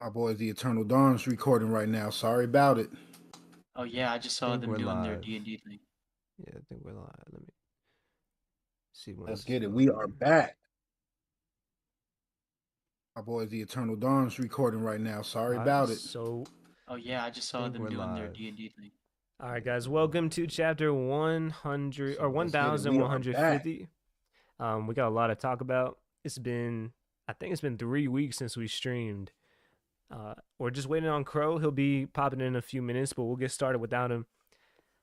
Our boys, the Eternal Dawn's recording right now. Sorry about it. Oh yeah, I just I saw think them we're doing their live. D&D thing. Yeah, I think we're live. Let me see when Let's this is get it. gonna We are be. back. Our boys, the Eternal Dawn's recording right now. Sorry All right, about it. so Oh yeah, I just I saw think them we're doing their live. D&D thing. All right, guys, welcome to chapter 100 or So let's get it. We are back. 1150. We got a lot to talk about. I think it's been 3 weeks since we streamed. We're just waiting on Krow. He'll be popping in a few minutes, but we'll get started without him.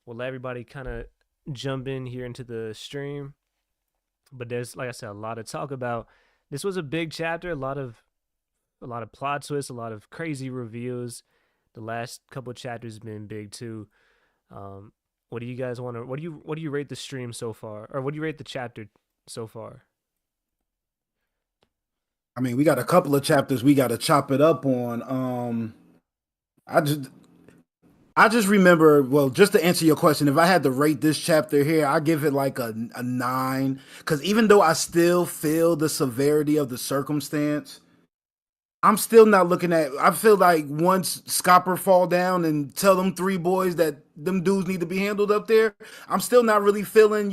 We'll let everybody kind of jump in here into the stream. But there's, like I said, a lot to talk about. This was a big chapter, a lot of plot twists, a lot of crazy reveals. The last couple of chapters have been big too. What do you guys want to? What do you rate the stream so far, or what do you rate the chapter so far? I mean, we got a couple of chapters we got to chop it up on. I just I just remember, well, just to answer your question, if I had to rate this chapter here, I give it like a 9. Because even though I still feel the severity of the circumstance, I'm still not looking at. I feel like once Scopper fall down and tell them 3 boys that them dudes need to be handled up there, I'm still not really feeling,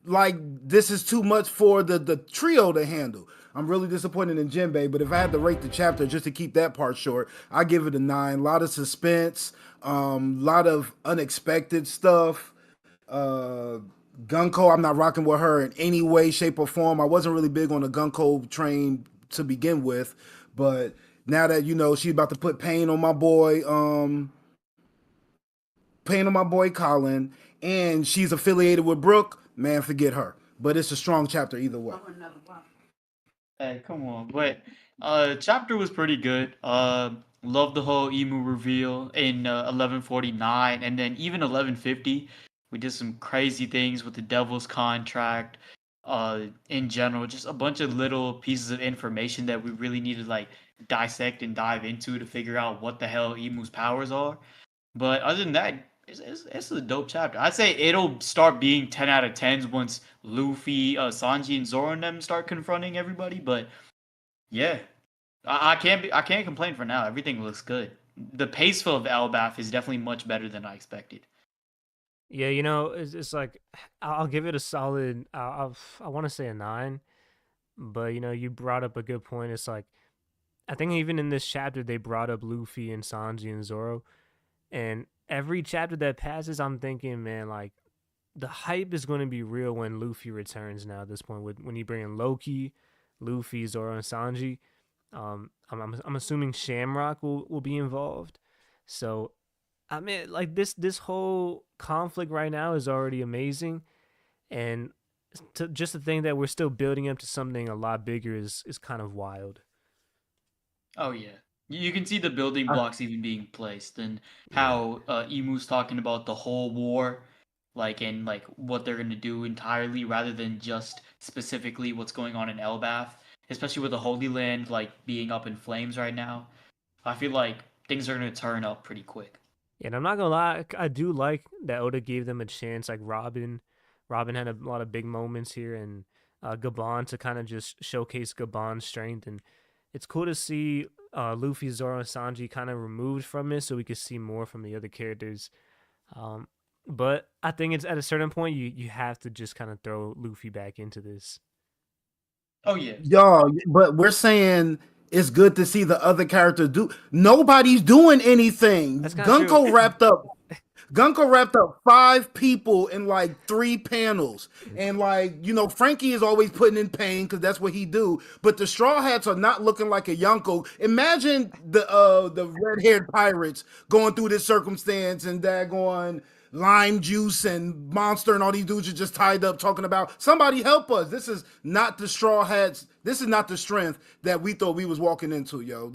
like this is too much for the trio to handle. I'm really disappointed in Jinbei, but if I had to rate the chapter just to keep that part short, I give it a 9. A lot of suspense, lot of unexpected stuff. Uh, Gunko, I'm not rocking with her in any way, shape, or form. I wasn't really big on the Gunko train to begin with, but now that she's about to put pain on my boy Colin, and she's affiliated with Brooke, man, forget her. But it's a strong chapter either way. Hey, come on. But chapter was pretty good. Love the whole emu reveal in 1149 and then even 1150. We did some crazy things with the devil's contract. In general, just a bunch of little pieces of information that we really need to like dissect and dive into to figure out what the hell emu's powers are. But other than that, it's a dope chapter. I'd say it'll start being 10 out of 10s once Luffy, Sanji, and Zoro and them start confronting everybody. But yeah, I can't complain for now. Everything looks good. The pace for the Elbaf is definitely much better than I expected. Yeah, it's like I'll give it a solid. I want to say a 9, but you brought up a good point. It's like I think even in this chapter they brought up Luffy and Sanji and Zoro, and every chapter that passes, I'm thinking, man, like the hype is going to be real when Luffy returns. Now at this point, when you bring in Loki, Luffy, Zoro, and Sanji, I'm assuming Shamrock will be involved. So I mean, like this whole conflict right now is already amazing, and just the thing that we're still building up to something a lot bigger is kind of wild. Oh yeah, you can see the building blocks even being placed, and Yeah. how Emu's talking about the whole war, like and like what they're gonna do entirely, rather than just specifically what's going on in Elbaf, especially with the Holy Land like being up in flames right now. I feel like things are gonna turn up pretty quick. Yeah, and I'm not gonna lie, I do like that Oda gave them a chance. Like Robin had a lot of big moments here, and Gabon to kind of just showcase Gabon's strength, and it's cool to see Luffy, Zoro, and Sanji kind of removed from it, so we could see more from the other characters. Um, but I think it's at a certain point you have to just kind of throw Luffy back into this. Oh yeah, Y'all, but we're saying it's good to see the other characters do. Nobody's doing anything. That's kind of true. Gunko wrapped up 5 people in like 3 panels, and Frankie is always putting in pain because that's what he do. But the Straw Hats are not looking like a Yonko. Imagine the red haired pirates going through this circumstance and daggone Lime Juice and Monster and all these dudes are just tied up talking about somebody help us. This is not the Straw Hats. This is not the strength that we thought we was walking into, yo.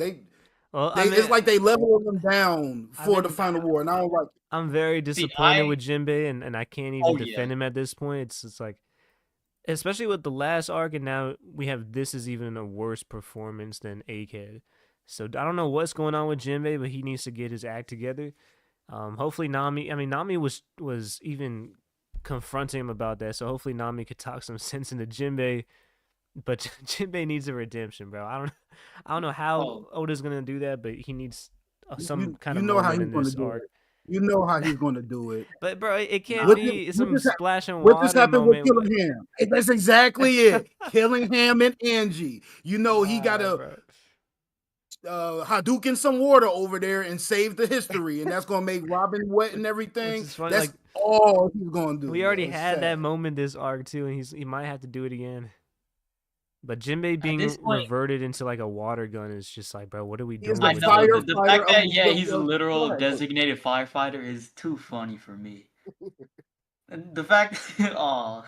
Well, They it's like they leveled them down I for the mean, final war, and I don't like. I'm very see, disappointed with Jinbei, and I can't even oh yeah, defend him at this point. It's like, especially with the last arc, and now we have this is even a worse performance than Egghead. So I don't know what's going on with Jinbei, but he needs to get his act together. Hopefully Nami. I mean, Nami was even confronting him about that. So hopefully Nami could talk some sense into Jinbei. but Jinbei needs a redemption, bro. I don't know how Oh, Oda's gonna do that, but he needs some kind You of know how moment he's in going to this do arc. it. You know how he's going to do it. But bro, it can't nah. be What some just splashing what just water happened with moment. Killingham? That's exactly it. Killingham and Angie. You know he got Nah, to bro. Hadouken some water over there and save the history, and that's gonna make Robin wet and Which everything. is funny. That's Like all he's gonna do, we already yo. It's had that sad. moment this arc too, and he might have to do it again. But Jinbei At this being point, reverted into like a water gun is just like, bro, what are we He is doing the I with know him? the firefighter fact of that the, he's a the literal Straw. designated firefighter is too funny for me. And the fact, oh,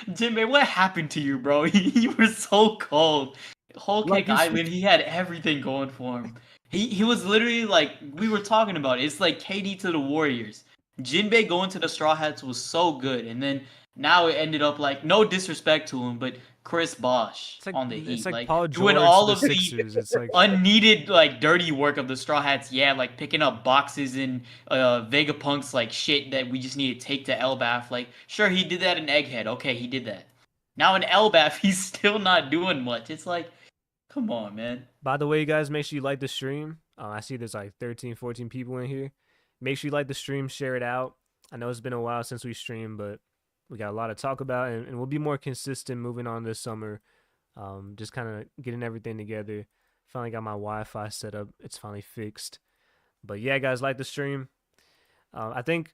Jinbei, what happened to you, bro? You were so cold. Whole Like Cake you see, Island, he had everything going for him. He was literally like we were talking about. It's like KD to the Warriors. Jinbei going to the Straw Hats was so good, and then now it ended up like no disrespect to him, but Chris Bosh on the It's Heat, like like Paul doing George to all the of the Sixers. It's like unneeded like dirty work of the Straw Hats. Yeah, like picking up boxes and Vegapunk's like shit that we just need to take to Elbath. Like sure he did that in Egghead. Okay, he did that. Now in Elbath he's still not doing much. It's like come on, man. by the way, guys, make sure you like the stream. I see there's like 13, 14 people in here. Make sure you like the stream, share it out. I know it's been a while since we streamed, but we got a lot to talk about, and we'll be more consistent moving on this summer. Just kind of getting everything together. Finally got my Wi-Fi set up. It's finally fixed. But yeah, guys, like the stream. I think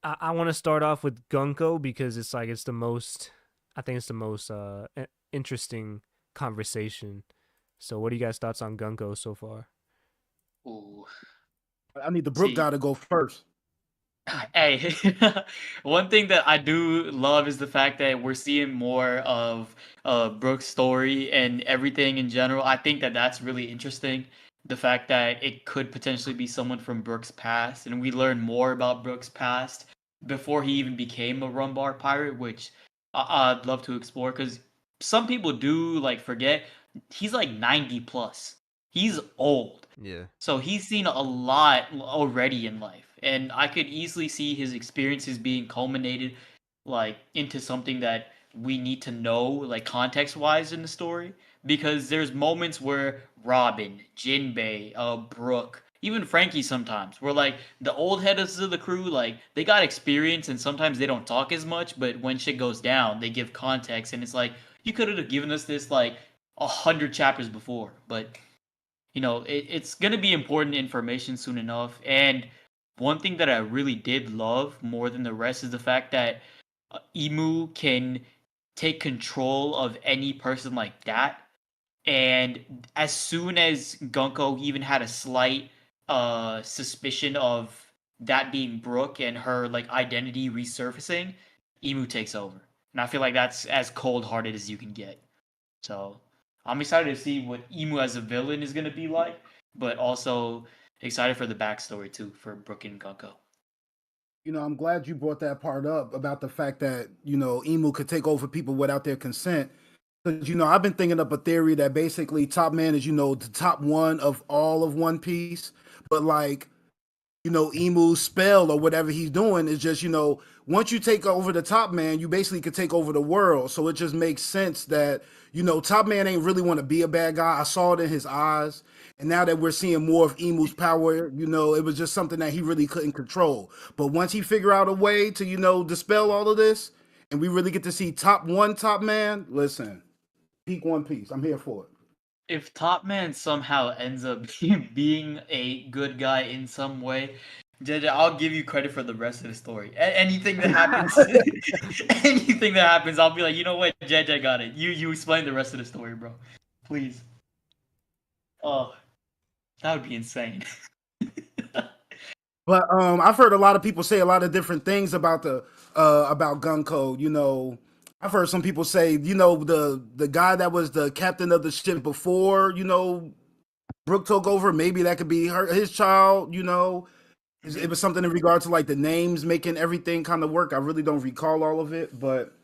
I want to start off with Gunko because it's like it's the most. I think it's the most interesting conversation. So, what are you guys' thoughts on Gunko so far? Ooh. I need the Brook See, guy to go first. hey, one thing that I do love is the fact that we're seeing more of Brooke's story and everything in general. I think that that's really interesting. The fact that it could potentially be someone from Brooke's past, and we learn more about Brooke's past before he even became a Rumbar pirate, which I'd love to explore because some people do like forget he's like 90 plus. He's old. Yeah. So he's seen a lot already in life, and I could easily see his experiences being culminated like into something that we need to know like context wise in the story because there's moments where Robin, Jinbei, Brooke, even Frankie sometimes where like the old heads of the crew like they got experience and sometimes they don't talk as much, but when shit goes down, they give context and it's like you could have given us this like 100 chapters before, but it's going to be important information soon enough. And one thing that I really did love more than the rest is the fact that Emu can take control of any person like that. And as soon as Gunko even had a slight suspicion of that being Brooke and her like identity resurfacing, Emu takes over. And I feel like that's as cold hearted as you can get. So I'm excited to see what Emu as a villain is gonna be like, but also excited for the backstory too for Brook and Gunko. I'm glad you brought that part up about the fact that Emu could take over people without their consent. Because I've been thinking up a theory that basically Top Man is the top one of all of One Piece, but like Emu's spell or whatever he's doing is just, once you take over the Top Man, you basically could take over the world. So it just makes sense that, Top Man ain't really want to be a bad guy. I saw it in his eyes. And now that we're seeing more of Emu's power, it was just something that he really couldn't control. But once he figure out a way to, dispel all of this, and we really get to see Top Man, listen, peak One Piece. I'm here for it. If Top Man somehow ends up being a good guy in some way, JJ, I'll give you credit for the rest of the story. Anything that happens, anything that happens, I'll be like, you know what, JJ got it. You explain the rest of the story, bro. Please. Oh, that would be insane. But I've heard a lot of people say a lot of different things about the about Gunko. I've heard some people say, the guy that was the captain of the ship before, Brooke took over. Maybe that could be his child. It was something in regard to like the names making everything kind of work. I really don't recall all of it, but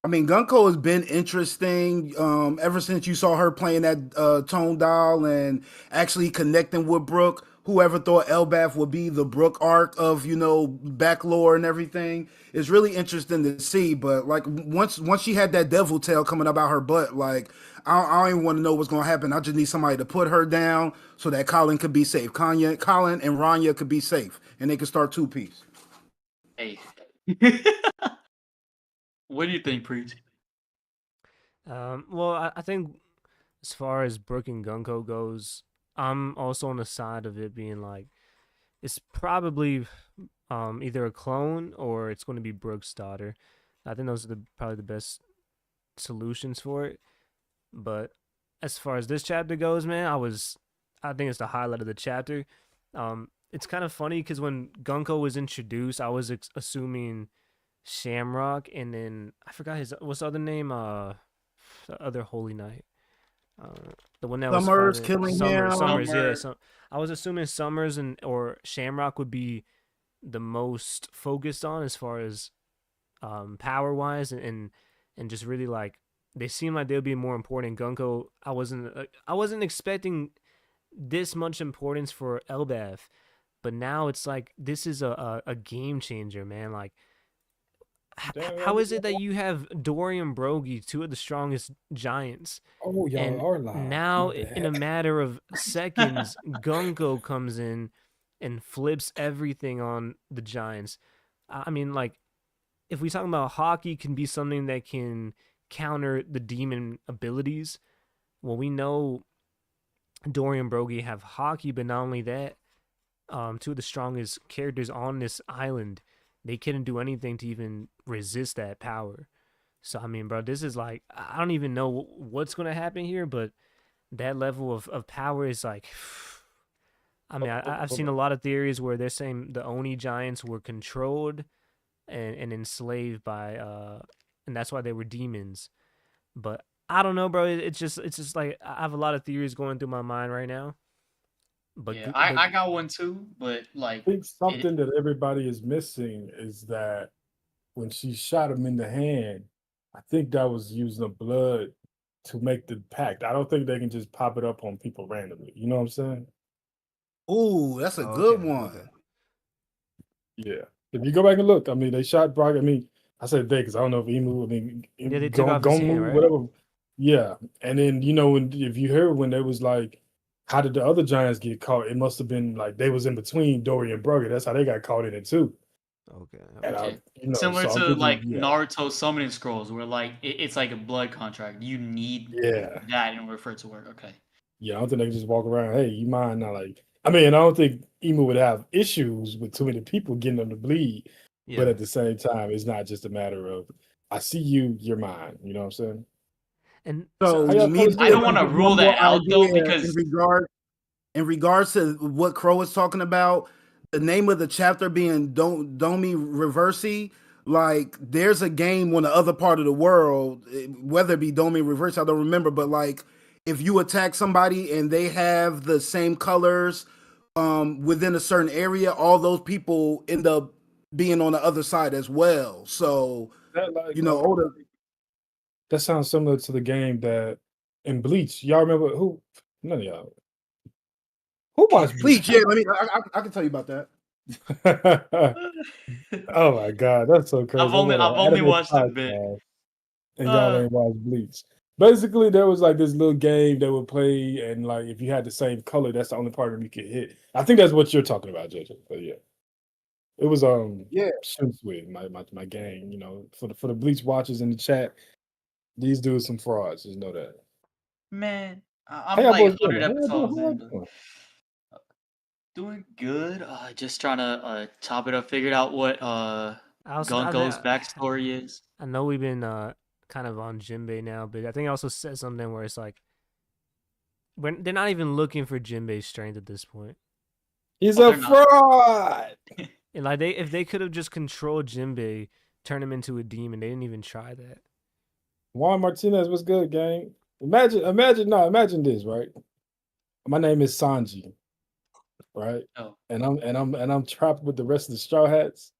I mean, Gunko has been interesting ever since you saw her playing that tone dial and actually connecting with Brooke. whoever thought Elbaf would be the Brook arc of, you know, back lore and everything. It's really interesting to see. But like once she had that devil tail coming up out her butt, like I don't even want to know what's gonna happen. I just need somebody to put her down so that Colin could be safe. Colin and Ranya could be safe, and they could start 2-piece. Hey. What do you think, Preach? Well, I think as far as Brook and Gunko goes, I'm also on the side of it being like it's probably either a clone or it's going to be Brook's daughter. I think those are probably the best solutions for it. But as far as this chapter goes, man, I think it's the highlight of the chapter. It's kind of funny because when Gunko was introduced, I was assuming Shamrock, and then I forgot what's the other name. The other Holy Knight. The one that Summers was killing Summers, him. yeah. So I was assuming Summers or Shamrock would be the most focused on as far as power wise and just really like they seem like they'll be more important. Gunko, I wasn't expecting this much importance for Elbaf, but now it's like this is a game changer, man. Like how is it that you have Dorian Broggy, two of the strongest giants? Oh, y'all And are live. now, My in a bad. matter of seconds, Gunko comes in and flips everything on the Giants. I mean, like, if we talk about Haki can be something that can counter the demon abilities, well, we know Dorian Broggy have Haki, but not only that, two of the strongest characters on this island, they couldn't do anything to even resist that power. So I mean, bro, this is like I don't even know what's gonna happen here, but that level of power is like. I mean, I've seen a lot of theories where they're saying the Oni giants were controlled and enslaved by, and that's why they were demons. But I don't know, bro. It's just like I have a lot of theories going through my mind right now. But Yeah, I got one too, but like I think something that everybody is missing is that when she shot him in the hand, I think that was using the blood to make the pact. I don't think they can just pop it up on people randomly. You know what I'm saying? Ooh, that's a Oh, good okay, one. okay. Yeah. If you go back and look, I mean, they shot Brock. I mean, I said they because I don't know if Emu. I mean, Yeah, they took off his hand, right? whatever. Yeah, and then if you heard when they was like, how did the other giants get caught? It must have been like they was in between Dory and Brugger. That's how they got caught in it too. Okay. And okay. so Similar I'm to thinking, like yeah, Naruto summoning scrolls, where like it's like a blood contract. You need yeah, that in order for it to work. Okay. yeah. I don't think they can just walk around. Hey, you mind not like? I mean, I don't think Emu would have issues with too many people getting them to bleed, but Yeah. at the same time, it's not just a matter of I see you, you're mine. You know what I'm saying? And So How y'all me fellas I just don't feel? want to one rule more that out though idea because in regards to what Crow was talking about, the name of the chapter being Domi Reversi. Like, there's a game on the other part of the world, whether it be Domi Reversi, I don't remember, but like, if you attack somebody and they have the same colors within a certain area, all those people end up being on the other side as well. So, That like you know, older. that sounds similar to the game that in Bleach. Y'all remember who? None of y'all. Who watched Bleach? Bleach, yeah, I can tell you about that. Oh my god, that's so crazy. I've only Anime watched a bit. podcast, and y'all ain't watched Bleach. Basically, there was like this little game that would play, and like if you had the same color, that's the only part of you could hit. I think that's what you're talking about, JJ. But yeah, it was Yeah. Shinsui, my gang. You know, for the Bleach watchers in the chat, these dudes some frauds. Just know that. Man, How I'm y'all like boys doing? 100 How y'all doing? episodes How y'all in, but doing? doing good. Just trying to chop it up, figured out what Gunko's backstory is. I know we've been kind of on Jinbei now, but I think I also said something where it's like when they're not even looking for Jinbei's strength at this point. He's Oh, a they're not. fraud. And like if they could have just controlled Jinbei, turn him into a demon, they didn't even try that. Juan Martinez, what's good, gang? Imagine this, right? My name is Sanji, right? Oh. And I'm trapped with the rest of the Straw Hats,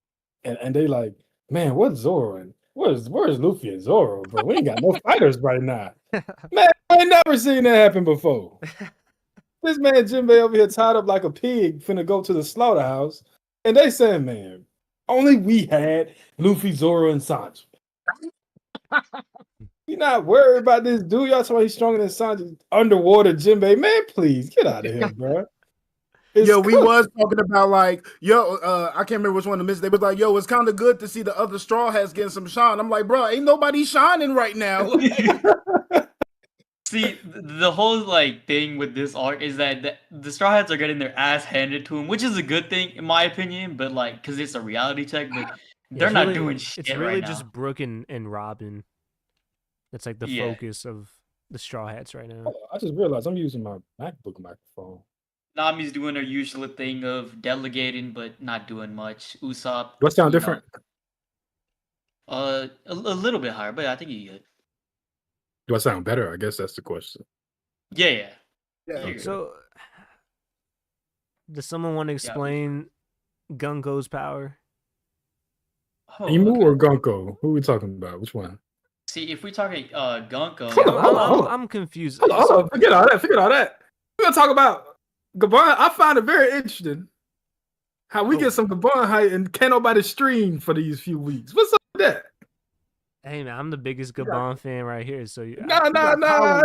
and they like, man, what's Zoro and where's Luffy and Zoro, bro? We ain't got no fighters right now. Man, I ain't never seen that happen before. This man Jinbei over here tied up like a pig, finna go to the slaughterhouse, and they saying, "Man, only we had Luffy, Zoro, and Sanji. You not worried about this dude? Y'all talking he's stronger than Sanji? Underwater Jinbei, man, please get out of here, bro." It's Yo, we cooked. was talking about like, I can't remember which one of the misses. They was like, yo, it's kind of good to see the other Straw Hats getting some shine. I'm like, bro, ain't nobody shining right now. See, the whole like thing with this arc is that the Straw Hats are getting their ass handed to them, which is a good thing in my opinion. But like, because it's a reality check, but they're not doing shit It's really right just now. Brook and Robin. That's like the Yeah. focus of the Straw Hats right now. Hold on, I just realized I'm using my MacBook microphone. Nami's doing her usual thing of delegating, but not doing much. Usopp, Do I sound you know, different? a little bit higher, but I think you good. Do I sound better? I guess that's the question. Yeah. Yeah. You're good. So, does someone want to explain Gunko's power? Oh, Emu okay. or Gunko? Who are we talking about? Which one? See, if we talking Gunko, Hold on. I'm confused. Hold on. Forget all that. We're gonna talk about Gabon. I find it very interesting how we get some Gabon hype and can't nobody stream for these few weeks. What's up with that? Hey man, I'm the biggest Gabon fan right here. So No,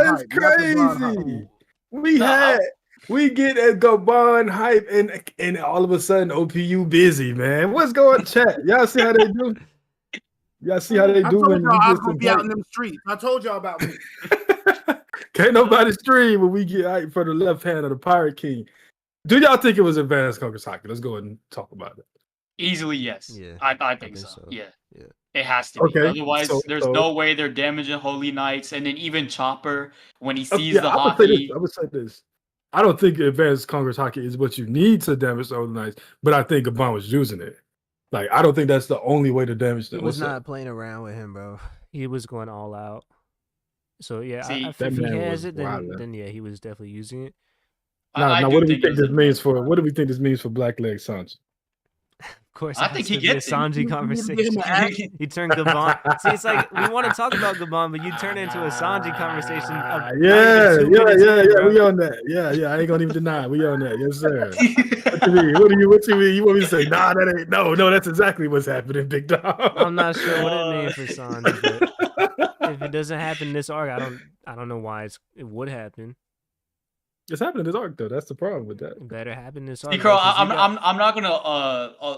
it's crazy. We get a Gabon hype and all of a sudden OPU busy, man. What's going chat? Y'all see how they do? Y'all see how they I do told when y'all we I get was gonna some be out hype? in them streets. I told y'all about me. Can't nobody stream when we get hype for the left hand of the Pirate King. Do y'all think it was advanced Haki? Let's go ahead and talk about it. easily yes. Yeah, I think so. Yeah. It has to be. Okay, Otherwise, there's no way they're damaging Holy Knights. And then even Chopper, when he sees the Haki. I would say this. I don't think advanced Congress Haki is what you need to damage the Holy Knights, but I think Gabon was using it. Like, I don't think that's the only way to damage them. He was not playing around with him, bro. He was going all out. So yeah, See, if he has it, then yeah, he was definitely using it. Now, what do we think this means for? What do we think this means for Blackleg Sanji? Of course, I think he gets a Sanji it. conversation. You turn Gabon. See, it's like we want to talk about Gabon, but you turn it into a Sanji conversation. Yeah. We on that. Yeah. I ain't gonna even deny it. We on that. Yes, sir. What you mean? What you mean? You want me to say? Nah, that ain't. No. That's exactly what's happening, Big Dog. I'm not sure what it means for Sanji, but if it doesn't happen this arc, I don't know why it would happen. It's happening this arc though. That's the problem with that. It better happen this arc. See, Krow, I'm not gonna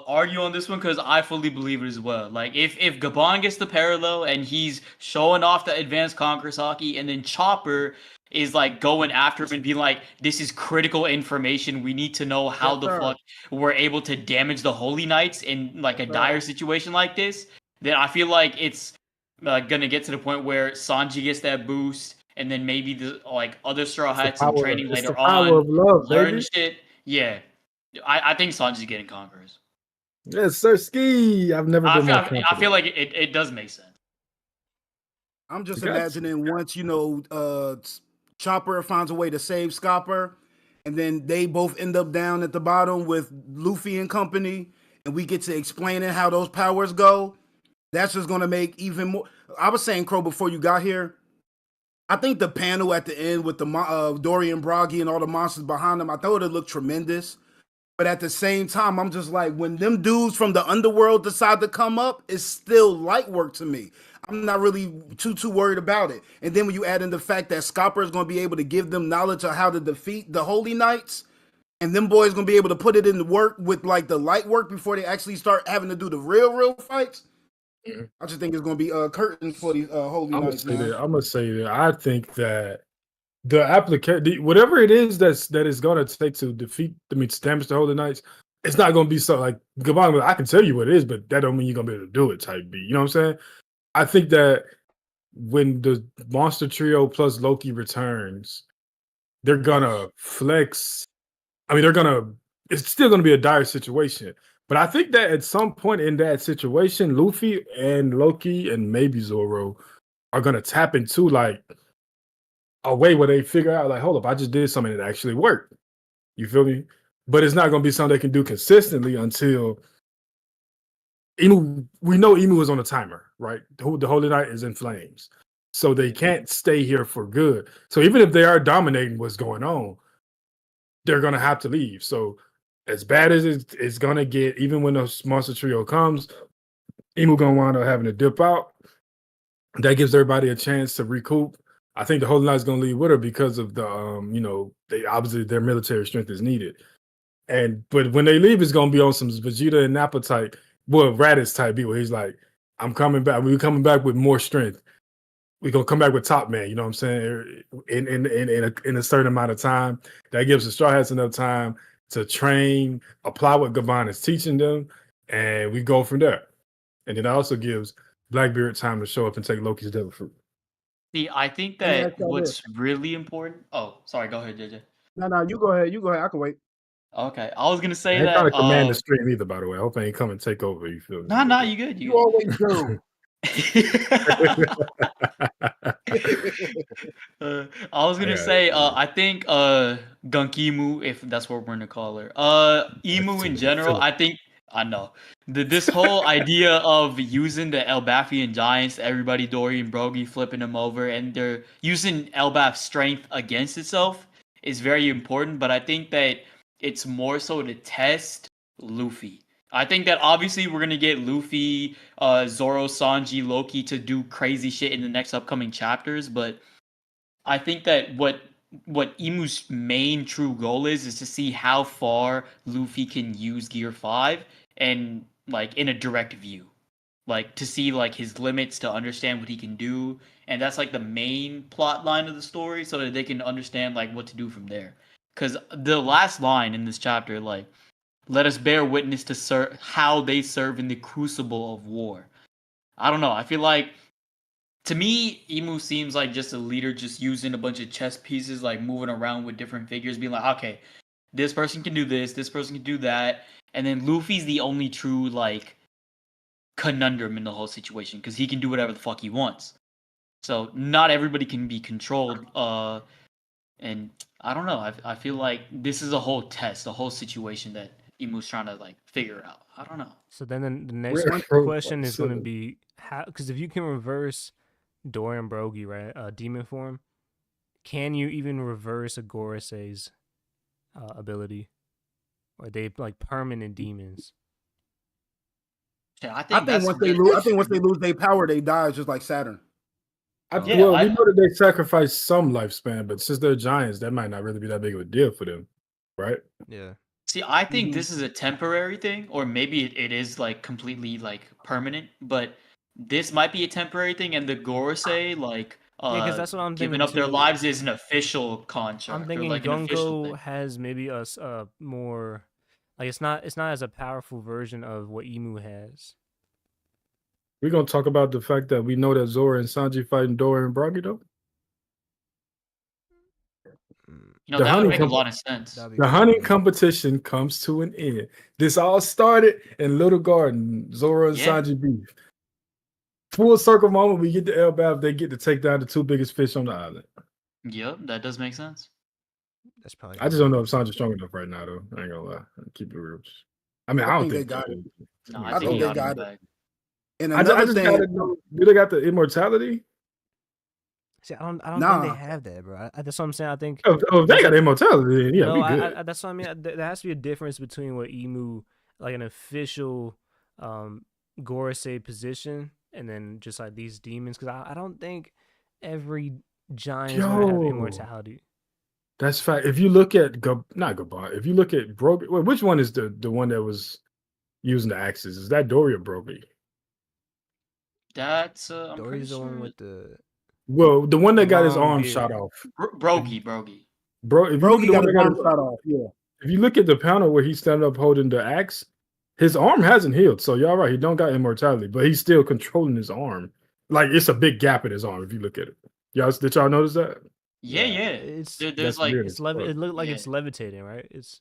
argue on this one because I fully believe it as well. Like if Gabon gets the parallel and he's showing off the advanced Conqueror Haki, and then Chopper is like going after him and being like, "This is critical information. We need to know how fuck we're able to damage the Holy Knights in like a dire situation like this." Then I feel like it's gonna get to the point where Sanji gets that boost. And then maybe the like other Straw Hats in training later on learn shit. Yeah, I think Sanji's getting Conquerors. Yes, sir. Ski. I've never been. I feel like it does make sense. I'm just imagining once Chopper finds a way to save Scopper, and then they both end up down at the bottom with Luffy and company, and we get to explaining how those powers go. That's just gonna make even more. I was saying, Krow, before you got here. I think the panel at the end with the Dorian Broggy and all the monsters behind them, I thought it looked tremendous. But at the same time, I'm just like, when them dudes from the underworld decide to come up, it's still light work to me. I'm not really too worried about it. And then when you add in the fact that Scopper is going to be able to give them knowledge of how to defeat the Holy Knights, and them boys going to be able to put it into work with like the light work before they actually start having to do the real fights. I just think it's going to be curtains for these Holy Knights. I'm gonna say that. I think that the application, whatever it is that is going to take to damage the Holy Knights, it's not going to be so like Gabon. I can tell you what it is, but that don't mean you're going to be able to do it. Type B. You know what I'm saying? I think that when the Monster Trio plus Loki returns, they're gonna flex. I mean, it's still gonna be a dire situation. But I think that at some point in that situation, Luffy and Loki and maybe Zoro are going to tap into like a way where they figure out like, hold up, I just did something that actually worked. You feel me? But it's not going to be something they can do consistently until we know Emu is on a timer, right? The Holy Knight is in flames. So they can't stay here for good. So even if they are dominating what's going on, they're gonna have to leave. So as bad as it's gonna get, even when the monster trio comes, Emu gonna wind up having to dip out. That gives everybody a chance to recoup. I think the whole night's gonna leave with her because of the they obviously their military strength is needed. But when they leave, it's gonna be on some Vegeta and Nappa type, Raditz type beat where he's like, I'm coming back. We're coming back with more strength. We're gonna come back with Top Man, you know what I'm saying? In a certain amount of time. That gives the Straw Hats enough time to train, apply what Gabon is teaching them, and we go from there. And it also gives Blackbeard time to show up and take Loki's devil fruit. See, I think Let me that ask y'all what's really important. Oh, sorry. Go ahead, JJ. No, you go ahead. You go ahead. I can wait. Okay, I was gonna say I ain't trying that. to command the stream either, by the way. I hope I ain't come and take over. You feel me? Nah, you good. You always do. I was gonna say, I think Gunkimu, if that's what we're gonna call her. Emu in general, I know. This whole idea of using the Elbathian giants, everybody, Dory and Brogy flipping them over, and they're using Elbath's strength against itself is very important, but I think that it's more so to test Luffy. I think that obviously we're gonna get Luffy, Zoro, Sanji, Loki to do crazy shit in the next upcoming chapters, but I think that what Emu's main true goal is to see how far Luffy can use Gear 5 and like in a direct view. Like to see like his limits, to understand what he can do, and that's like the main plot line of the story so that they can understand like what to do from there. Cuz the last line in this chapter, like, let us bear witness to how they serve in the crucible of war. I don't know. I feel like, to me, Emu seems like just a leader, just using a bunch of chess pieces, like moving around with different figures, being like, okay, this person can do this person can do that. And then Luffy's the only true, like, conundrum in the whole situation, because he can do whatever the fuck he wants. So not everybody can be controlled. And I don't know. I feel like this is a whole test, a whole situation that Emu's trying to like figure out. I don't know. So then the next question is going to be how, because if you can reverse Dorian Brogy, right, demon form, can you even reverse a Gorosei's ability? Or are they like permanent demons? Yeah, I think once they lose their power, they die just like Saturn. We know that they sacrifice some lifespan, but since they're giants, that might not really be that big of a deal for them, right? Yeah. See, I think this is a temporary thing, or maybe it is like completely like permanent. But this might be a temporary thing, and the Gorosei like because that's what I'm giving thinking up their too. lives is an official contract. I'm thinking like Gunko has maybe a more like it's not as a powerful version of what Emu has. We're gonna talk about the fact that we know that Zoro and Sanji fighting Dora and Brogy though. You know, that would make a lot of sense. The hunting competition comes to an end. This all started in Little Garden, Zoro and Sanji beef. Full circle moment, we get to Elbaf, they get to take down the two biggest fish on the island. Yep, that does make sense. That's probably. I just don't know if Sanji's strong enough right now, though. I ain't gonna lie. Keep it real. I mean, I don't think they got it. No, I think they got it. And I just gotta know, do they got the immortality? See, I don't think they have that, bro. That's what I'm saying. I think if they got immortality, then yeah, we good. That's what I mean. There has to be a difference between what Emu, like an official Gorosei position, and then just like these demons, because I don't think every giant is gonna have immortality. That's fact. If you look at not Gabon, if you look at Brogy, which one is the one that was using the axes? Is that Dory or Brogy? That's Dory's the one with the. Well, the one that got his arm shot off. Brogy. Brogy got his arm shot off. Yeah. If you look at the panel where he's standing up holding the axe, his arm hasn't healed. So y'all right, he don't got immortality, but he's still controlling his arm. Like it's a big gap in his arm if you look at it. Did y'all notice that? Yeah. There's like it looked like it's levitating, right? It's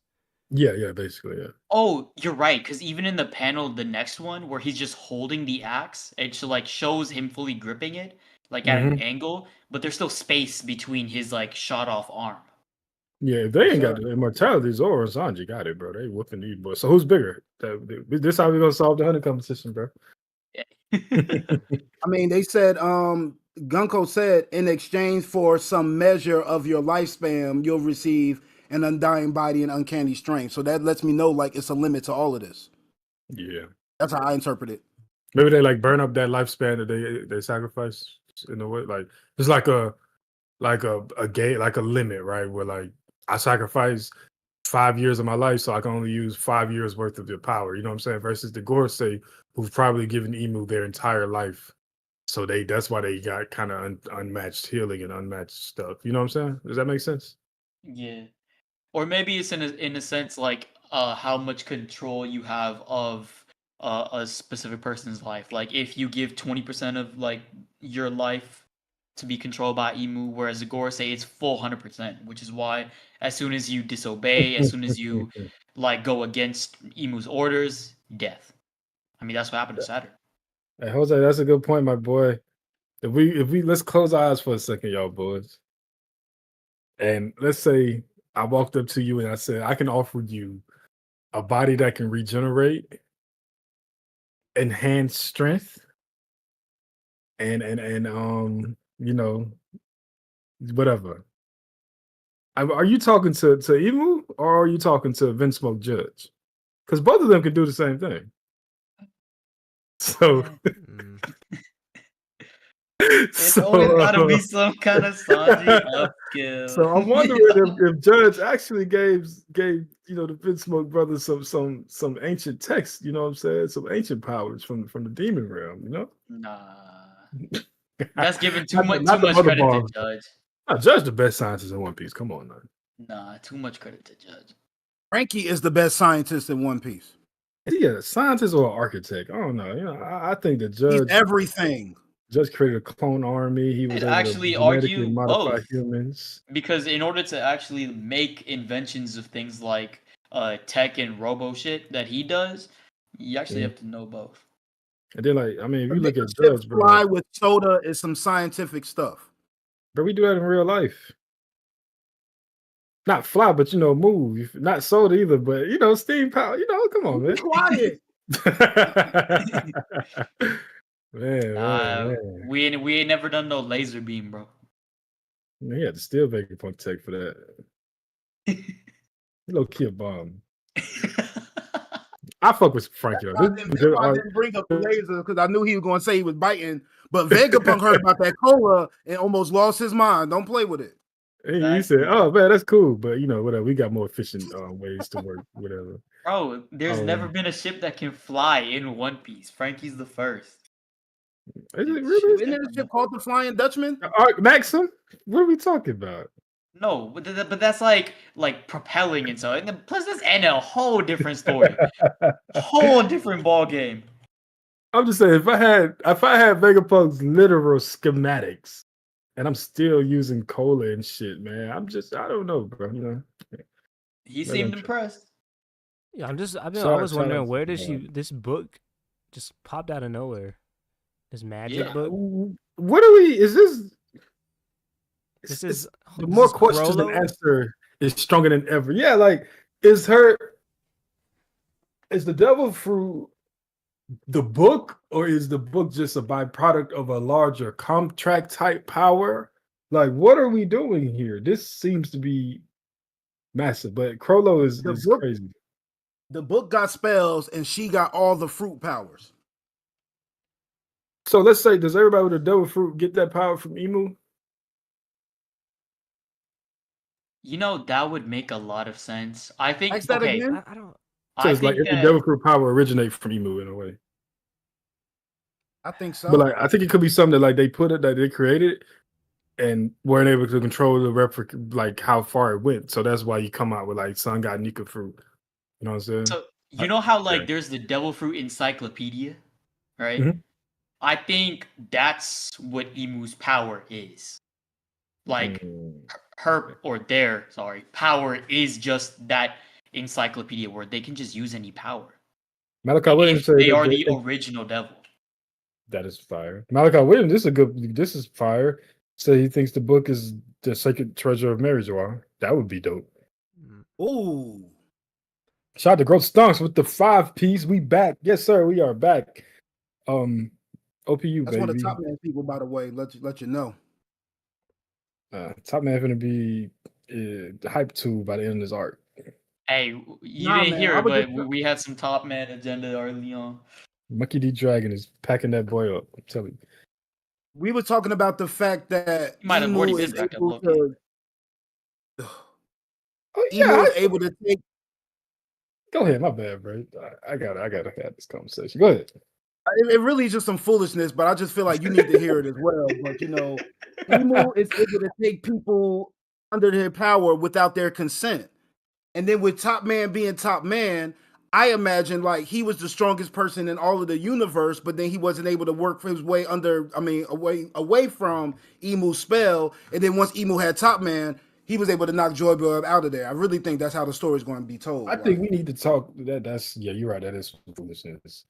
basically, yeah. Oh, you're right, because even in the panel, the next one where he's just holding the axe, it like shows him fully gripping it, like at an angle, but there's still space between his like shot off arm. Yeah, if they ain't got the immortality, Zoro and Sanji got it, bro. They whooping these boys. So who's bigger? This how we gonna solve the hunting competition, bro. I mean, they said Gunko said in exchange for some measure of your lifespan, you'll receive an undying body and uncanny strength. So that lets me know like it's a limit to all of this. Yeah. That's how I interpret it. Maybe they like burn up that lifespan that they sacrifice in a way. Like it's like a gate, like a limit, right? Where like I sacrifice 5 years of my life, so I can only use 5 years worth of your power. You know what I'm saying? Versus the Gorosei, who've probably given Emu their entire life. So that's why they got kind of unmatched healing and unmatched stuff. You know what I'm saying? Does that make sense? Yeah. Or maybe it's in a sense like how much control you have of a specific person's life. Like if you give 20% of like your life to be controlled by Emu, whereas the Gorosei it's full 100%, which is why as soon as you disobey, as soon as you like go against Emu's orders, death. I mean that's what happened to Saturn. Hey, Jose, that's a good point, my boy. If we let's close our eyes for a second, y'all boys. And let's say I walked up to you and I said, I can offer you a body that can regenerate, enhance strength, and you know, whatever. Are you talking to Emu or are you talking to Vince Smoke Judge? Because both of them can do the same thing. So Mm. It's always gotta be some kind of Sanji upskill. So I'm wondering if Judge actually gave the Vince Smoke brothers some ancient text, you know what I'm saying? Some ancient powers from the demon realm, you know? Nah. That's giving too Not much the other credit to balls. Judge. Judge the best scientist in One Piece. Come on, man. Nah, too much credit to Judge. Frankie is the best scientist in One Piece. Is he a scientist or an architect? I don't know. You know, I think the He's Judge everything. Judge created a clone army. He was I'd able actually to genetically argue modify both. humans. Because in order to actually make inventions of things like tech and robo shit that he does, you actually have to know both. And then, like, I mean, if To you make look a at ship Judge, bro, fly with soda is some scientific stuff. but we do that in real life. Not fly, but move. Not soda either, but steam power. Come on, man. Quiet. man. We ain't never done no laser beam, bro. Man, he had to steal Vegapunk tech for that. Low key a bomb. I fuck with Frankie. That's why I didn't bring up the laser because I knew he was going to say he was biting. But Vegapunk heard about that cola and almost lost his mind. Don't play with it. He said, "Oh man, that's cool," but whatever. We got more efficient ways to work. Whatever. Bro, there's never been a ship that can fly in One Piece. Frankie's the first. Is it really? Isn't there a ship called the Flying Dutchman? Maxim? What are we talking about? No, but that's like propelling and so. And then, plus, that's NL, whole different story, whole different ball game. I'm just saying, if I had Vegapunk's literal schematics, and I'm still using cola and shit, man, I don't know, bro. He seemed impressed. Yeah, I was wondering where this book just popped out of nowhere. This magic book. What are we? Is this? The more questions than answer is stronger than ever. Yeah, like is the devil fruit the book, or is the book just a byproduct of a larger contract type power? Like, what are we doing here? This seems to be massive, but Krow is crazy. The book got spells, and she got all the fruit powers. So let's say, does everybody with a devil fruit get that power from Emu? That would make a lot of sense. I think. Ask that again? I don't. So it's like every devil fruit power originates from Emu in a way. I think so. But like, I think it could be something that like they created and weren't able to control the replica, like how far it went. So that's why you come out with like Sun God Nika fruit. You know what I'm saying? So you know how like there's the devil fruit encyclopedia, right? Mm-hmm. I think that's what Emu's power is. Like her or their power is just that encyclopedia where they can just use any power. Malachi Williams said they are the original devil. That is fire. Malachi Williams, this is fire. So he thinks the book is the sacred treasure of Maryjois. That would be dope. Ooh. Shout out to Growth Stonks with the 5-piece. We back. Yes, sir. We are back. OPU, That's baby. one of the top man people, by the way. Let you know. Top man gonna be hype too by the end of this arc. Hey, you Nah, didn't man, hear I it, was but just we had some top man agenda early on. Monkey D. Dragon is packing that boy up. I'm telling you. we were talking about the fact that He might have already Emu been is back up able Loki. to Oh Emu yeah, is able to take. go ahead. My bad, bro. I gotta have this conversation. Go ahead. It really is just some foolishness, but I just feel like you need to hear it as well. But Emu is able to take people under their power without their consent. And then with Top Man being Top Man, I imagine like he was the strongest person in all of the universe, but then he wasn't able to work his way away from Emu's spell. And then once Emu had Top Man, he was able to knock Joy Boy out of there. I really think that's how the story's going to be told. I think we need to talk. That's you're right. That is foolishness.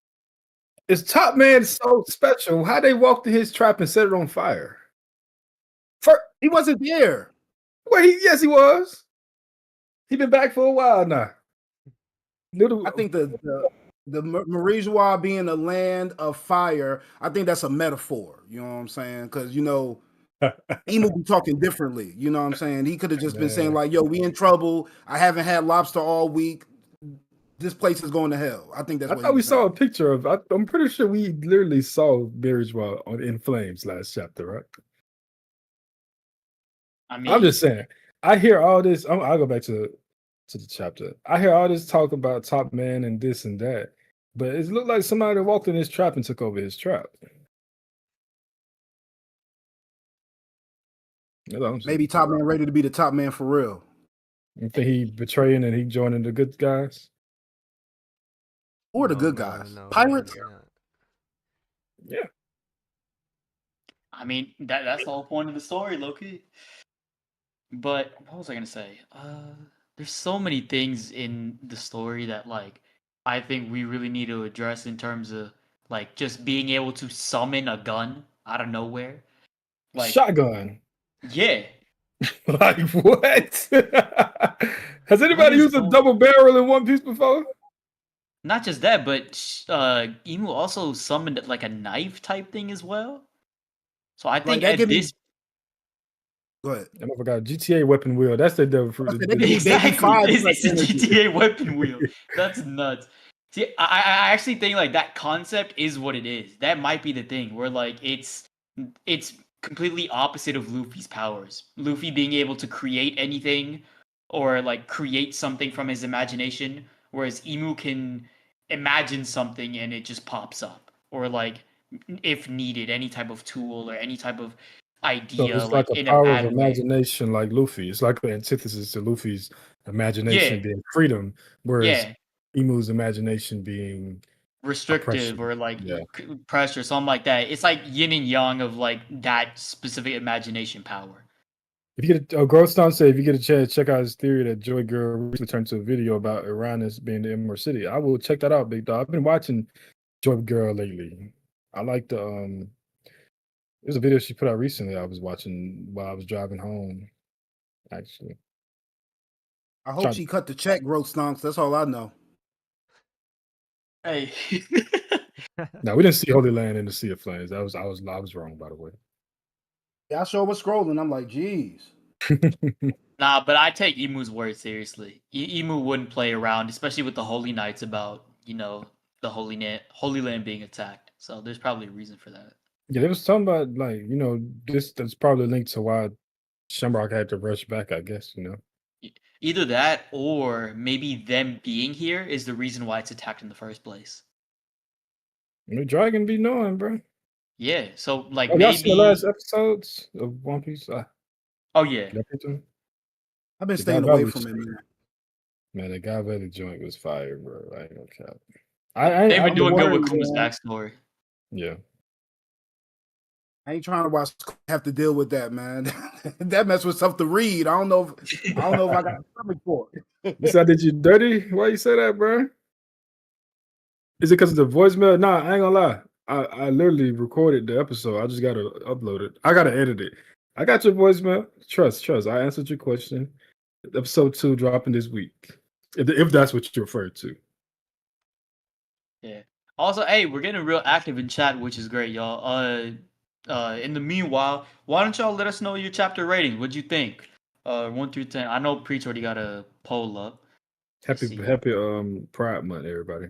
Is Top Man so special? How they walked in his trap and set it on fire? He wasn't there. Yes, he was. He been back for a while now. I think the Marijois being a land of fire, I think that's a metaphor. You know what I'm saying? Because Emu be talking differently. You know what I'm saying? He could have just been saying like, "Yo, we in trouble. I haven't had lobster all week. This place is going to hell." I think that's. I thought we saw a picture of. I'm pretty sure we literally saw Marijois in flames last chapter, right? I mean, I'm just saying. I hear all this. I'll go back to the chapter. I hear all this talk about Top Man and this and that, but it looked like somebody walked in his trap and took over his trap. Maybe Top Man ready to be the top man for real. You think he betraying and he joining the good guys? Or the good guys? No, Pirates? Yeah. I mean, that's the whole point of the story, Loki. But what was I gonna say? There's so many things in the story that like I think we really need to address in terms of like just being able to summon a gun out of nowhere. Like shotgun. Yeah. Like what? Has anybody used a double barrel in One Piece before? Not just that, but Emu also summoned like a knife type thing as well. So I think at this. Go ahead. I forgot GTA weapon wheel. That's the devil fruit. Exactly. It's a GTA weapon wheel. That's nuts. See, I actually think like that concept is what it is. That might be the thing where like it's completely opposite of Luffy's powers. Luffy being able to create anything or like create something from his imagination, whereas Emu can imagine something and it just pops up. Or like if needed, any type of tool or any type of idea. So it's like a power of imagination like Luffy. It's like the antithesis to Luffy's imagination being freedom, whereas Emu's imagination being restrictive or like pressure, something like that. It's like yin and yang of like that specific imagination power. If you get Growstone say if you get a chance, check out his theory that Joy Girl recently turned to a video about Uranus being the Emerald City. I will check that out, big dog. I've been watching Joy Girl lately. I like the there's a video she put out recently I was watching while I was driving home, actually. I hope she cut the check, Growth Stonks. That's all I know. Hey. No, we didn't see Holy Land in the Sea of Flames. I was wrong, by the way. Yeah, I sure was scrolling. I'm like, geez. Nah, but I take Emu's word seriously. Emu wouldn't play around, especially with the Holy Knights about, the Holy Land being attacked. So there's probably a reason for that. Yeah, they was talking about like, that's probably linked to why Shamrock had to rush back, I guess, Either that or maybe them being here is the reason why it's attacked in the first place. The dragon be knowing, bro. Yeah, so like maybe y'all seen the last episodes of One Piece. Oh yeah, I've been staying away from it, man. Man, the guy by the joint was fire, bro. I ain't gonna cap. They were doing good with Kuma's backstory. Yeah. I ain't trying to have to deal with that, man. That mess with stuff to read. I don't know if I got a stomach for it. You said, did you dirty? Why you say that, bro? Is it because of the voicemail? Nah, I ain't gonna lie. I literally recorded the episode. I just gotta upload it. I gotta edit it. I got your voicemail. Trust. I answered your question. Episode 2 dropping this week. If that's what you referred to. Yeah. Also, hey, we're getting real active in chat, which is great, y'all. In the meanwhile, why don't y'all let us know your chapter rating? What'd you think? 1 through 10. I know Preach already got a poll up. Let's Happy see. Pride Month, everybody.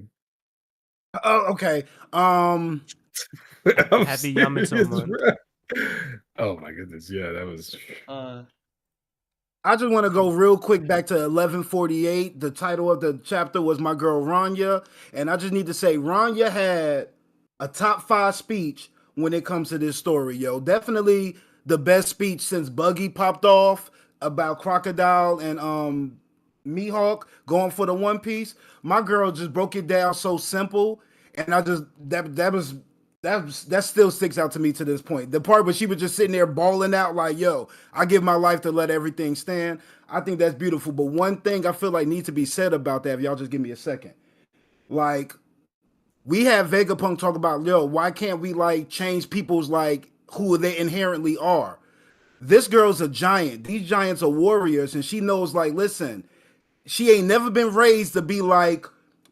Oh, okay. I'm Happy Yamato serious, month. bro. Oh my goodness, yeah, that was. I just want to go real quick back to 1148. The title of the chapter was My Girl Ranya. And I just need to say, Ranya had a top 5 speech when it comes to this story, yo. Definitely the best speech since Buggy popped off about Crocodile and Mihawk going for the One Piece. My girl just broke it down so simple. And I just, that still sticks out to me to this point. The part where she was just sitting there bawling out like, yo, I give my life to let everything stand. I think that's beautiful. But one thing I feel like needs to be said about that, if y'all just give me a second. Like, we have Vegapunk talk about, yo, why can't we like change people's like who they inherently are? This girl's a giant. These giants are warriors, and she knows, like, listen, she ain't never been raised to be like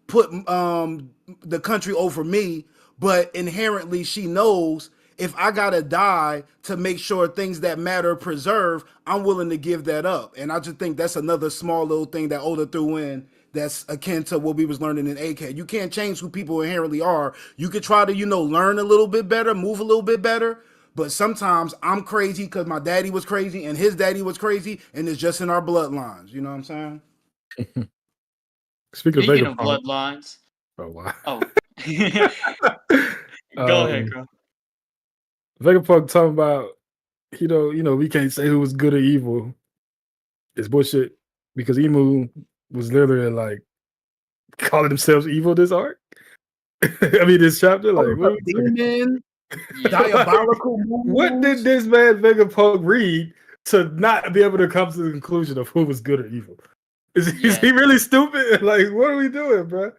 put the country over me, but inherently she knows if I gotta die to make sure things that matter preserve, I'm willing to give that up. And I just think that's another small little thing that Oda threw in that's akin to what we was learning in AK. You can't change who people inherently are. You could try to, learn a little bit better, move a little bit better, but sometimes I'm crazy because my daddy was crazy and his daddy was crazy, and it's just in our bloodlines. You know what I'm saying? Speaking of Vegapunk. Bloodlines. Oh wow. Oh. Go ahead, Krow. Vegapunk talking about, we can't say who was good or evil. It's bullshit because Emu was literally like calling themselves evil this arc. I mean, this chapter, like, what are we talking- demon, diabolical moves. What did this man Vegapunk read to not be able to come to the conclusion of who was good or evil? Is he really stupid? Like, what are we doing, bro?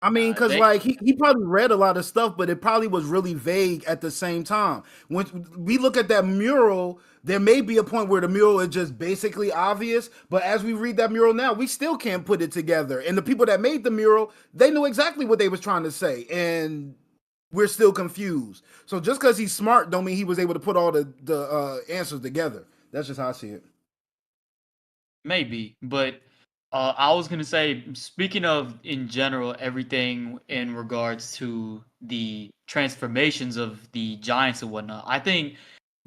I mean, because like he probably read a lot of stuff, but it probably was really vague at the same time. When we look at that mural, there may be a point where the mural is just basically obvious, but as we read that mural now, we still can't put it together. And the people that made the mural, they knew exactly what they was trying to say, and we're still confused. So just because he's smart, don't mean he was able to put all the answers together. That's just how I see it. Maybe, but I was gonna say, speaking of in general, everything in regards to the transformations of the giants and whatnot, I think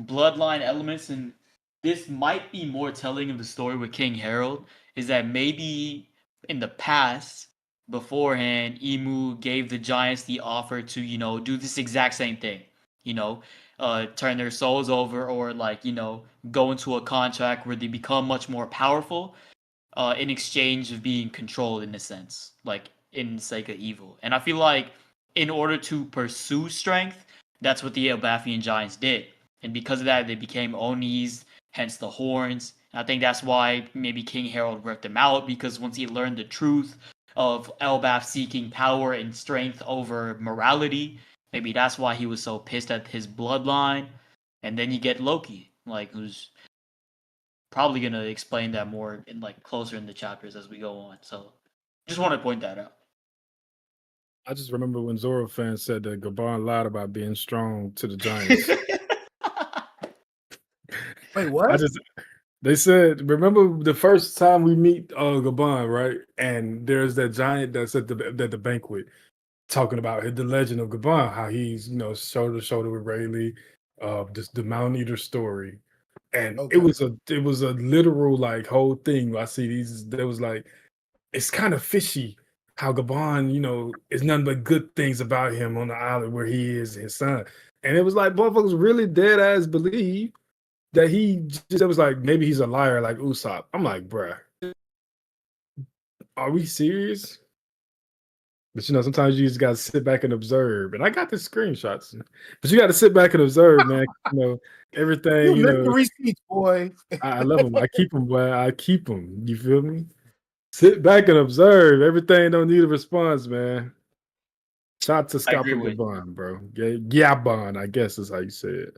bloodline elements, and this might be more telling of the story with King Harold, is that maybe in the past, beforehand, Emu gave the giants the offer to, do this exact same thing, turn their souls over, or go into a contract where they become much more powerful in exchange of being controlled in a sense, like in sake of evil. And I feel like in order to pursue strength, that's what the Elbathian giants did. And because of that, they became Onis, hence the horns. And I think that's why maybe King Harold ripped them out, because once he learned the truth of Elbaf seeking power and strength over morality, maybe that's why he was so pissed at his bloodline. And then you get Loki, who's probably going to explain that more in closer in the chapters as we go on. So just want to point that out. I just remember when Zoro fans said that Gabon lied about being strong to the Giants. Wait, what? They said, remember the first time we meet Gabon, right? And there's that giant that's at the banquet talking about the legend of Gabon, how he's, shoulder to shoulder with Rayleigh, just the Mount Eater story. And it was a literal whole thing. I see there was it's kind of fishy how Gabon, is nothing but good things about him on the island where he is his son. And it was like motherfuckers really dead ass believe that it was like maybe he's a liar like Usopp. I'm like, bruh, are we serious? But sometimes you just gotta sit back and observe. And I got the screenshots, but you got to sit back and observe, man. Everything. You the receipts, boy. I love them. I keep them, boy. I keep them. You feel me? Sit back and observe. Everything don't need a response, man. Shout out to Scott Gabon, bro. Gabon, I guess is how you say it.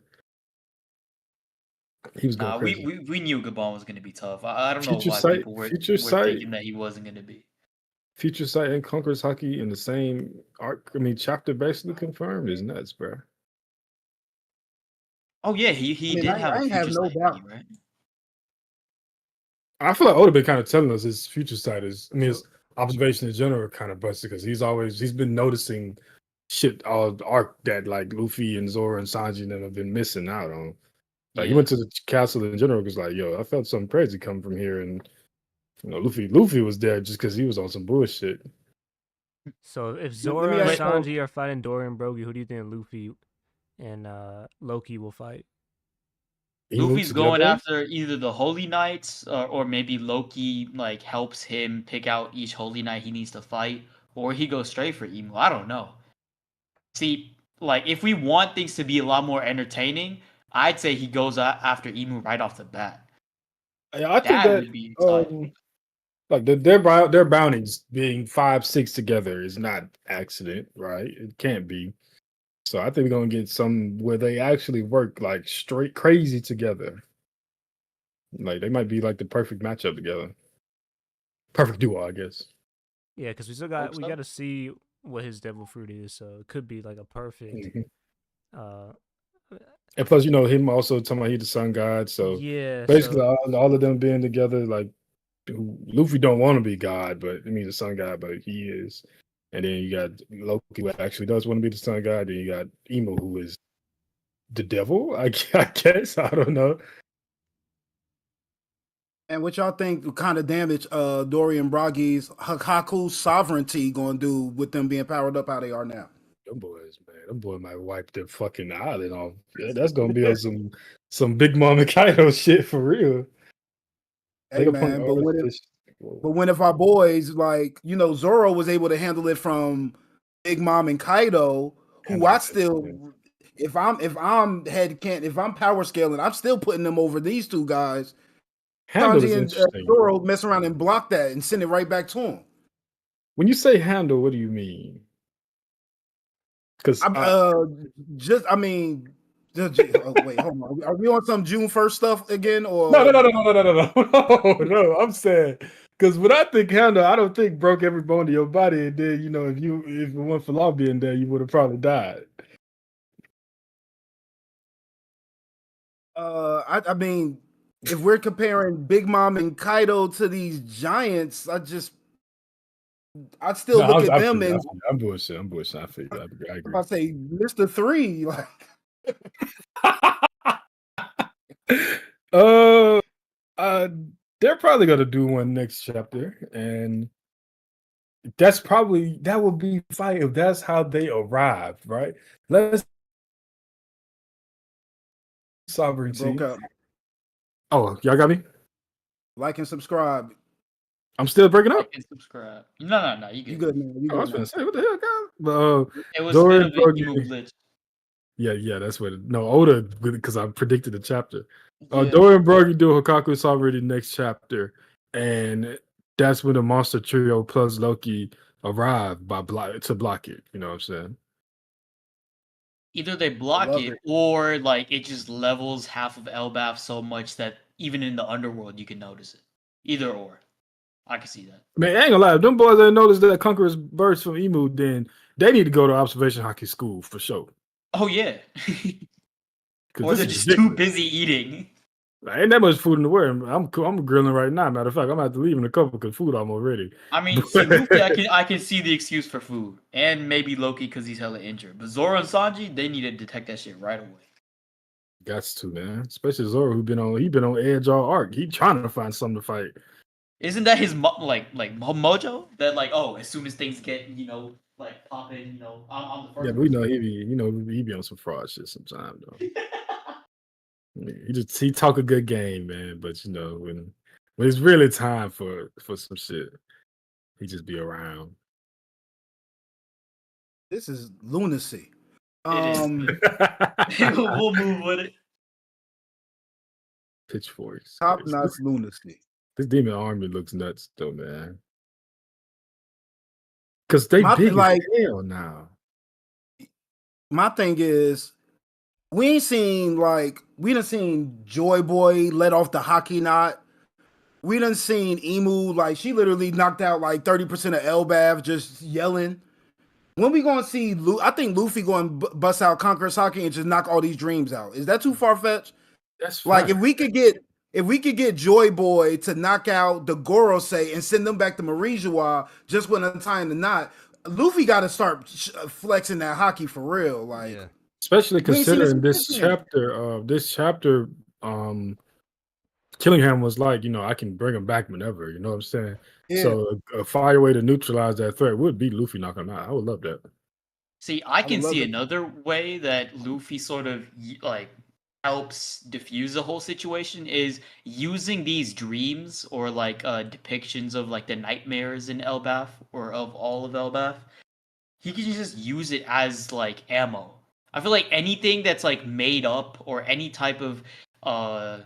He was going crazy. We knew Gabon was going to be tough. I don't know why people were thinking that he wasn't going to be. Future Sight and Conqueror's Haki in the same arc. I mean, chapter basically confirmed is nuts, bro. Oh yeah, he did have a Future Sight, right? I feel like Oda been kind of telling us his future side is. I mean, his observation in general are kind of busted because he's been noticing shit all the arc that like Luffy and Zoro and Sanji and them have been missing out on. Like he Yeah. went to the castle in general because like, yo, I felt something crazy coming from here, and Luffy was there just because he was on some bullshit. So if Let me Zoro and ask you- Sanji are fighting Dory and Brogy, who do you think Luffy and Loki will fight? Luffy's together? going after either the Holy Knights or maybe Loki like helps him pick out each Holy Knight he needs to fight, or he goes straight for Emu. I don't know. See, like if we want things to be a lot more entertaining, I'd say he goes after Emu right off the bat. Yeah, I think That that would be exciting. like their bounties being 5-6 together is not accident, right? It can't be. So I think we're gonna get some where they actually work like straight crazy together. Like they might be like the perfect matchup together. Perfect duo, I guess. Yeah, because we Hope so. got to see what his devil fruit is, so it could be like a perfect. Mhm. Uh, And plus, him also talking about he the sun god. So yeah, basically, so all of them being together, like Luffy don't want to be god, but I mean the sun god, but he is. And then you got Loki, who actually does want to be the sun god. Then you got Emo, who is the devil. I guess I don't know. And what y'all think kind of damage Dory and Brogy's Haku's sovereignty going to do with them being powered up how they are now? Them boys, man, them boys might wipe their fucking island off. Yeah, that's gonna be on some Big Mama Kaido shit for real. Hey man, but when if our boys like Zoro was able to handle it from Big Mom and Kaido, who I still, if I'm power scaling, I'm still putting them over these two guys. handle is Sanji and interesting. Zoro mess around and block that and send it right back to him. When you say handle, what do you mean? Because oh, wait, hold on. Are we on some June 1st stuff again? Or no. I'm saying because when I think handle, I don't think broke every bone of your body, and then if it weren't for law being there, you would have probably died. I mean, if we're comparing Big Mom and Kaido to these giants, I'd still look at them and I'm bullshit. I figure. I agree. I say Mr. 3. Like, they're probably gonna do one next chapter, and that would be fine if that's how they arrived, right? Let's sovereignty. broke up. Oh, y'all got me? Like and subscribe. I'm still breaking up. Like and subscribe. No. You You good. good, man. You I was good. gonna say, what the hell, guys? It was Dory a and bit of an Brogy- emo glitch. Yeah, that's what. No, Oda, because I predicted the chapter. Yeah. Dory and Brogy do Hikaku sovereignty next chapter, and that's when the monster trio plus Loki arrive to block it. You know what I'm saying? Either they block love it, it. or like it just levels half of Elbaf so much that even in the underworld you can notice it. Either or. I can see that. Man, I ain't gonna lie. If them boys ain't noticed that Conqueror's burst from Emu, then they need to go to observation hockey school for sure. Oh yeah. 'Cause Or this they're is just ridiculous. too busy eating. Ain't that much food in the world. I'm grilling right now. Matter of fact, I'm gonna have to leave in a couple because food almost ready. I mean, see, Luffy, I can see the excuse for food, and maybe Loki because he's hella injured. But Zoro and Sanji, they need to detect that shit right away. Gots to, man. Especially Zoro, who been on edge all arc. He trying to find something to fight. Isn't that his mojo? That like, oh, as soon as things get like popping, I'm the first. Yeah, but we know he be on some fraud shit sometimes though. He talk a good game, man. But when it's really time for some shit, he just be around. This is lunacy. It is. We'll move with it. Pitchforks. Top-notch lunacy. This demon army looks nuts though, man. Because they My big like- as hell now. My thing is, we done seen Joy Boy let off the Haki knot. We done seen Emu, like she literally knocked out like 30% of Elbaf just yelling. When we gonna see I think Luffy going to bust out Conqueror's Haki and just knock all these dreams out. Is that too far-fetched? That's Like fine. if we could get if we could get Joy Boy to knock out the Gorosei and send them back to Marijois just when untying the knot, Luffy got to start flexing that Haki for real. Like, Yeah. Especially we ain't seen considering this this chapter, Killingham was like, I can bring him back whenever, you know what I'm saying? Yeah. So a fire way to neutralize that threat would be Luffy knocking him out. I would love that. See, I would can love see it. another way that Luffy sort of like helps diffuse the whole situation is using these dreams or like depictions of like the nightmares in Elbaf or of all of Elbaf. He can just use it as like ammo. I feel like anything that's like made up or any type of I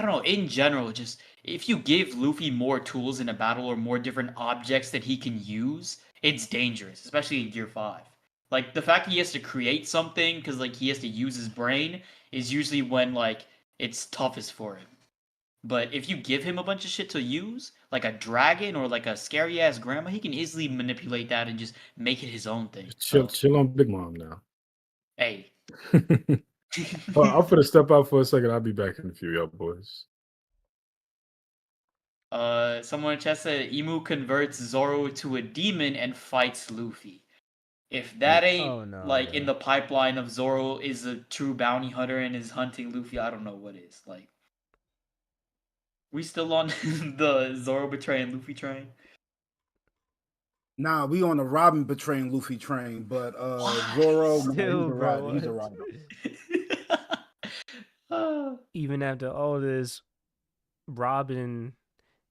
don't know, in general, just if you give Luffy more tools in a battle or more different objects that he can use, it's dangerous, especially in Gear 5. Like the fact he has to create something because like he has to use his brain is usually when like it's toughest for him. But if you give him a bunch of shit to use, like a dragon or like a scary ass grandma, he can easily manipulate that and just make it his own thing. So, Chill on Big Mom now. hey. Well, I'm gonna step out for a second. I'll be back in a few, y'all boys. Someone in chat said Emu converts Zoro to a demon and fights Luffy. If that ain't Oh, no, like man. in the pipeline of Zoro is a true bounty hunter and is hunting Luffy, I don't know what is. Like, we still on the Zoro betraying Luffy train? Nah, we on the Robin betraying Luffy train, but What? Zoro, nah, Still, he's a bro, rider. He's a what? rider. Even after all this, Robin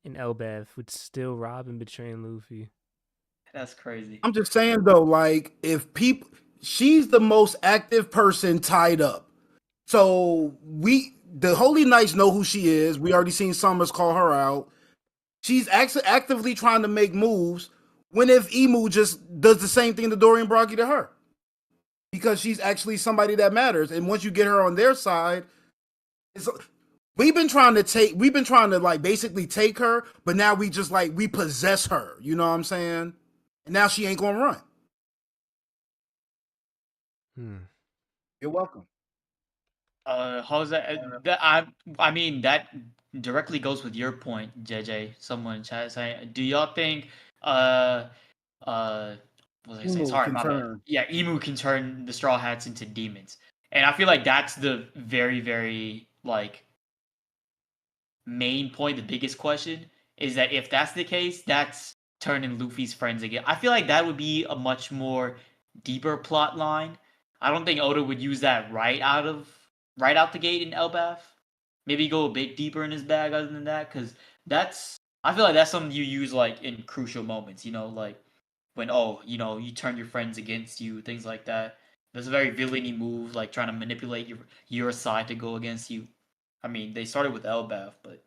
and Elbaf would still Robin betraying Luffy. That's crazy. I'm just saying though, like if people, she's the most active person tied up. So the Holy Knights know who she is. We already seen Summers call her out. She's actively trying to make moves. When if Emu just does the same thing to Dorian Broggy to her, because she's actually somebody that matters. And once you get her on their side, we've been trying to like basically take her, but now we just like we possess her. You know what I'm saying? And now she ain't gonna run. You're welcome. How's that? I mean that directly goes with your point, JJ. Someone in chat saying, do y'all think what was I saying? Emu Sorry, can my bad. turn. Yeah, Emu can turn the Straw Hats into demons, and I feel like that's the very, very like main point. The biggest question is that if that's the case, that's turning Luffy's friends again. I feel like that would be a much more deeper plot line. I don't think Oda would use that right out the gate in Elbaf. Maybe go a bit deeper in his bag other than that, because I feel like that's something you use like in crucial moments, like when you turn your friends against you, things like that. That's a very villainy move, like trying to manipulate your side to go against you. I mean, they started with Elbaf, but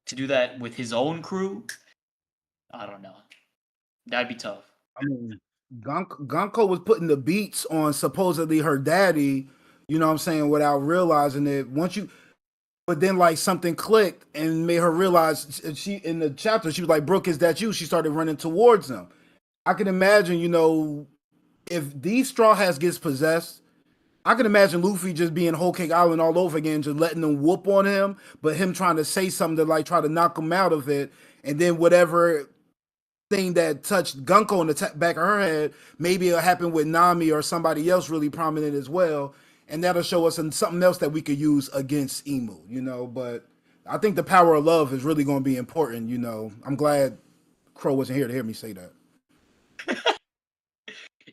to do that with his own crew, I don't know. That'd be tough. I mean, Gunko was putting the beats on supposedly her daddy, you know what I'm saying, without realizing it. But then like something clicked and made her realize she in the chapter, she was like, Brooke, is that you? She started running towards him. I can imagine, if these Straw Hats gets possessed, I can imagine Luffy just being Whole Cake Island all over again, just letting them whoop on him, but him trying to say something to like try to knock him out of it. And then whatever thing that touched Gunko in the back of her head, maybe it'll happen with Nami or somebody else really prominent as well. And that'll show us something else that we could use against Emu, But I think the power of love is really going to be important, I'm glad Krow wasn't here to hear me say that.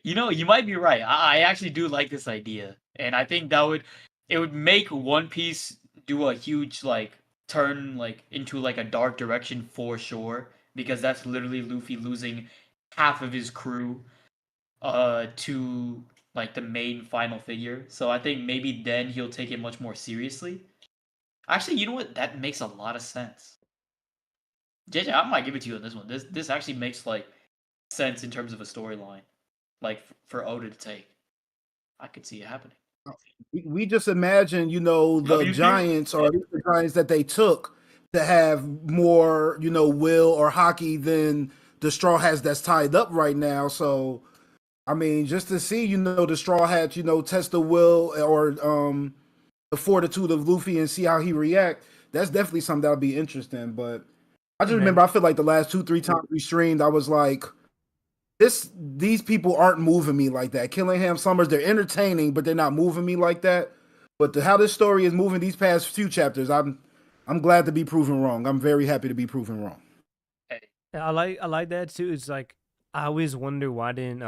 You might be right. I actually do like this idea, and I think it would make One Piece do a huge like turn like into like a dark direction for sure, because that's literally Luffy losing half of his crew to like the main final figure. So I think maybe then he'll take it much more seriously. Actually, you know what? That makes a lot of sense. JJ, I might give it to you on this one. This actually makes like sense in terms of a storyline, like for Oda to take. I could see it happening. We just imagine, the WP? giants or the giants that they took to have more, will or Haki than the Straw Hats that's tied up right now. So, I mean, just to see, the Straw Hats, test the will or the fortitude of Luffy and see how he react. that's definitely something that'll be interesting. But I just And remember, then I feel like the last 2-3 times we streamed, I was like, these people aren't moving me like that. Killingham Summers, they're entertaining, but they're not moving me like that. But how this story is moving these past few chapters, I'm glad to be proven wrong. I'm very happy to be proven wrong. yeah, I like that too. It's like I always wonder why didn't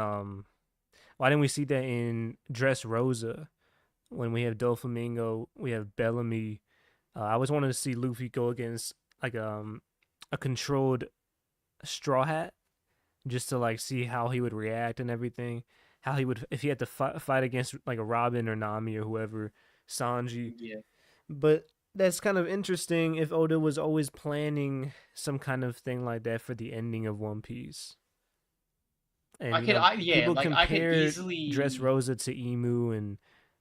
we see that in Dressrosa when we have Doflamingo, we have Bellamy. I always wanted to see Luffy go against like a controlled Straw Hat just to like see how he would react and everything. How he would if he had to fight against like a Robin or Nami or whoever, Sanji. Yeah. But that's kind of interesting if Oda was always planning some kind of thing like that for the ending of One Piece. And people I could compare easily Dressrosa to Emu, and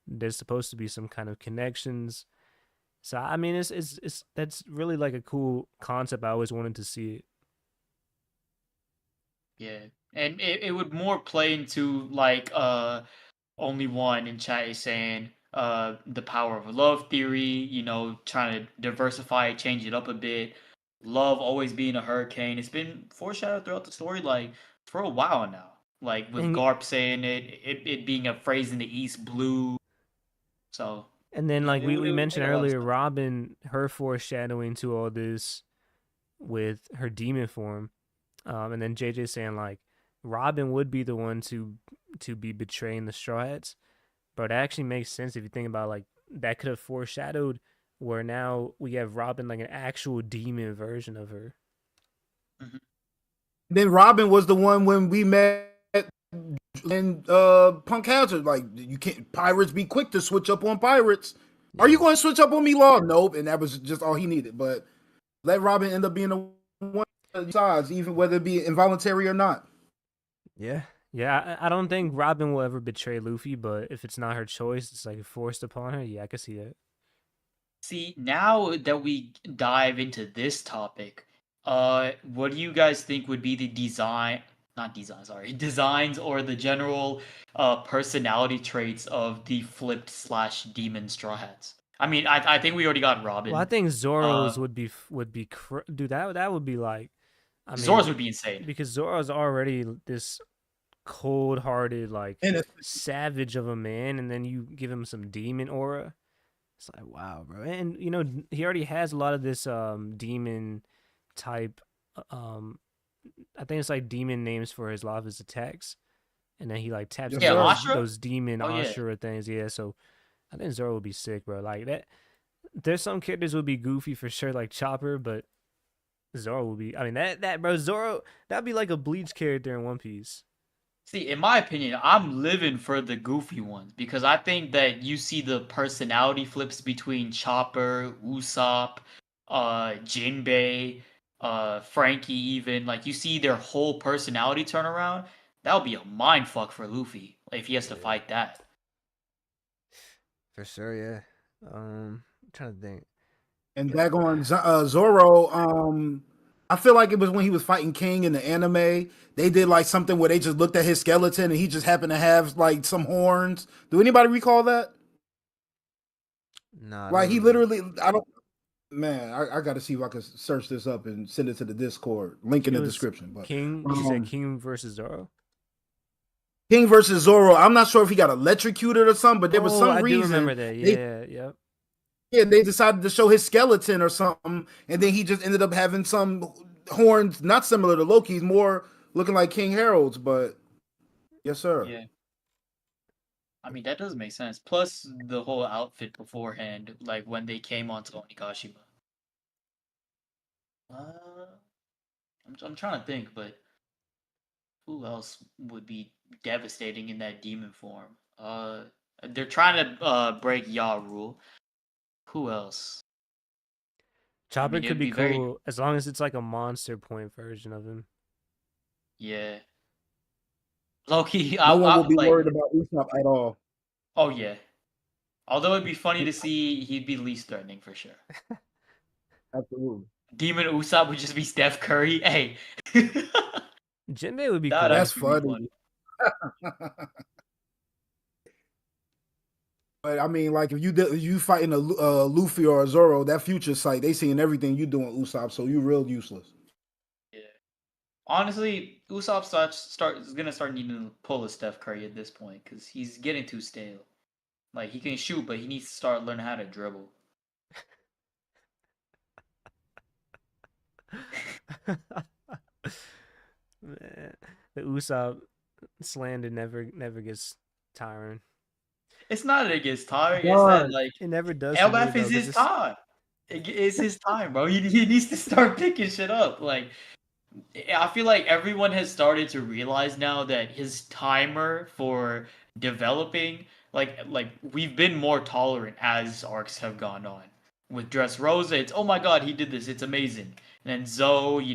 there's supposed to be some kind of connections. So I mean, it's that's really like a cool concept. I always wanted to see it. Yeah, and it would more play into like only one in chat is saying the power of love theory, you know, trying to diversify it, change it up a bit. Love always being a hurricane. It's been foreshadowed throughout the story like for a while now. Like with And Garp saying it being a phrase in the East blue. So and then yeah, like we it would mentioned make a lot of earlier, sense. Robin, her foreshadowing to all this with her demon form, and then JJ saying like Robin would be the one to be betraying the Straw Hats. But it actually makes sense if you think about like that could have foreshadowed where now we have Robin like an actual demon version of her. Mhm. Then Robin was the one when we met in Punk Hazard. Like, you can't pirates be quick to switch up on pirates. Are you going to switch up on me, Law? Nope. And that was just all he needed. But let Robin end up being the one sides, even whether it be involuntary or not. Yeah. Yeah, I don't think Robin will ever betray Luffy, but if it's not her choice, it's like forced upon her. Yeah, I can see that. See, now that we dive into this topic, what do you guys think would be the designs or the general personality traits of the flipped slash demon Straw Hats? I mean, I think we already got Well, I Robin. think Zoro's Uh, would be dude, that would be like, I Zora's mean, would be insane. because Zoro's already this cold-hearted like And savage of a man, and then you give him some demon aura. It's like, wow, bro. And you know, he already has a lot of this demon type I think it's like demon names for his lot of his attacks. And then he like taps yes, into Yeah, sir. Ashura. those demon Oh yeah. Ashura things. Yeah, so I think Zoro would be sick, bro. Like that there's some characters would be goofy for sure, like Chopper, but Zoro would be I mean that bro, Zoro that'd be like a Bleach character in One Piece. See, in my opinion, I'm living for the goofy ones because I think that you see the personality flips between Chopper, Usopp, Jinbei, Frankie even. Like you see their whole personality turn around. That would be a mind fuck for Luffy if he has to Yeah, fight that. for sure. Yeah. I'm trying to think. And Yeah. daggone Zoro, I feel like it was when he was fighting King in the anime. They did like something where they just looked at his skeleton and he just happened to have like some horns. Do anybody recall that? No, I Like don't he remember. literally, I don't. Man, I got to see if I can search this up and send it to the Discord. Link in It the was description. But King. You said King versus Zoro. King versus Zoro. I'm not sure if he got electrocuted or something, but there was Oh, some I do reason remember that. they Yeah, yep. they decided to show his skeleton or something, and then he just ended up having some horns, not similar to Loki's, more looking like King Harold's. But yes, sir. Yeah. I mean, that does make sense. Plus, the whole outfit beforehand, like when they came onto Onigashima. I'm trying to think, but who else would be devastating in that demon form? They're trying to break Ya rule. Who else? I Chopper mean, it could would be be very cool as long as it's like a monster point version of him. yeah. Loki, No one will I be like. worried about Usopp at all. Oh yeah. Although it'd be funny to see, he'd be least threatening for sure. Absolutely. Demon Usopp would just be Steph Curry. Hey, Jinbei would be that would cool. That's actually be funny. funny. But I mean, like if you fighting a Luffy or a Zoro, that future sight, they seeing everything you doing, Usopp. So you real useless. Yeah. Honestly, Usopp is gonna start needing to pull a Steph Curry at this point because he's getting too stale. Like he can shoot, but he needs to start learning how to dribble. Man, the Usopp slander never gets tiring. It's not that it gets tiring. It's that God. like It never does to me Elbaf though, is because his it's time. It's his time, bro. He needs to start picking shit up. Like I feel like everyone has started to realize now that his timer for developing, like we've been more tolerant as arcs have gone on. With Dressrosa, it's oh my god, he did this, it's amazing. And then Zoe,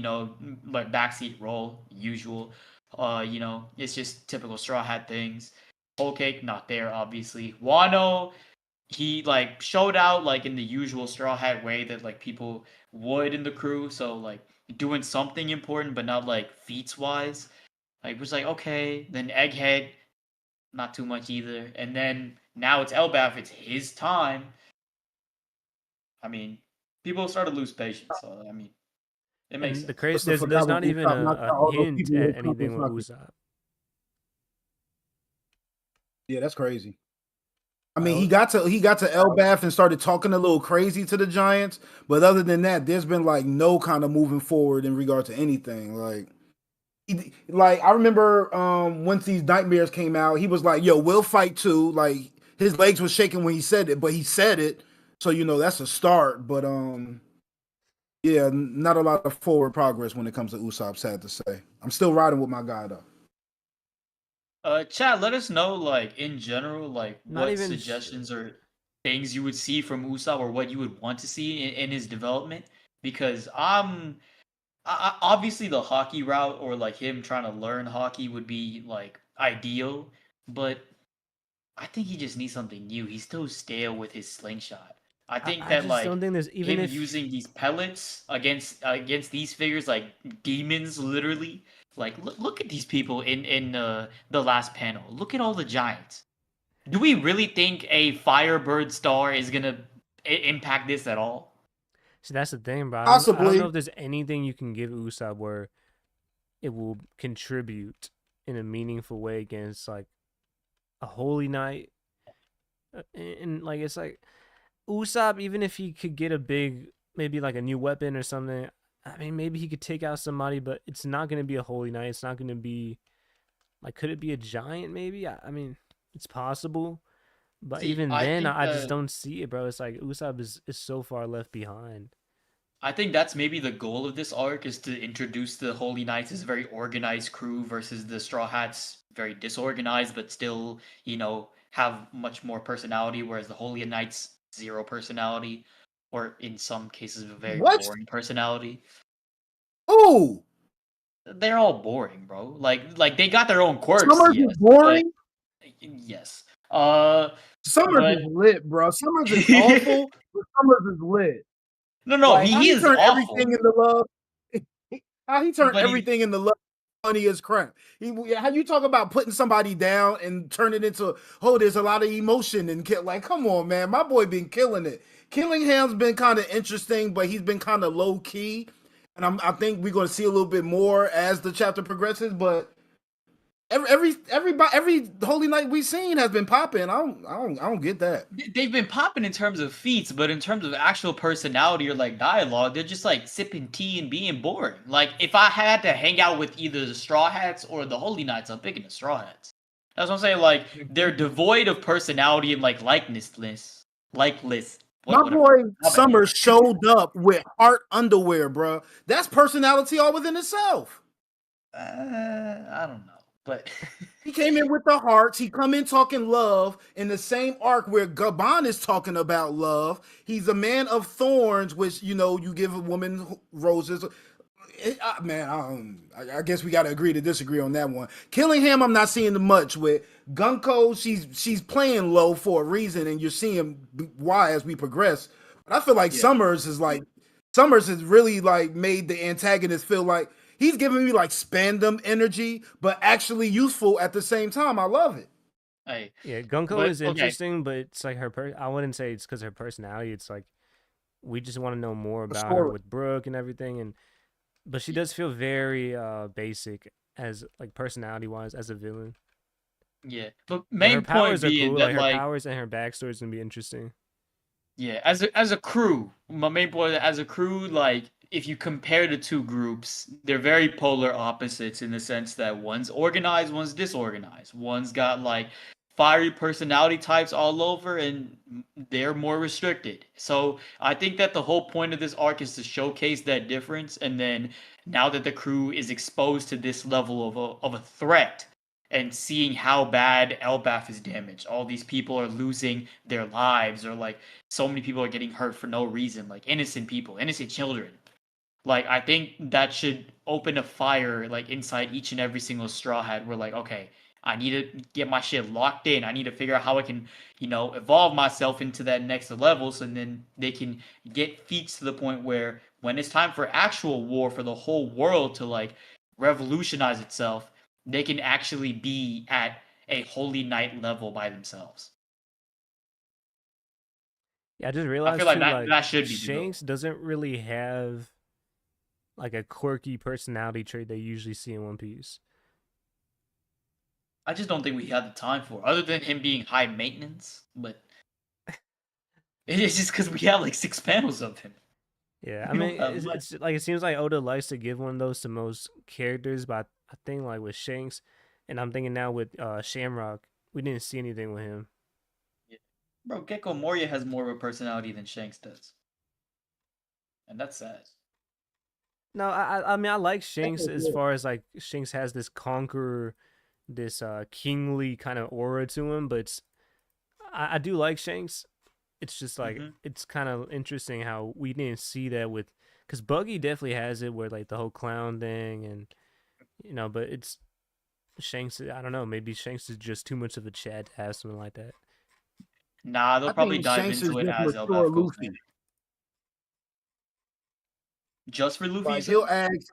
like backseat role, usual. It's just typical Straw Hat things. Whole Cake, not there, obviously. Wano, he like showed out like in the usual Straw Hat way that like people would in the crew. So like doing something important, but not like feats wise. Like it was like okay. Then Egghead, not too much either. And then now it's Elbaf. It's his time. I mean, people start to lose patience. So I mean, it makes and the sense. crazy. Must have There's forgot when not even Usopp knocked out a all those hint people at with anything with Conqueror. Usopp. Yeah, that's crazy. I I mean, al- he got to Elbaf and started talking a little crazy to the Giants, but other than that, there's been like no kind of moving forward in regard to anything. Like I remember once these nightmares came out, he was like, "Yo, we'll fight too." Like his legs were shaking when he said it, but he said it, so that's a start. But yeah, not a lot of forward progress when it comes to Usopp. Sad to say, I'm still riding with my guy though. Chat, let us know, like, in general, like, not what even. suggestions or things you would see from Usopp or what you would want to see in his development. Because obviously the hockey route or, like, him trying to learn hockey would be, like, ideal. But I think he just needs something new. He's still stale with his slingshot. I think I that, just like, don't think there's even him if using these pellets against these figures like demons literally like look at these people in the last panel. Look at all the giants. Do we really think a firebird star is gonna impact this at all? see that's the thing, bro. I don't know Possibly. if there's anything you can give Usopp where it will contribute in a meaningful way against like a holy knight. And like it's like Usopp, even if he could get a big, maybe like a new weapon or something, I mean, maybe he could take out somebody, but it's not going to be a holy knight. It's not going to be like, could it be a giant? Maybe. I mean, it's possible, but See, even I then, think I just don't see it, bro. It's like Usopp is so far left behind. I think that's maybe the goal of this arc is to introduce the Holy Knights as a very organized crew versus the Straw Hats, very disorganized but still, have much more personality, whereas the Holy Knights zero personality, or in some cases a very What? boring personality. Ooh, They're all boring, bro. Like they got their own quirks, Summers yes, is but boring. yes. Summers But is lit, bro. Summers is awful, but Summers is lit. no, Like he, how he he is turned everything awful, into love. How he turned but he everything into love. Funny as crap. How you talk about putting somebody down and turn it into there's a lot of emotion and like come on, man, my boy been killing it. Killingham's been kind of interesting, but he's been kind of low key, and I think we're going to see a little bit more as the chapter progresses. But every Holy Night we've seen has been popping. I don't get that. they've been popping in terms of feats, but in terms of actual personality or like dialogue, they're just like sipping tea and being boring. Like if I had to hang out with either the Straw Hats or the Holy Knights, I'm picking the Straw Hats. That's what I'm saying. Like they're devoid of personality and like likeless. My Whatever. boy My bad. Summer showed up with heart underwear, bro. That's personality all within itself. I don't know, but He came in with the hearts. He come in talking love in the same arc where Gabon is talking about love. He's a man of thorns, which you give a woman roses. Man, I guess we got to agree to disagree on that one. Killingham, I'm not seeing much with. Gunko, she's playing low for a reason, and you're seeing why as we progress. But I feel like yeah. Summers has really like made the antagonist feel like he's giving me like spandom energy, but actually useful at the same time. I love it. Hey, Yeah, Gunko but is okay, interesting, but it's like I wouldn't say it's because her personality. It's like we just want to know more The about her story. with Brooke and everything, and but she does feel very basic as like personality wise as a villain. yeah. But But her main point powers are being cool. that Like her like powers and her backstory is gonna be interesting. yeah, as a crew, my main point as a crew, like if you compare the two groups, they're very polar opposites in the sense that one's organized, one's disorganized. One's got like fiery personality types all over, and they're more restricted. So I think that the whole point of this arc is to showcase that difference, and then now that the crew is exposed to this level of a threat, and seeing how bad Elbaf is damaged. All these people are losing their lives, or like so many people are getting hurt for no reason, like innocent people, innocent children. Like I think that should open a fire like inside each and every single straw hat. We're like, okay, I need to get my shit locked in. I need to figure out how I can, evolve myself into that next level, so then they can get feats to the point where when it's time for actual war for the whole world to like revolutionize itself, they can actually be at a holy knight level by themselves. Yeah, I just I feel realized like too, that like that should be the Shanks goal. doesn't really have like a quirky personality trait they usually see in One Piece. I just don't think we have the time for it, other than him being high maintenance. But it's just because we have like 6 panels of him. Yeah, I We mean, don't have much. it's like it seems like Oda likes to give one of those to most characters, but I think like with Shanks, and I'm thinking now with Shamrock, we didn't see anything with him. Yeah. Bro, Gecko Moria has more of a personality than Shanks does, and that's sad. No, I mean I like Shanks as Yeah. far as like Shanks has this conqueror, this kingly kind of aura to him, but I do like Shanks. It's just like Hmm. it's kind of interesting how we didn't see that with because Buggy definitely has it where like the whole clown thing and but it's Shanks. I don't know. Maybe Shanks is just too much of a Chad to have something like that. Nah, they'll I probably think dive Shanks is into it just as mature Elbaf goes Luffy. in. Just for Luffy, you Like he'll said? ask.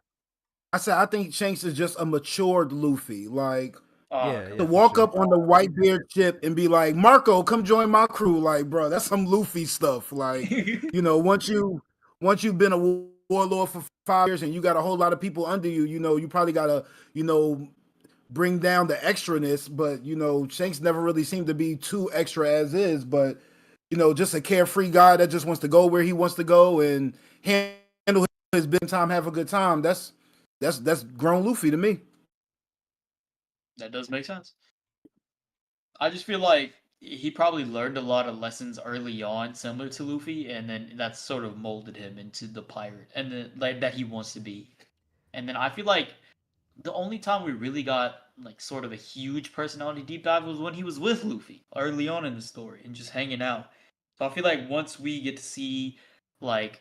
I said I think Shanks is just a matured Luffy. Like Oh, Yeah, okay. to yeah, for walk sure. up on the Whitebeard ship and be like, Marco, come join my crew. Like, bro, that's some Luffy stuff. Like, once you've been a warlord for 5 years and you got a whole lot of people under you, you probably gotta, bring down the extraness. But Shanks never really seemed to be too extra as is. But just a carefree guy that just wants to go where he wants to go and handle his big time, have a good time. That's grown Luffy to me. That does make sense. I just feel like he probably learned a lot of lessons early on, similar to Luffy, and then that sort of molded him into the pirate, and then like that he wants to be. And then I feel like the only time we really got like sort of a huge personality deep dive was when he was with Luffy early on in the story and just hanging out. So I feel like once we get to see like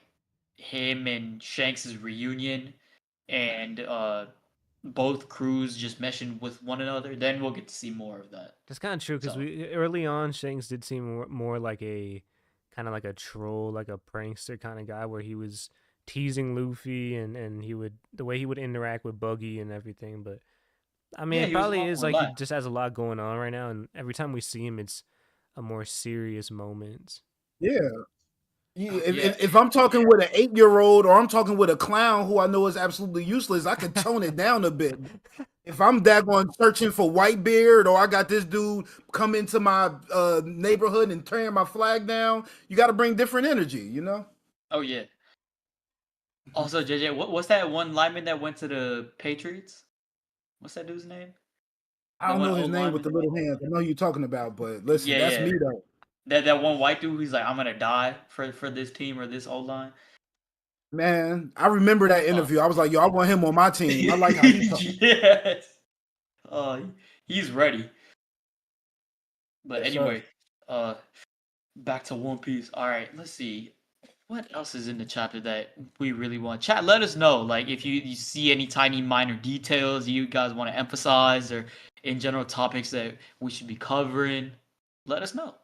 him and Shanks' reunion and both crews just meshing with one another, then we'll get to see more of that. That's kind of true because So we early on Shanks did seem more like a kind of like a troll, like a prankster kind of guy where he was teasing Luffy and he would the way he would interact with Buggy and everything. But I mean, yeah, it he was a probably lot is more like he relaxed. just has a lot going on right now, and every time we see him, it's a more serious moment. Yeah. If, Yeah, if, if I'm talking with an 8-year-old or I'm talking with a clown who I know is absolutely useless, I could tone it down a bit. If I'm daggone searching for Whitebeard or I got this dude come into my neighborhood and tearing my flag down, you got to bring different energy. oh yeah. Also, JJ, what's that one lineman that went to the Patriots? What's that dude's name? I The don't one know his old name with lineman. the little hands. I know who you're talking about, but listen, Yeah, that's yeah. me though. That one white dude who's like, I'm gonna die for this team or this old line. Man, I remember that Uh, interview. I was like, yo, I want him on my team. I like how he talks. yes. Uh, he's ready. But Yes, sir. anyway, uh, back to One Piece. All right, let's see. What else is in the chapter that we really want? Chat, let us know. Like, if you see any tiny minor details you guys want to emphasize, or in general topics that we should be covering, let us know.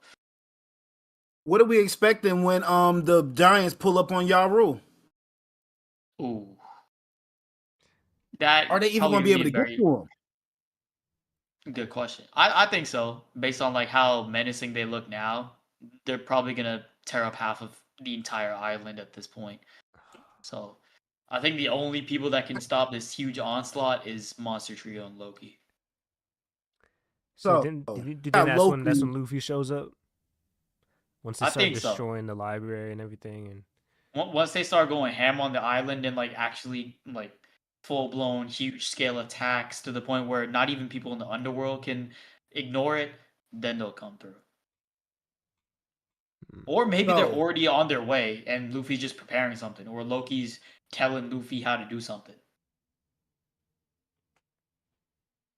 What are we expecting when the Giants pull up on Yaru? Ooh, Are that they even probably going to gonna be be able a to get very to him? Good question. I think so. Based on like how menacing they look now, they're probably gonna tear up half of the entire island at this point. So I think the only people that can stop this huge onslaught is Monster Trio and Loki. So So then, do you think got that's when Loki. Luffy shows up? Once they I start think so. destroying the library and everything, and Once they start going ham on the island and like actually like full blown huge scale attacks to the point where not even people in the underworld can ignore it, then they'll come through. Or maybe they're So already on their way and Luffy's just preparing something, or Loki's telling Luffy how to do something.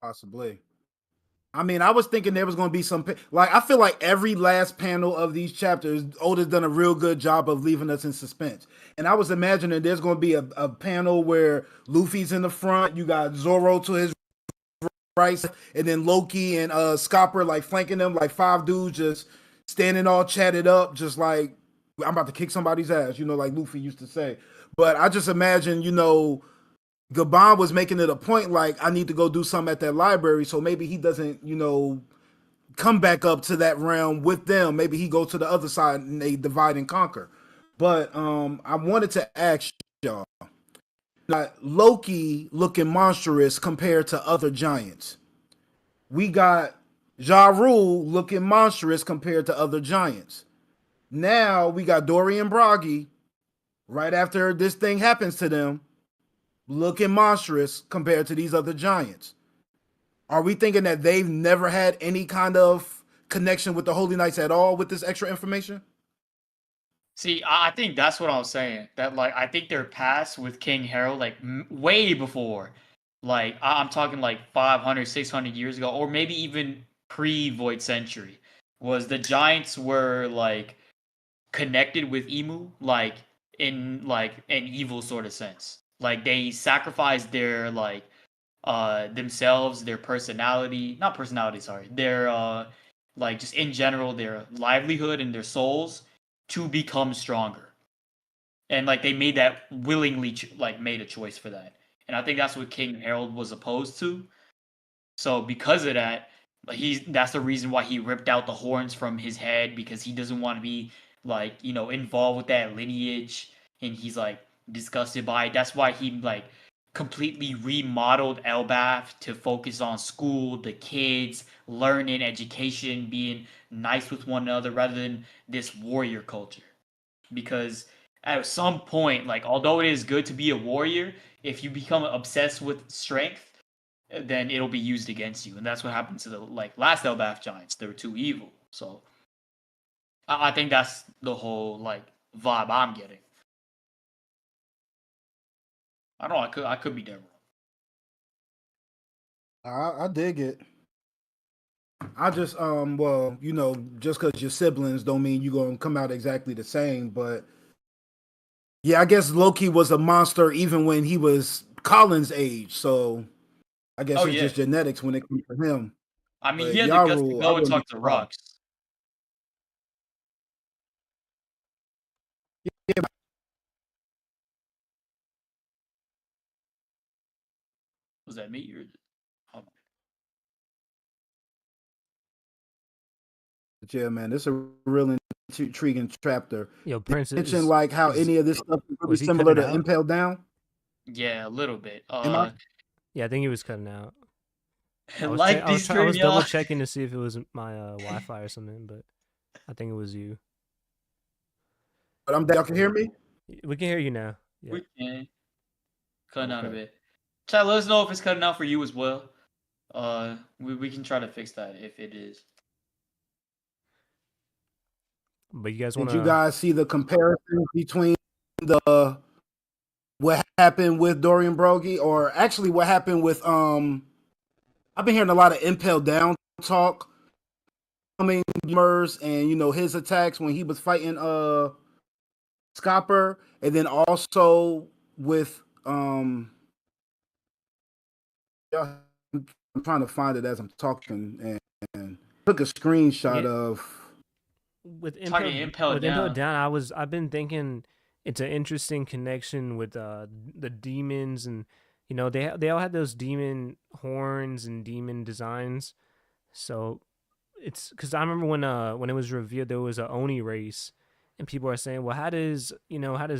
possibly. I mean, I was thinking there was going to be some like I feel like every last panel of these chapters, Oda's done a real good job of leaving us in suspense. And I was imagining there's going to be a panel where Luffy's in the front, you got Zoro to his right, and then Loki and Scopper like flanking them, like five dudes just standing all chatted up, just like I'm about to kick somebody's ass, like Luffy used to say. But I just imagine, Gabon was making it a point like I need to go do something at that library, so maybe he doesn't, come back up to that realm with them. Maybe he goes to the other side and they divide and conquer. But I wanted to ask y'all, Loki looking monstrous compared to other giants. We got Ja Rule looking monstrous compared to other giants. Now we got Dory and Bragi right after this thing happens to them looking monstrous compared to these other giants. Are we thinking that they've never had any kind of connection with the Holy Knights at all with this extra information? See, I think that's what I was saying. That like I think their past with King Harold, like way before, like I'm talking like 500, 600 years ago, or maybe even pre-Void Century, was the Giants were like connected with Emu, like in like an evil sort of sense. Like they sacrificed their like themselves, their personality, not personality, sorry, their like just in general their livelihood and their souls to become stronger. And like they made that willingly like made a choice for that. And I think that's what King Harold was opposed to. So because of that, like that's the reason why he ripped out the horns from his head, because he doesn't want to be like, involved with that lineage, and he's like disgusted by it. That's why he like completely remodeled Elbath to focus on school, the kids, learning, education, being nice with one another rather than this warrior culture. Because at some point, like although it is good to be a warrior, if you become obsessed with strength, then it'll be used against you, and that's what happened to the like last Elbath giants. They were too evil. So I think that's the whole like vibe I'm getting. I don't know. I could be dead wrong. I dig it. I just well, just because you're siblings don't mean you're gonna come out exactly the same. But yeah, I guess Loki was a monster even when he was Colin's age. So I guess Oh it's yeah. just genetics when it comes to him. I mean, But he had the guts to Yaru, I go and wouldn't be talk to surprised. rocks. Yeah, Was that me or? Oh, but yeah, man, this is a real intriguing chapter. yo, Prince Mention like how any of this stuff is really was he similar cutting to out? Impel Down. yeah, a little bit. Am I? Yeah, I think he was cutting out. Like this I stream, was double y'all. checking to see if it was my Wi-Fi or something, but I think it was you. But y'all can hear me. We can hear you now. Yeah. We can cutting out a Okay. bit. Chat, let us know if it's cutting out for you as well. We can try to fix that if it is. But you guys Did want you to? guys see the comparison between the what happened with Dorian Broggie, or actually what happened with I've been hearing a lot of Impel Down talk coming Mers and his attacks when he was fighting Scopper, and then also with yeah, I'm trying to find it as I'm talking and took a screenshot Yeah. of Talking Impel Down. I've been thinking it's an interesting connection with the demons and you know, they all had those demon horns and demon designs. So it's because I remember when it was revealed there was a Oni race, and people are saying, well, how does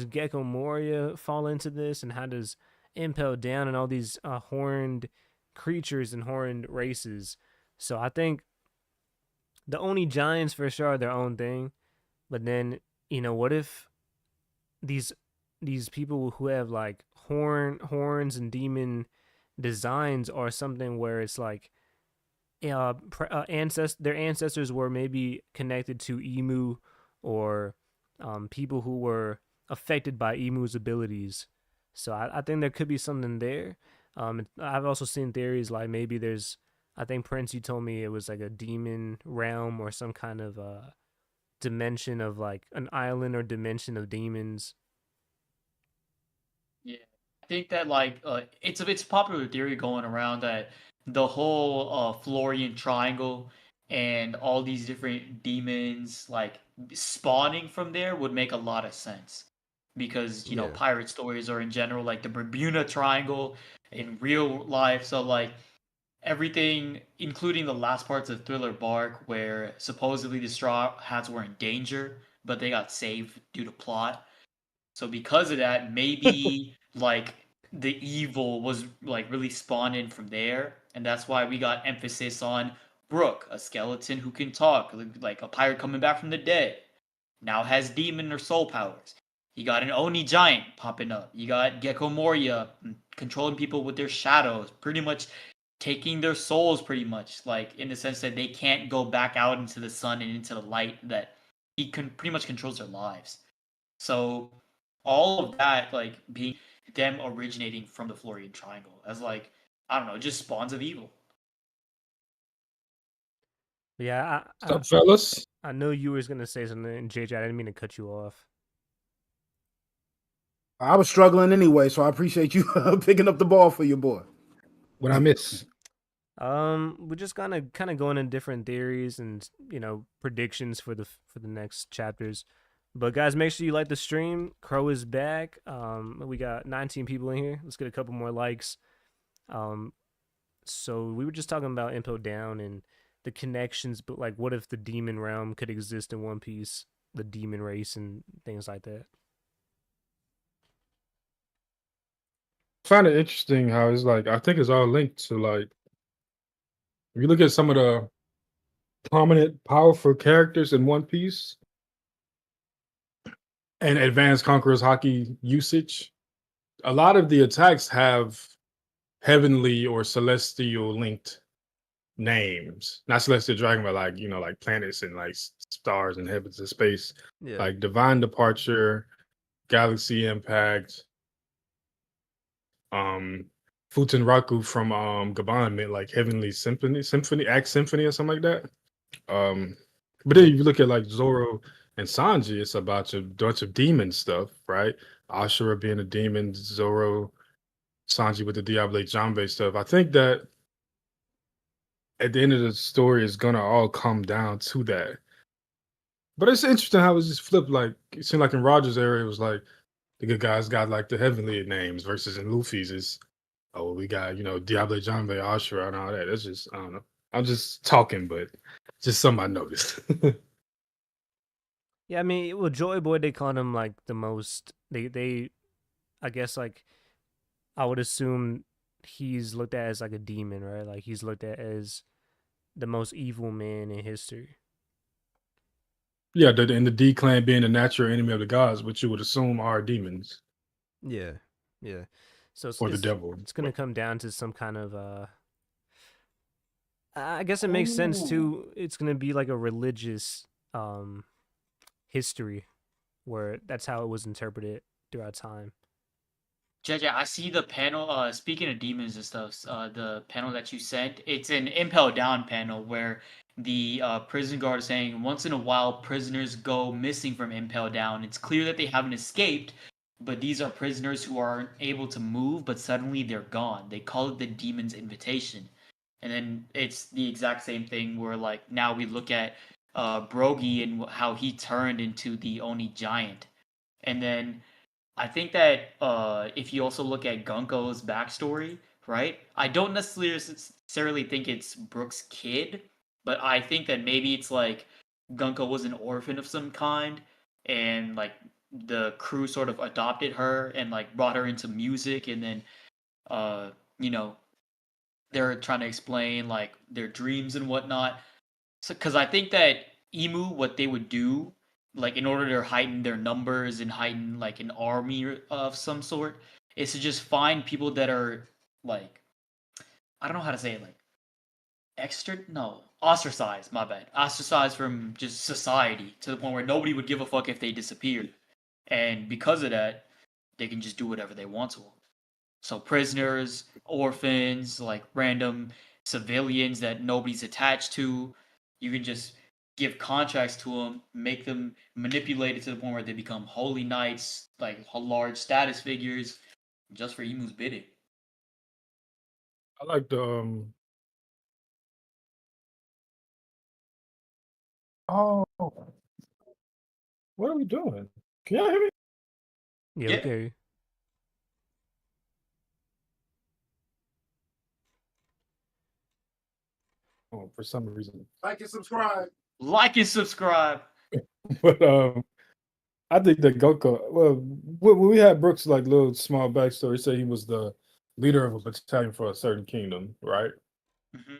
Gecko Moria fall into this, and how does Impel Down and all these horned creatures and horned races? So I think the Oni giants for sure are their own thing, but then what if these these people who have like horns and demon designs are something where it's like their ancestors were maybe connected to Emu or people who were affected by Emu's abilities. So I think there could be something there. I've also seen theories like maybe there's. I think Prince, you told me it was like a demon realm or some kind of dimension of like an island or dimension of demons. Yeah, I think that like it's a popular theory going around that the whole Florian Triangle and all these different demons like spawning from there would make a lot of sense because Yeah. pirate stories are in general like the Bermuda Triangle in real life. So like everything, including the last parts of Thriller Bark, where supposedly the Straw Hats were in danger, but they got saved due to plot. So because of that, maybe like the evil was like really spawned in from there, and that's why we got emphasis on Brooke, a skeleton who can talk, like a pirate coming back from the dead, now has demon or soul powers. You got an Oni giant popping up. You got Gecko Moria controlling people with their shadows, pretty much taking their souls, pretty much like in the sense that they can't go back out into the sun and into the light. That he pretty much controls their lives. So all of that like being them originating from the Florian Triangle as like I don't know, just spawns of evil. Yeah, What's up, fellas? I know you was gonna say something, JJ. I didn't mean to cut you off. I was struggling anyway, so I appreciate you picking up the ball for your boy. What I miss? We're just gonna kind of going in different theories and predictions for the next chapters. But guys, make sure you like the stream. Krow is back. We got 19 people in here. Let's get a couple more likes. So we were just talking about Impel Down and the connections, but like, what if the demon realm could exist in One Piece, the demon race and things like that? I find it interesting how it's like I think it's all linked to like if you look at some of the prominent, powerful characters in One Piece and Advanced Conqueror's Haki usage, a lot of the attacks have heavenly or celestial linked names. Not celestial dragon, but like like planets and like stars and heavens and space. Yeah. Like Divine Departure, Galaxy Impact, Futenraku from Gabon meant like Heavenly Symphony, Act Symphony or something like that. But then if you look at like Zoro and Sanji, it's about a bunch of demon stuff, right? Ashura being a demon, Zoro, Sanji with the Diable Jambe stuff. I think that at the end of the story is gonna all come down to that. But it's interesting how it's just flipped. Like it seemed like in Roger's era, it was like the good guys got like the heavenly names versus in Luffy's is we got Diable Jambe, Ashura, and all that. That's just I don't know. I'm just talking, but just something I noticed. Yeah, I mean, well, Joy Boy, they call him like the most. I guess like I would assume he's looked at as like a demon, right? Like he's looked at as the most evil man in history. Yeah, and the D clan being the natural enemy of the gods, which you would assume are demons Yeah. Yeah. So or the devil. it's gonna come down to some kind of I guess it makes sense too. It's gonna be like a religious history where that's how it was interpreted throughout time. JJ, I see the panel. Speaking of demons and stuff, the panel that you sent, it's an Impel Down panel where the prison guard is saying once in a while prisoners go missing from Impel Down. It's clear that they haven't escaped, but these are prisoners who aren't able to move, but suddenly they're gone. They call it the demon's invitation. And then it's the exact same thing where like now we look at Brogy and how he turned into the Oni giant. And then I think that if you also look at Gunko's backstory, right? I don't necessarily think it's Brooke's kid, but I think that maybe it's like Gunko was an orphan of some kind, and like the crew sort of adopted her and like brought her into music, and then uh, you know, they're trying to explain like their dreams and whatnot. So, because I think that Emu, what they would do, like in order to heighten their numbers and heighten like an army of some sort, is to just find people that are like, I don't know how to say it, like ostracized. My bad, ostracized from just society to the point where nobody would give a fuck if they disappeared, and because of that, they can just do whatever they want to them. So prisoners, orphans, like random civilians that nobody's attached to, you can just give contracts to them, make them manipulated to the point where they become holy knights, like large status figures, just for Emu's bidding. I like the oh, what are we doing? Can y'all hear me? Yeah, Yeah. okay. Oh, for some reason. Like and subscribe. Like and subscribe. But I think that Goko. Well, when we had Brooks like little small backstory, say he was the leader of a battalion for a certain kingdom, right? Hmm.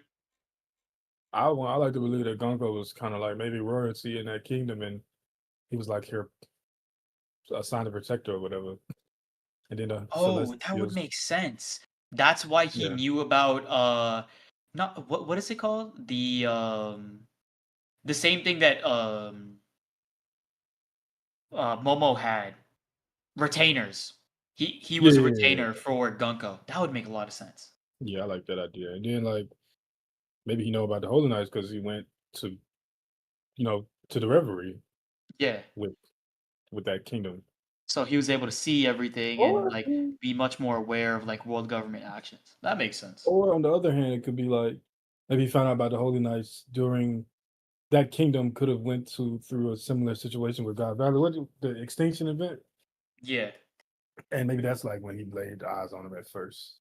I like to believe that Gonko was kind of like maybe royalty in that kingdom, and he was like here assigned a protector or whatever. And then the Oh, that would Celestials, make sense. That's why he yeah, knew about not what is it called? The same thing that Momo had, retainers. He yeah, was a yeah, yeah, retainer for Gunko. That would make a lot of sense. yeah. I like that idea. And then like maybe he know about the Holy Knights because he went to to the Reverie Yeah. with that kingdom. So he was able to see everything and Or like be much more aware of like world government actions. That makes sense. or on the other hand, it could be like maybe he found out about the Holy Knights during that kingdom could have went through a similar situation with God Valley. The extinction event? Yeah. And maybe that's like when he laid eyes on him at first.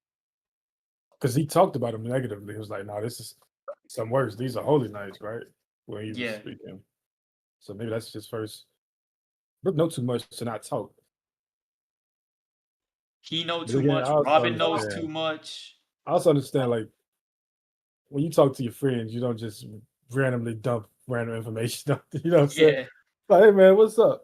Because he talked about him negatively. He was like, no, this is some worse. These are holy knights, right? When he was Yeah. speaking. So maybe that's his first. But know too much to not talk. He know But too again, much. Robin knows too much. I also understand like when you talk to your friends, you don't just randomly dump random information. You know what I'm saying? Yeah. Like, hey man, what's up?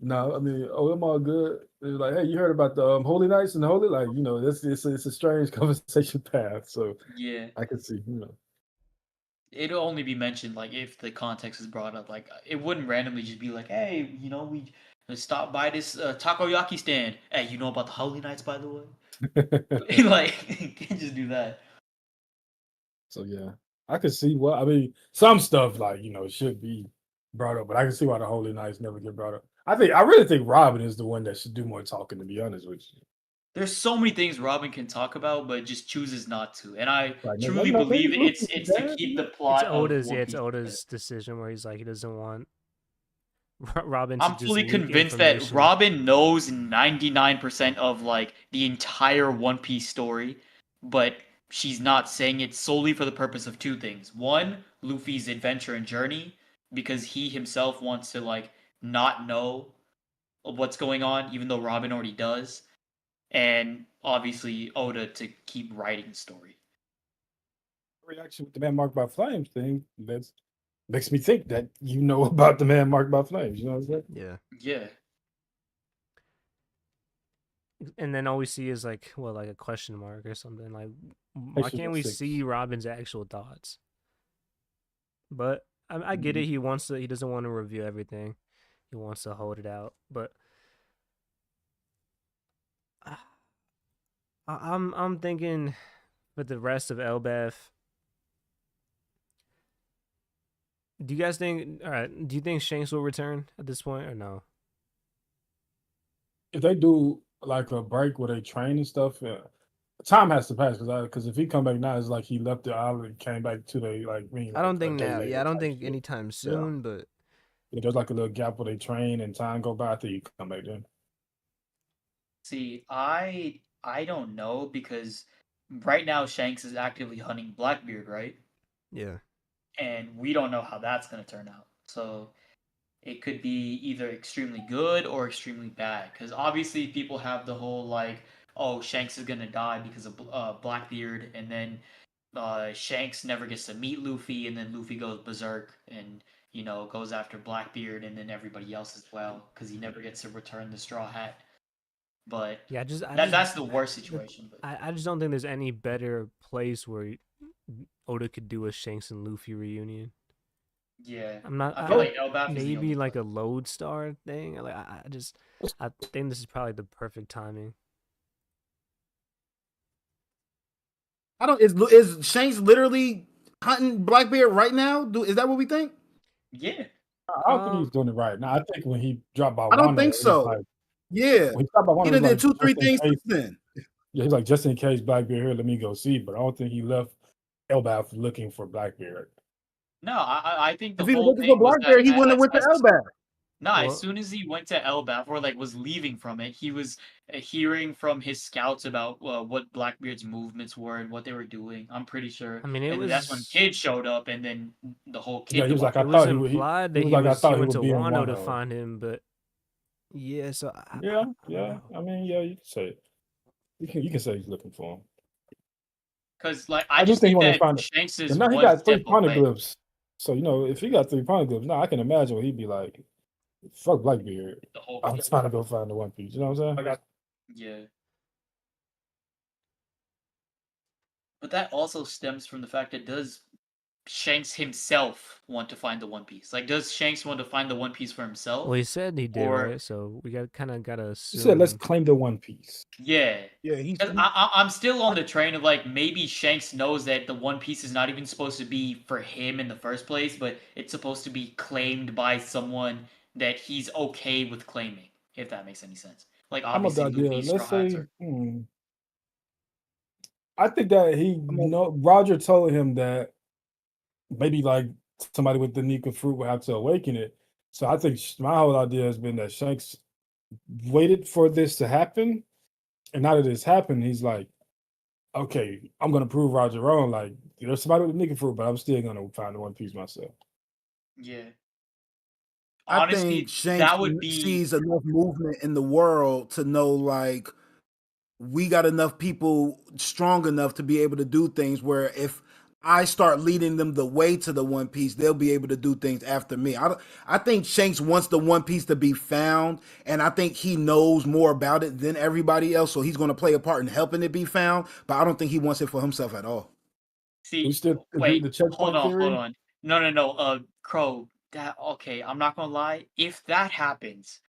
No, I mean, oh, I'm all good. They're like, hey, you heard about the Holy Knights and the Holy? Like, it's a strange conversation path. So Yeah. I can see. It'll only be mentioned like if the context is brought up. Like it wouldn't randomly just be like, "Hey, we stopped by this takoyaki stand. Hey, you know about the Holy Knights, by the way?" Like, you can't just do that. So yeah, I can see what I mean. Some stuff like should be brought up, but I can see why the Holy Knights never get brought up. I really think Robin is the one that should do more talking. To be honest with you, There's so many things Robin can talk about, but just chooses not to. And I like truly maybe believe Luffy, it's to Dad, keep the It's plot of Oda's, One yeah, it's Piece. Oda's decision where he's like he doesn't want Robin to I'm just fully leak convinced that information. Robin knows 99% of like the entire One Piece story, but she's not saying it solely for the purpose of two things. One, Luffy's adventure and journey, because he himself wants to like not know what's going on, even though Robin already does. And obviously Oda to keep writing the story. reaction with the man marked by flames thing. That makes me think that you know about the man marked by flames. You know what I'm saying? Yeah. Yeah. And then all we see is like like a question mark or something. Like, why Actually, can't we 6. see Robin's actual thoughts? But I get Mhm. it. He doesn't want to reveal everything. He wants to hold it out. But I'm thinking with the rest of Elbeth. Do you guys think? All right. Do you think Shanks will return at this point or no? If they do like a break where they train and stuff, time has to pass because if he come back now, it's like he left the island and came back to the like I don't a think day now. Yeah, later I don't type think shit. anytime Yeah. soon. But Yeah, there's like a little gap where they train and time go by after you come back then. See, I don't know because right now Shanks is actively hunting Blackbeard, right? Yeah. And we don't know how that's gonna turn out. So it could be either extremely good or extremely bad. Because obviously people have the whole like, oh, Shanks is gonna die because of Blackbeard, and then Shanks never gets to meet Luffy, and then Luffy goes berserk and goes after Blackbeard, and then everybody else as well because he never gets to return the Straw Hat. But Yeah, I just that's the worst situation. But I just don't think there's any better place where Oda could do a Shanks and Luffy reunion. yeah, I'm not. I feel like Elbaf is the Maybe only like place. a Lodestar thing. Like I think this is probably the perfect timing. I don't. Is Shanks literally hunting Blackbeard right now? Is that what we think? Yeah, I don't think he's doing it right now. I think when he dropped by I don't Wano, think it was so. like Yeah, when he dropped by he Wano, it done was did like two, three just in things case. since then. Yeah, he's like just in case Blackbeard here, let me go see. But I don't think he left Elbaf looking for Blackbeard. no, I think the If he was whole looking for thing was that Blackbeard, he wouldn't have went to Elbaf. no, as Well, soon as he went to Elbaf or like was leaving from it, he was hearing from his scouts about what Blackbeard's movements were and what they were doing. I'm pretty sure, I mean, it and then that's when was Kid showed up, and then the whole Yeah, Kid he was like, it I debacle. was thought he would. implied He that was like, I he thought he went to would be in Wano to Wano. find him, but yeah. So Yeah, I don't yeah. know. I mean, yeah, you can say it. You can say he's looking for him. Because like I I do just think he think wanted to that find it. Shanks is And now he one got step 3 away. poneglyphs. So if he got 3 poneglyphs, now I can imagine what he'd be like. Fuck Blackbeard. The whole I'm kid. trying to go find the One Piece. You know what I'm saying? Yeah. But that also stems from the fact that does Shanks himself want to find the One Piece? Like, does Shanks want to find the One Piece for himself? Well, he said he did, Or right? So we gotta He said, let's assume. claim the One Piece. yeah. Yeah, he's. 'Cause I'm still on the train of like maybe Shanks knows that the One Piece is not even supposed to be for him in the first place, but it's supposed to be claimed by someone that he's okay with claiming, if that makes any sense. Like I'm of the obviously idea. Luffy, Straw Let's Hats, say, or I think that I'm a, Roger told him that maybe like somebody with the Nika fruit will have to awaken it. So I think my whole idea has been that Shanks waited for this to happen. And now that it's happened, he's like, okay, I'm gonna prove Roger wrong. Like, there's somebody with the Nika fruit, but I'm still gonna find the One Piece myself. yeah. I think Honestly, Shanks that would be sees enough movement in the world to know like we got enough people strong enough to be able to do things where if I start leading them the way to the One Piece, they'll be able to do things after me. I think Shanks wants the One Piece to be found, and I think he knows more about it than everybody else, so he's going to play a part in helping it be found, but I don't think he wants it for himself at all. We see. still agree Wait, the checkpoint hold theory. on. No. Crow. That okay. I'm not gonna lie. If that happens,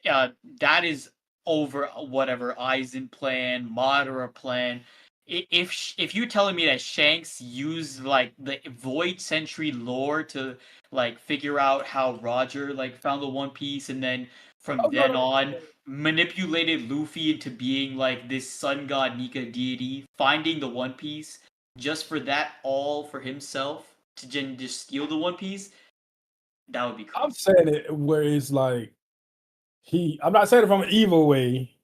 uh, that is over whatever Eisen plan, Madara plan. If you're telling me that Shanks used like the Void Century lore to like figure out how Roger like found the One Piece, and then from Oh then no, on manipulated Luffy into being like this sun god Nika deity, finding the One Piece just for that all for himself to just steal the One Piece, that would be I'm crazy. saying it where it's like I'm not saying it from an evil way.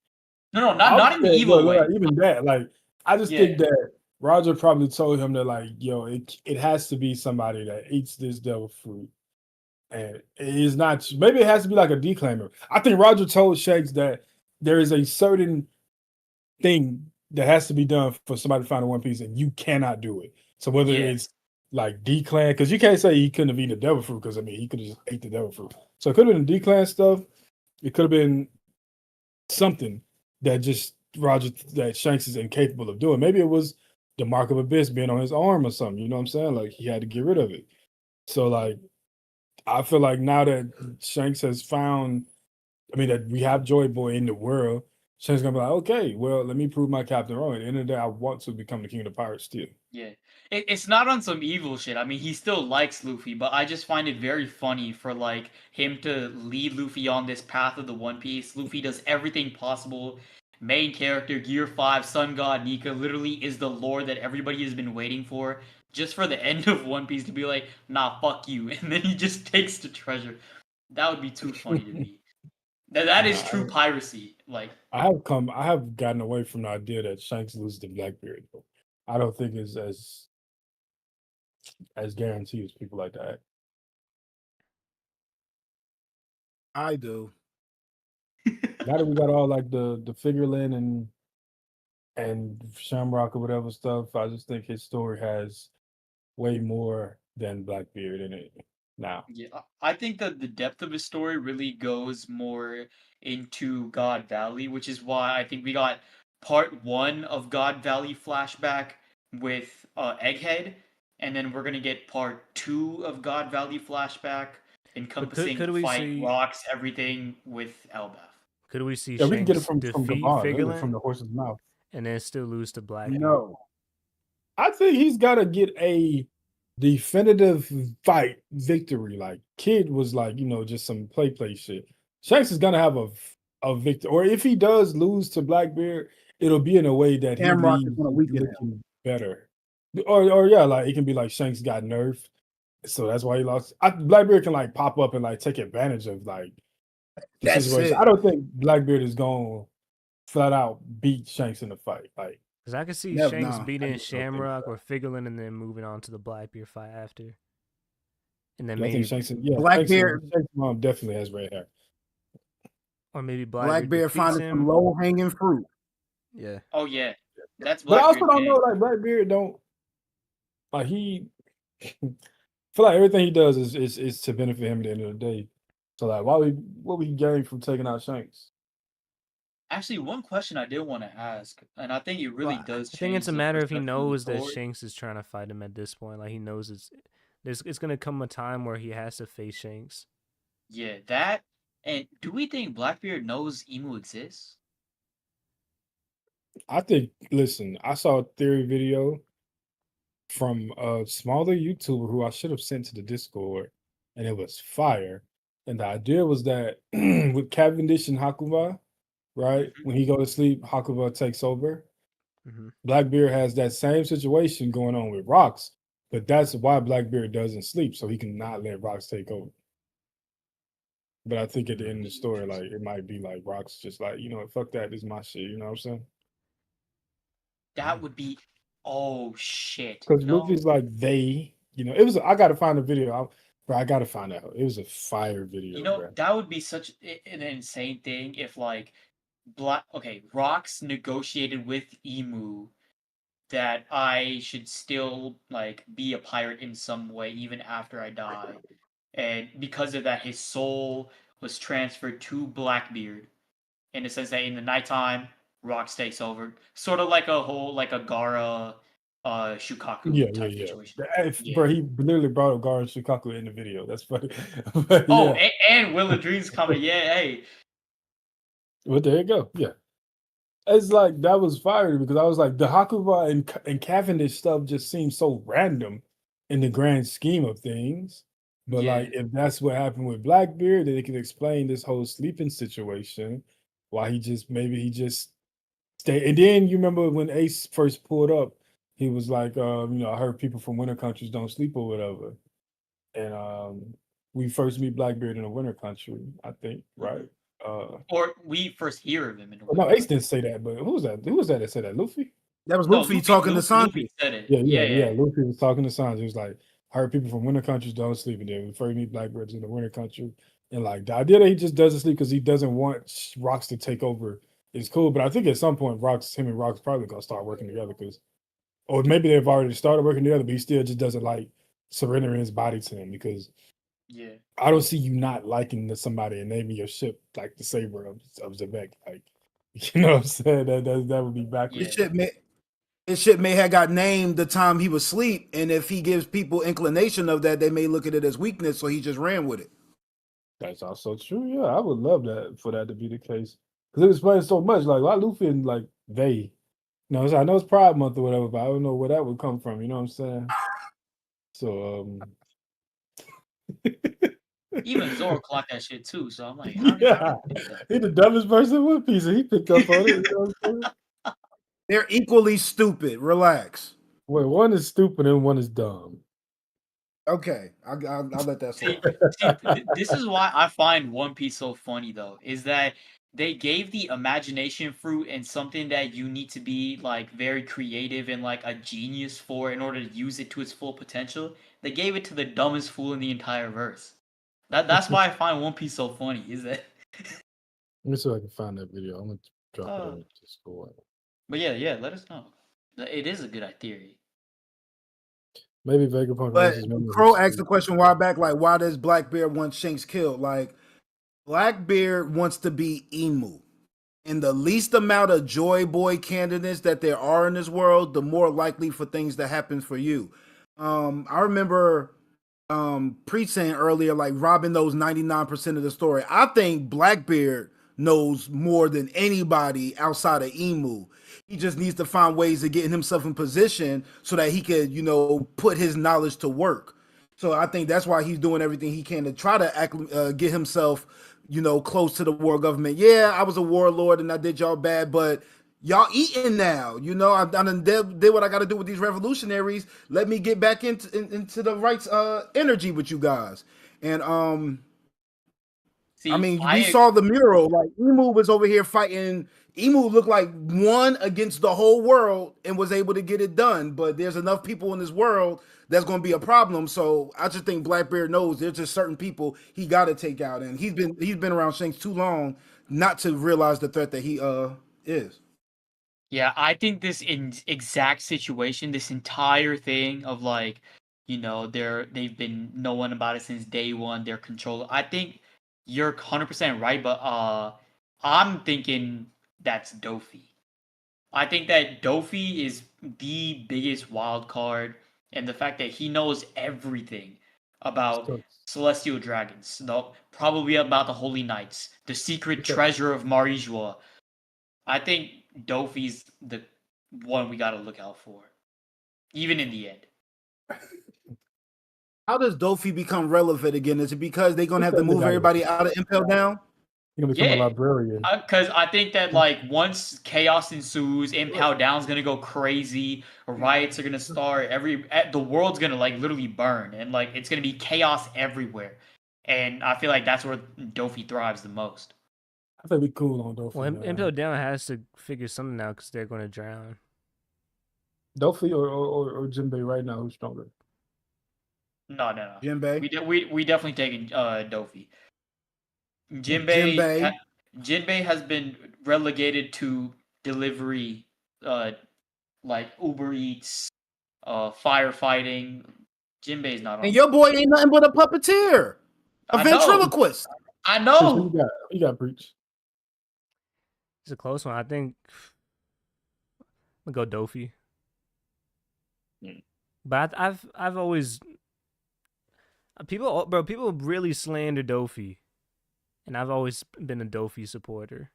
No, I'm not in the saying, evil way. even that. Like, I just Yeah. think that Roger probably told him that, like, yo, it has to be somebody that eats this devil fruit. And it is not, maybe it has to be like a declaimer. I think Roger told Shanks that there is a certain thing that has to be done for somebody to find a One Piece, and you cannot do it. So whether Yeah. it's like declan, because you can't say he couldn't have eaten the devil fruit, because I mean he could have just ate the devil fruit. So it could have been declan stuff. It could have been something that just that Shanks is incapable of doing. Maybe it was the mark of abyss being on his arm or something. You know what I'm saying? Like he had to get rid of it. So like I feel like now that Shanks has found, I mean that we have Joy Boy in the world, Shanks gonna be like, okay, well, let me prove my captain wrong. At the end of the day, I want to become the king of the pirates still. Yeah. It's not on some evil shit. I mean, he still likes Luffy, but I just find it very funny for like him to lead Luffy on this path of the One Piece. Luffy does everything possible. Main character, Gear 5, Sun God Nika literally is the lore that everybody has been waiting for. Just for the end of One Piece to be like, nah, fuck you. And then he just takes the treasure. That would be too funny to me. That is Nah, true piracy. Like, I have gotten away from the idea that Shanks loses to Blackbeard. Though. I don't think it's as guaranteed as people like that. I do. Now that we got all like the Figureland and Shamrock or whatever stuff, I just think his story has way more than Blackbeard in it now. yeah, I think that the depth of his story really goes more into God Valley, which is why I think we got part 1 of God Valley flashback with Egghead, and then we're gonna get part 2 of God Valley flashback But encompassing could we fight, see rocks, everything with Elbaf. could we see Yeah, we can get it Shanks from defeat Gabon, literally from Figureland the horse's mouth. and then still lose to Blackbeard? No. I think he's got to get a definitive fight victory. Like Kid was like, just some play shit. Shanks is gonna have a victory, or if he does lose to Blackbeard, it'll be in a way that he Shamrock is leaves gonna weaken him. looking better. Or yeah, like it can be like Shanks got nerfed, so that's why he lost. Blackbeard can like pop up and like take advantage of like the That's situation. it. I don't think Blackbeard is going to flat out beat Shanks in the fight. Like Because I could see Never, Shanks nah. beating just don't think Shamrock so. or Figureland and then moving on to the Blackbeard fight after. And then I think maybe Shanks, Blackbeard, Shanks' mom definitely has red hair. or maybe Blackbeard Blackbeard defeats finding some him. low hanging fruit. Yeah. Oh yeah, that's But I also Blackbeard's don't know, game. like Blackbeard don't like he feel like everything he does is to benefit him at the end of the day. So like what we gain from taking out Shanks? Actually, one question I did want to ask, and I think it really Well, does I think it's change a the matter if he perception of the knows that story. Shanks is trying to fight him at this point. Like he knows it's gonna come a time where he has to face Shanks. Yeah, that. And do we think Blackbeard knows Emu exists? I think listen, I saw a theory video from a smaller YouTuber who I should have sent to the Discord, and it was fire. And the idea was that with Cavendish and Hakuba, right? Mhm. When he go to sleep, Hakuba takes over. Mhm. Blackbeard has that same situation going on with Rocks, but that's why Blackbeard doesn't sleep, so he can not let Rocks take over. But I think at the end of the story, like it might be like Rocks just like, what, fuck that, this is my shit, you know what I'm saying? That would be. Oh shit! Because Luffy's like it was. I gotta find the video, bro. I gotta find out. It was a fire video, bro. that would be such an insane thing if like Rocks negotiated with Emu that I should still like be a pirate in some way even after I die. And because of that, his soul was transferred to Blackbeard in the sense that in the nighttime, Rocks takes over, sort of like a whole like a Gara, Shukaku type situation. Yeah. Bro, he literally brought up Gar and Shukaku in the video. That's funny. But Oh, yeah, and Will of Dreams coming. Yeah, hey. well, there you go. Yeah, it's like that was fire because I was like the Hakuba and Cavendish stuff just seems so random in the grand scheme of things. But Yeah. like if that's what happened with Blackbeard, then it can explain this whole sleeping situation. Why he just stay. And then you remember when Ace first pulled up, he was like, I heard people from winter countries don't sleep or whatever. And we first meet Blackbeard in a winter country, I think, right? Or we first hear of him in a No, way. Ace didn't say that, but who was that? Who was that said that? Luffy? That was No, Luffy talking to Sanji. Luffy said it. Yeah. Luffy was talking to Sanji. He was like, heard people from winter countries don't sleep. And then we first meet Blackbeards in the winter country. And like the idea that he just doesn't sleep because he doesn't want Rocks to take over is cool. But I think at some point, him and Rocks probably gonna start working together or maybe they've already started working together, but he still just doesn't like surrendering his body to him because Yeah. I don't see you not liking somebody and naming your ship like the Saber of Zebek. Like, you know what I'm saying? That would be backwards. His ship may have got named the time he was asleep, and if he gives people inclination of that, they may look at it as weakness, so he just ran with it. That's also true. Yeah, I would love that for that to be the case because it explains so much. Like, why Luffy and like they, I know it's Pride Month or whatever, but I don't know where that would come from. You know what I'm saying? So, Even Zoro clocked that shit too, so I'm like, yeah, he's the dumbest person in One Piece, and he picked up on it. You know what I'm saying? They're equally stupid. Relax. Wait, one is stupid and one is dumb. Okay, I'll let that See, slide. this is why I find One Piece so funny though, is that they gave the imagination fruit and something that you need to be like very creative and like a genius for in order to use it to its full potential. They gave it to the dumbest fool in the entire verse. That's why I find One Piece so funny. Is that? Let me see if I can find that video. I'm gonna drop it Uh, on Discord. but yeah, let us know. It is a good theory. Maybe Vegapunk But lost his memory. Crow asked the question a while back, like, why does Blackbeard want Shanks killed? Like, Blackbeard wants to be Emu. And the least amount of Joy Boy candidates that there are in this world, the more likely for things to happen for you. I remember Preach saying earlier, like Robin knows 99% of the story. I think Blackbeard knows more than anybody outside of Emu. He just needs to find ways of getting himself in position so that he could, put his knowledge to work. So I think that's why he's doing everything he can to try to get himself, close to the world government. Yeah, I was a warlord and I did y'all bad, but y'all eating now. I done did what I got to do with these revolutionaries. Let me get back into the right energy with you guys. And See, I mean, we saw the mural. Like Emu was over here fighting. Emu looked like one against the whole world and was able to get it done. But there's enough people in this world that's going to be a problem. So I just think Blackbeard knows there's just certain people he got to take out, and he's been around Shanks too long not to realize the threat that he is. Yeah, I think this exact situation, this entire thing of like, they've been knowing about it since day one. They're control. I think you're 100% right, but I'm thinking that's Dofi. I think that Dofi is the biggest wild card, and the fact that he knows everything about celestial dragons, probably about the Holy Knights, the secret treasure of Marijua. I think Dofi's the one we got to look out for, even in the end. How does Dofi become relevant again? Is it because they're gonna have to move everybody out of Impel Down? You're gonna become a librarian. Because I think that like once chaos ensues, Impel Down's gonna go crazy, riots are gonna start. The world's gonna like literally burn, and like it's gonna be chaos everywhere. And I feel like that's where Dofi thrives the most. I think we cool on Dofi. Well, Impel Down has to figure something out because they're going to drown. Dofi or Jinbei right now, who's stronger? No. Jinbei. We definitely taking Dofi. Jinbei has been relegated to delivery, like Uber Eats, firefighting. Jinbei's not on. And your boy ain't nothing but a puppeteer, a ventriloquist. I know. You got Breach. It's a close one. I think I'm gonna go Dofi. But I've always people really slander Dofi, and I've always been a Dofi supporter.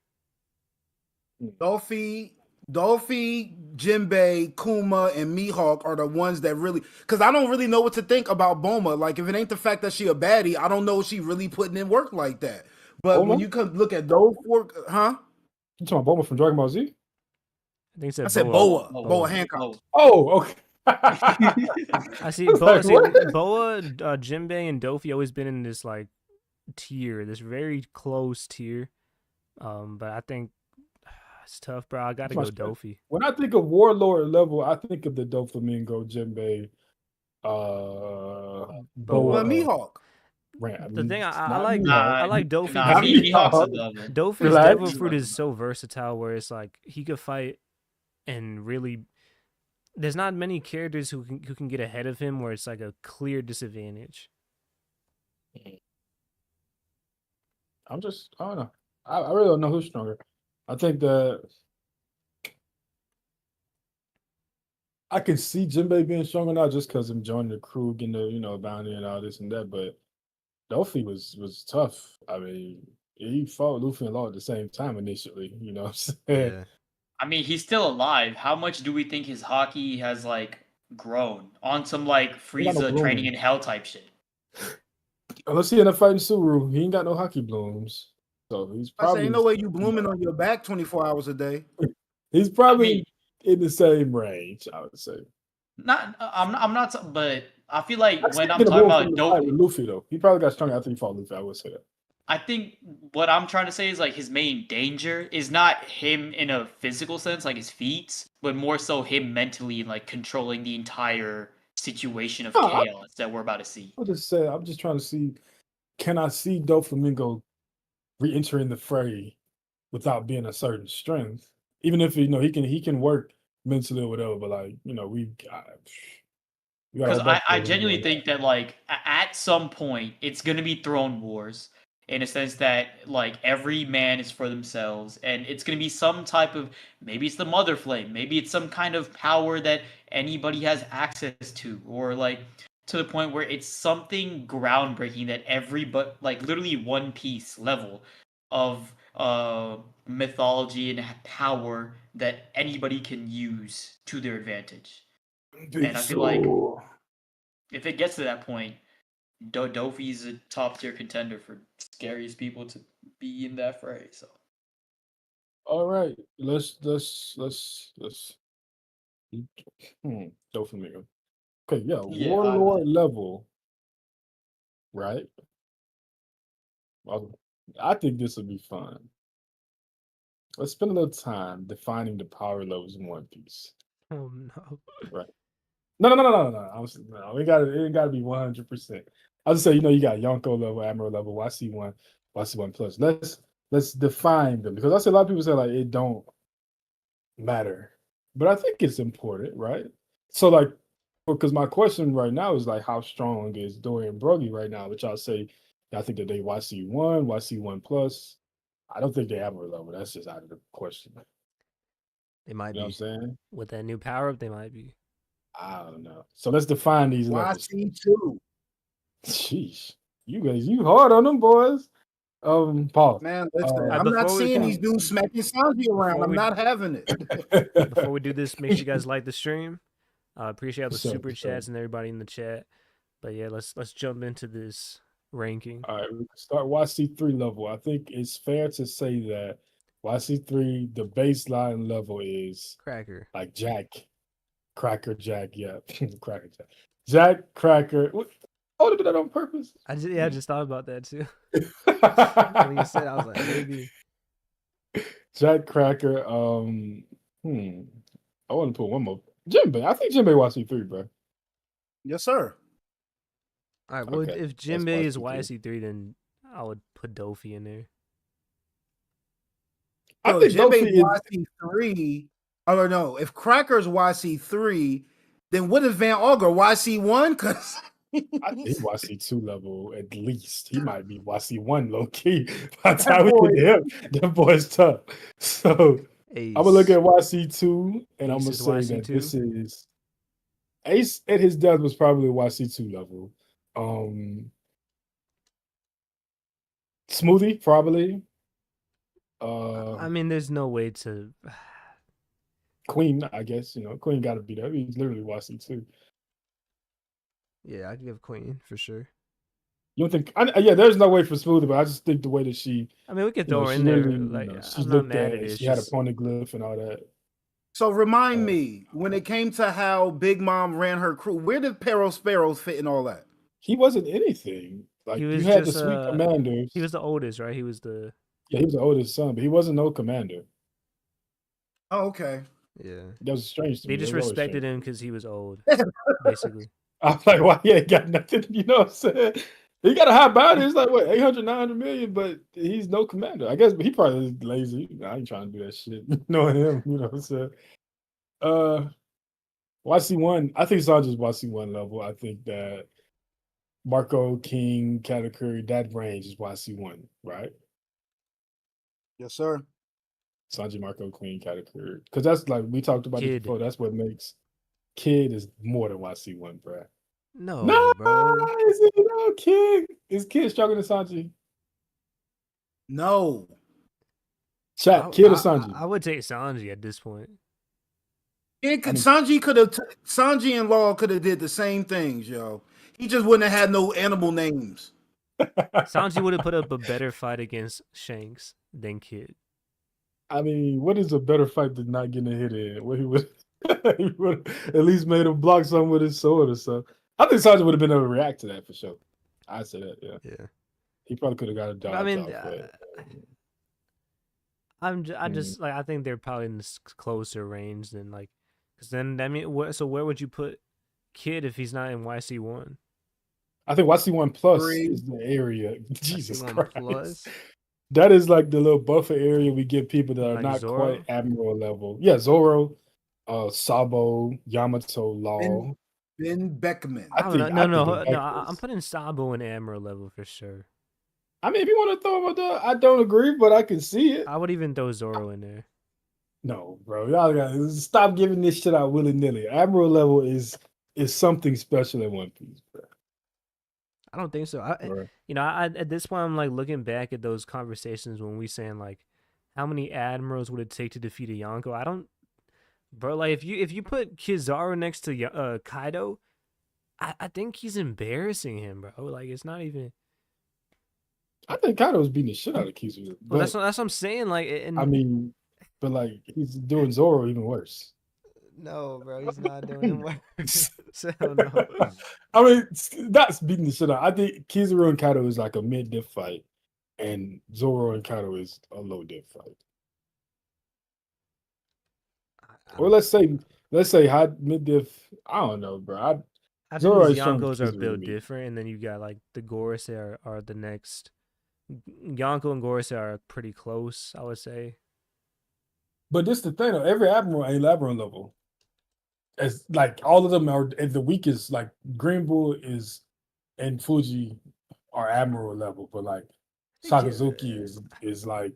Dofi, Jinbei, Kuma, and Mihawk are the ones that really, because I don't really know what to think about Boma. Like, if it ain't the fact that she a baddie, I don't know if she really putting in work like that. But Boma? when you come look at those four, You talking about Boma from Dragon Ball Z? I think I said Boa. Boa Hancock. Oh, okay. I see Boa, Jinbei, and Dofi always been in this like tier, this very close tier. But I think it's tough, bro. I gotta go Dofi. When I think of warlord level, I think of the Doflamingo, Jinbei, Boa, Mihawk. The thing I like Dofi. Dofi's Devil Fruit is so versatile, where it's like he could fight, and really, there's not many characters who can get ahead of him, where it's like a clear disadvantage. I don't know. I really don't know who's stronger. I think that I can see Jinbei being stronger now just because I'm joining the crew, getting the bounty and all this and that. But Dofi was tough. I mean, he fought Luffy and Law at the same time initially. You know what I'm saying? Yeah. I mean, he's still alive. How much do we think his Haki has like grown on some like Frieza training in hell type shit? Unless he end up fighting Suru, he ain't got no Haki blooms. So he's probably ain't no way you blooming on your back 24 hours a day. He's probably in the same range, I would say. I'm not, but I feel I like still when I'm get a talking move from about the fight Dope, with Luffy though. He probably got stronger after he fought Luffy. I would say that. I think what I'm trying to say is like his main danger is not him in a physical sense, like his feats, but more so him mentally like controlling the entire situation of No, chaos that we're about to see. I just said I'm just trying to see, can I see Doflamingo re-entering the fray without being a certain strength? Even if he can work mentally or whatever, but like we got Because our back I there. genuinely think that like at some point it's gonna be throne wars in a sense that like every man is for themselves and it's gonna be some type of, maybe it's the mother flame, maybe it's some kind of power that anybody has access to, or like to the point where it's something groundbreaking that every but like literally One Piece level of mythology and power that anybody can use to their advantage. And I feel like if it gets to that point, Dofi's a top tier contender for scariest people to be in that fray. So All right, let's Doflamingo. Okay, yeah, yeah, warlord level, right? Well, I think this will be fun. Let's spend a little time defining the power levels in One Piece. Oh no. Right. No. It ain't gotta be 100%. I'll just say, you got Yonko level, Admiral level, YC1, YC1 plus. Let's define them because I see a lot of people say like it don't matter, but I think it's important, right? So like, because my question right now is like, how strong is Dorian Broggy right now? Which I'll say, I think that they YC1, YC1 plus. I don't think they have a level. That's just out of the question. They might You know what be. I'm saying? With that new power up, they might be. I don't know. So let's define these levels. YC2. Sheesh. You hard on them boys. Paul. Man, listen, I'm not Before we seeing these dudes smacking Sanji around. before I'm we not having it. before we do this, make sure you guys like the stream. Appreciate all the For sure, super for sure. chats and everybody in the chat. But yeah, let's jump into this ranking. All right, we can start YC3 level. I think it's fair to say that YC3, the baseline level is Cracker. like Jack, Cracker, Jack, yeah, Cracker, Jack, Jack, Cracker. Oh, did that on purpose? I just thought about that too. When you said, I was like, maybe. Jack, Cracker. I want to put one more. Jinbei. I think Jinbei YC3, bro. Yes, sir. All right. Well, Okay, if that's Jinbei is YC3. YC3, then I would put Dofi in there. I So think Jinbei Dofi is. YC3. I don't know. If Cracker's YC3, then what is Van Auger YC1? Because I think YC2 level at least. He might be YC1 low key. By the time we get to him, that boy's tough. So Ace. I'm gonna look at YC2 and I'm Ace gonna is say that YC2. this is Ace at his death was probably YC2 level. Smoothie probably. I mean, there's no way to. Queen, I guess Queen got to be there. He's literally YC2. Yeah, I'd give Queen for sure. You don't think? Yeah, there's no way for Smoothie, but I just think the way that she. I mean, we could throw her in there. Like, She I'm not looked mad at at it. it. She had a poneglyph and all that. So remind me, when it came to how Big Mom ran her crew, where did Peril Sparrows fit in all that? He wasn't anything. Like He was you had just, the sweet commanders. He was the oldest, right? He was the. Yeah, he was the oldest son, but he wasn't no commander. Oh, okay. Yeah. That was strange to me. They just That was always respected strange. him because he was old, basically. I'm like, why he ain't got nothing? You know what I'm saying? He got a high bounty. It's like what 800, 900 million, but he's no commander. I guess he probably is lazy. I ain't trying to do that shit. Knowing him, you know what I'm saying? YC1. I think Sanji's YC1 level. I think that Marco, King, Katakuri, that range is YC1, right? Yes, sir. Sanji, Marco, Queen, Katakuri. Because that's like we talked about Kid. it before. That's what makes Kid is more than YC1, bro. No, bro. Is it no Kid? Is Kid stronger than Sanji? No. Chat, Kid or Sanji? I would take Sanji at this point. Sanji and Law could have did the same things, yo. He just wouldn't have had no animal names. Sanji would have put up a better fight against Shanks than Kid. I mean, what is a better fight than not getting a hit in? What he would He would at least made him block something with his sword or something. I think Sanji would have been able to react to that for sure. I'd say that, yeah. Yeah. He probably could have got a But I dodge mean, off, but I just like I think they're probably in this closer range than like, because then I mean, so where would you put Kid if he's not in YC1? I think YC1 Plus 3. is the area. Jesus YC1 Christ. Plus, That is like the little buffer area we give people that are like not Zoro. quite Admiral level. Yeah, Zoro, Sabo, Yamato, Law. Ben Beckman. I Oh no, think no, I think no, in no! that I'm case- putting Sabo in Admiral level for sure. I mean, if you want to throw him out there, I don't agree, but I can see it. I would even throw Zoro in there. No, bro, y'all gotta stop giving this shit out willy nilly. Admiral level is something special in One Piece, bro. I don't think so. Bro. You know, at this point, I'm like looking back at those conversations when we saying like, how many admirals would it take to defeat a Yonko? I don't, bro. Like if you put Kizaru next to Kaido, I think he's embarrassing him, bro. Like it's not even. I think Kaido's beating the shit out of Kizaru. Well, But that's what I'm saying. Like, and I mean, but like he's doing Zoro even worse. no, bro, he's not doing him worse. So no. I mean, that's beating the shit out. I think Kizaru and Kaido is like a mid-diff fight, and Zoro and Kaido is a low-diff fight. Or let's say high mid-diff. I don't know, bro. I think Zoro these has shown Yonkos are Kizaru built to me. different, and then you got like the Gorosei are the next. Yonko and Gorosei are pretty close, I would say. But this the thing though. Every admiral ain't admiral level. As like all of them are at the weakest. Like Green Bull is and Fuji are admiral level, but like Sakazuki is like,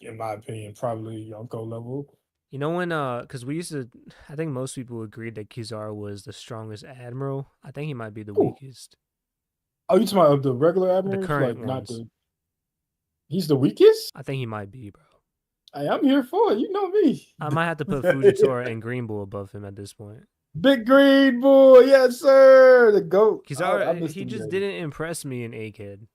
in my opinion, probably Yonko level. You know when because we used to, I think most people agreed that Kizaru was the strongest admiral. I think he might be the Who? weakest. Oh, you talking about the regular admirals? current Like not ones. the. He's the weakest. I think he might be, bro. Hey, I'm here for it. You know me. I might have to put Fujitora and Green Bull above him at this point. Big Green Bull, yes sir, the goat. Kizaru, he just didn't impress me in Egghead.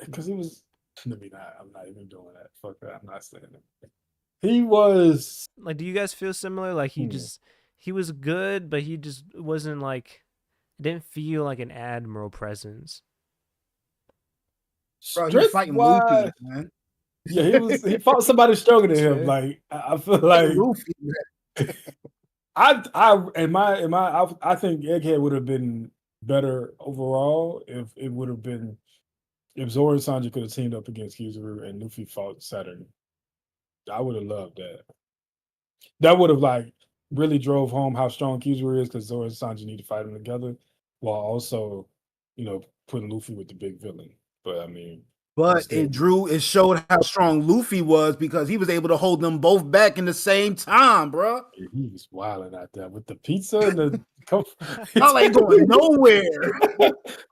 Because he was. Let me not. I'm not even doing that. Fuck that. I'm not saying it. He was. Like, do you guys feel similar? Like he was good, but he just wasn't like, it didn't feel like an admiral presence. Bro, he's fighting Luffy, man. Yeah, he fought somebody stronger than him. Fair. Like I feel like Luffy, I think Egghead would have been better overall if it would have been if Zoro and Sanji could have teamed up against Kizaru and Luffy fought Saturn. I would have loved that. That would have like really drove home how strong Kizaru is because Zoro and Sanji need to fight them together, while also, putting Luffy with the big villain. But I mean. But it showed how strong Luffy was because he was able to hold them both back in the same time, bro. He was wilding out there with the pizza and the. Y'all ain't going nowhere.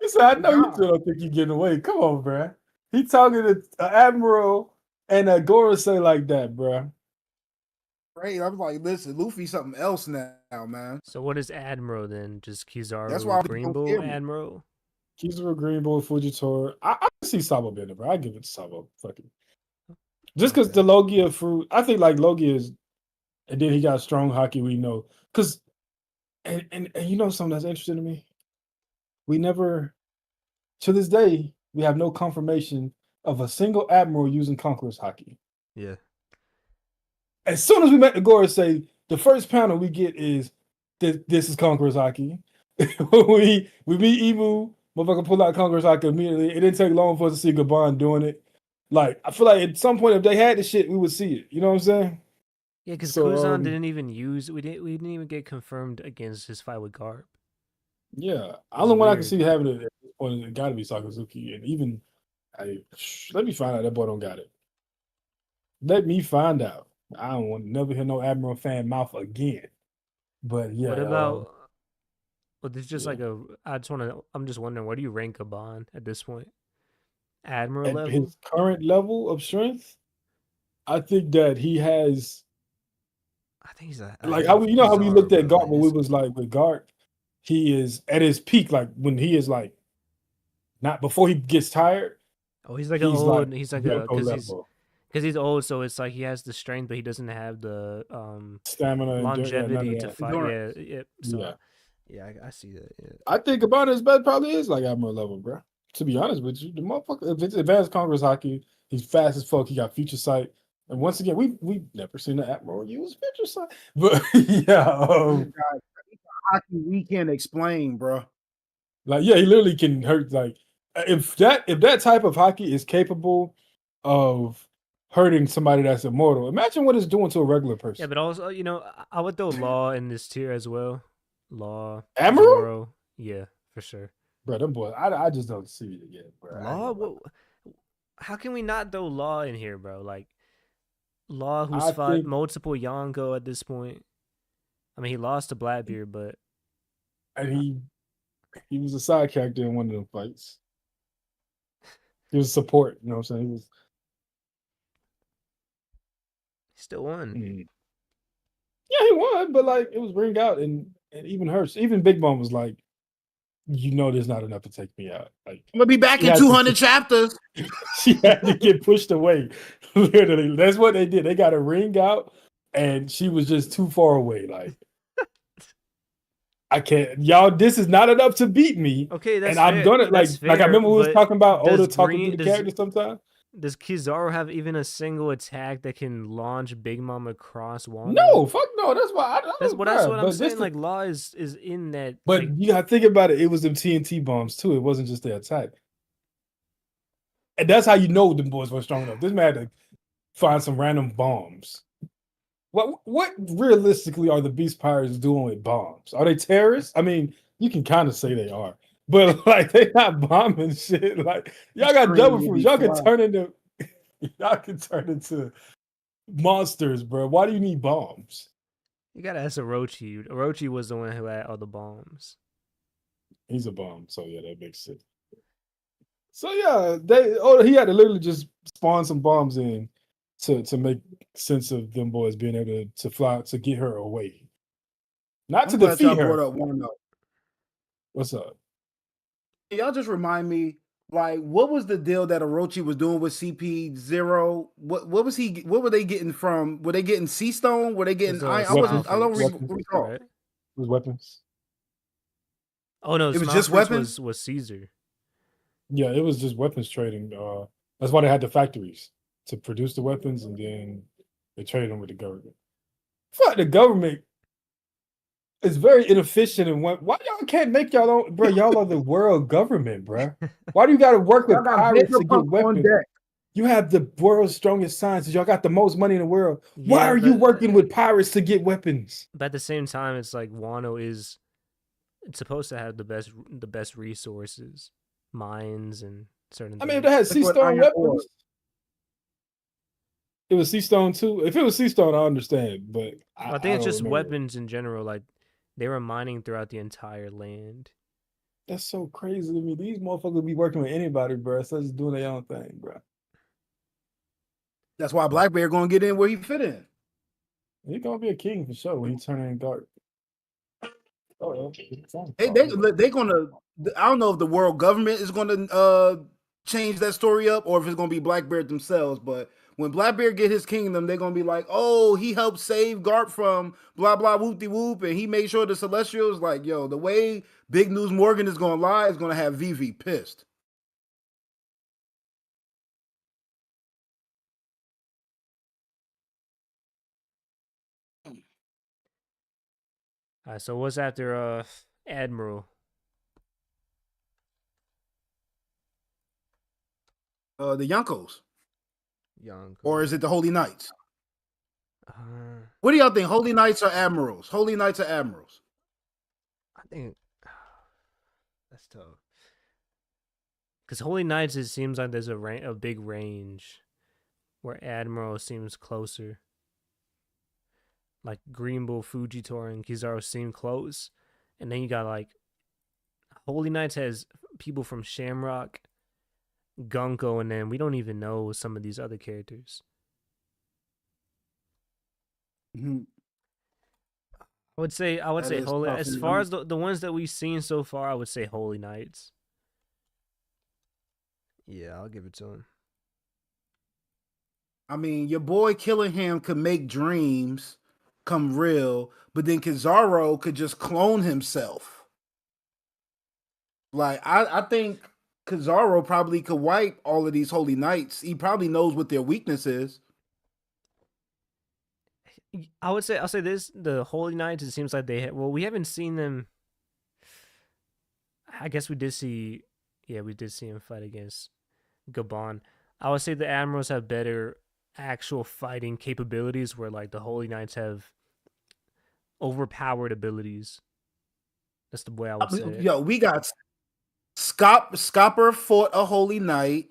He said, "I know you still don't think you're getting away. Come on, bro." He talking to Admiral and Gorosei like that, bro. Right? I was like, listen, Luffy's something else now, man. So what is admiral then? Just Kizaru, That's why Green Bull, admiral. Kizaru, Green Bull, Fujitora. I see Sabo being there, bro. I give it to Sabo. Fucking. Just because the Logia fruit, I think like Logia is, and then he got strong Haki. We know because, and you know something that's interesting to me. We never, to this day, we have no confirmation of a single admiral using Conqueror's Haki. Yeah. As soon as we met the Gorosei, the first panel we get is this is Conqueror's Haki. we meet Imu. Motherfucker pull out Conqueror's Haki immediately. It didn't take long for us to see Gabon doing it. Like, I feel like at some point, if they had the shit, we would see it. You know what I'm saying? Yeah, because Kuzan didn't even use. We didn't even get confirmed against his fight with Garp. Yeah, the only one I can see having it at this point it got to be Sakazuki, and even let me find out that boy don't got it. Let me find out. I don't want to never hear no Admiral fan mouth again. But yeah, what about? Well, there's just like I'm just wondering, where do you rank Gabon at this point? Admiral at level? His current level of strength, I think that he has. I think he's like how we looked at Garp when we was like with Garp, he is at his peak, like when he is like not before he gets tired. Oh, he's like an old. He's like a because Because he's old, so it's like he has the strength, but he doesn't have the Stamina, none longevity of to that. fight. Endurance. Yeah. So Yeah. Yeah, I see that. Yeah. I think about it, his best probably is like Admiral level, bro. To be honest with you, the motherfucker, if it's advanced Conqueror's Haki, he's fast as fuck. He got future sight, and once again, we've never seen an Admiral use future sight. But yeah, Hockey we can't explain, bro. like he literally can hurt. Like if that type of Haki is capable of hurting somebody that's immortal, imagine what it's doing to a regular person. yeah, but also I would throw Law in this tier as well. Law, Admiral? Zoro, yeah, for sure. Bro, them boys, I just don't see it again, bro. Law, how can we not throw Law in here, bro? Like Law, who's I fought think- multiple Yonko at this point. I mean, he lost to Blackbeard, but And he was a side character in one of them fights. He was support, you know what I'm saying? He was he still won. Yeah, he won, but like it was ring out, and even Hurst, even Big Mom was like, there's not enough to take me out. Like I'm gonna be back He in had to 200 keep- chapters. she had to get pushed away. Literally, that's what they did. They got a ring out, and she was just too far away. Like I can't, y'all. This is not enough to beat me. Okay, that's and I'm fair. gonna like That's I fair, remember we was but talking about does Oda talking Green- to the does- characters sometimes. Does Kizaru have even a single attack that can launch Big Mom across Wano? No, fuck no. That's why That's what I'm but saying. this Like Law is in that. But like, you gotta think about it. It was them TNT bombs too. It wasn't just the attack. And that's how you know them boys were strong enough. This man had to find some random bombs. What realistically are the Beast Pirates doing with bombs? Are they terrorists? I mean, you can kind of say they are, but like they not bombing shit. Like y'all got double fruits. Y'all can turn into monsters, bro. Why do you need bombs? you gotta ask Orochi. Orochi was the one who had all the bombs. He's a bomb, so yeah, that makes sense. So yeah, he had to literally just spawn some bombs in to make sense of them boys being able to fly to get her away. Not to I'm glad y'all defeat brought her. up Wano. What's up? Y'all just remind me, like, what was the deal that Orochi was doing with CP0? What was he? What were they getting from? Were they getting Sea Stone? Were they getting? It's, I weapons. don't Weapons. recall. Right? It was weapons. Oh no, It was Smile just Fruits weapons? was Caesar. Yeah, it was just weapons trading. That's why they had the factories to produce the weapons, and then they traded them with the government. Fuck the government. It's very inefficient, and why y'all can't make y'all own, bro? Y'all are the world government, bro. Why do you got to work with Y'all got pirates to get Vegapunk on weapons? deck. You have the world's strongest scientists. Y'all got the most money in the world. Why Yeah, are you but- working with pirates to get weapons? But at the same time, it's like Wano is. It's supposed to have the best resources, mines and certain. I mean, if things. they had That's sea what stone iron weapons, ore. it was sea stone too. If it was sea stone, I understand, but I think it's don't just remember. weapons in general. Like they were mining throughout the entire land. That's so crazy to me. These motherfuckers be working with anybody, bro. So just doing their own thing, bro. That's why Blackbeard gonna get in where he fit in. He's gonna be a king for sure when he turn in dark. Oh, They gonna. I don't know if the world government is gonna change that story up or if it's gonna be Blackbeard themselves. But when Blackbeard get his kingdom, they're gonna be like, "Oh, he helped save Garp from blah blah whoop de whoop, and he made sure the Celestials like, yo, the way Big News Morgan is gonna lie is gonna have Vivi pissed." All right, so what's after Admiral? The Yonkos, Young. or is it the Holy Knights? Uh, What do y'all think? Holy Knights or Admirals? Holy Knights or Admirals? I think that's tough. Because Holy Knights, it seems like there's a big range, where Admiral seems closer. Like Green Bull, Fujitora, and Kizaru seem close, and then you got like Holy Knights has people from Shamrock, Gunko, and then we don't even know some of these other characters. Mhm. I would say That is Holy. tough. As far as the ones that we've seen so far, I would say Holy Knights. Yeah, I'll give it to him. I mean, your boy Killingham could make dreams come real, but then Kizaru could just clone himself. Like I think Kizaru probably could wipe all of these holy knights. He probably knows what their weakness is. I'll say this: the Holy Knights. It seems like we haven't seen them. I guess we did see, we did see him fight against Gabon. I would say the Admirals have better actual fighting capabilities, where like the Holy Knights have overpowered abilities. That's the way I would say it. Yo, we got Scopper fought a Holy Knight.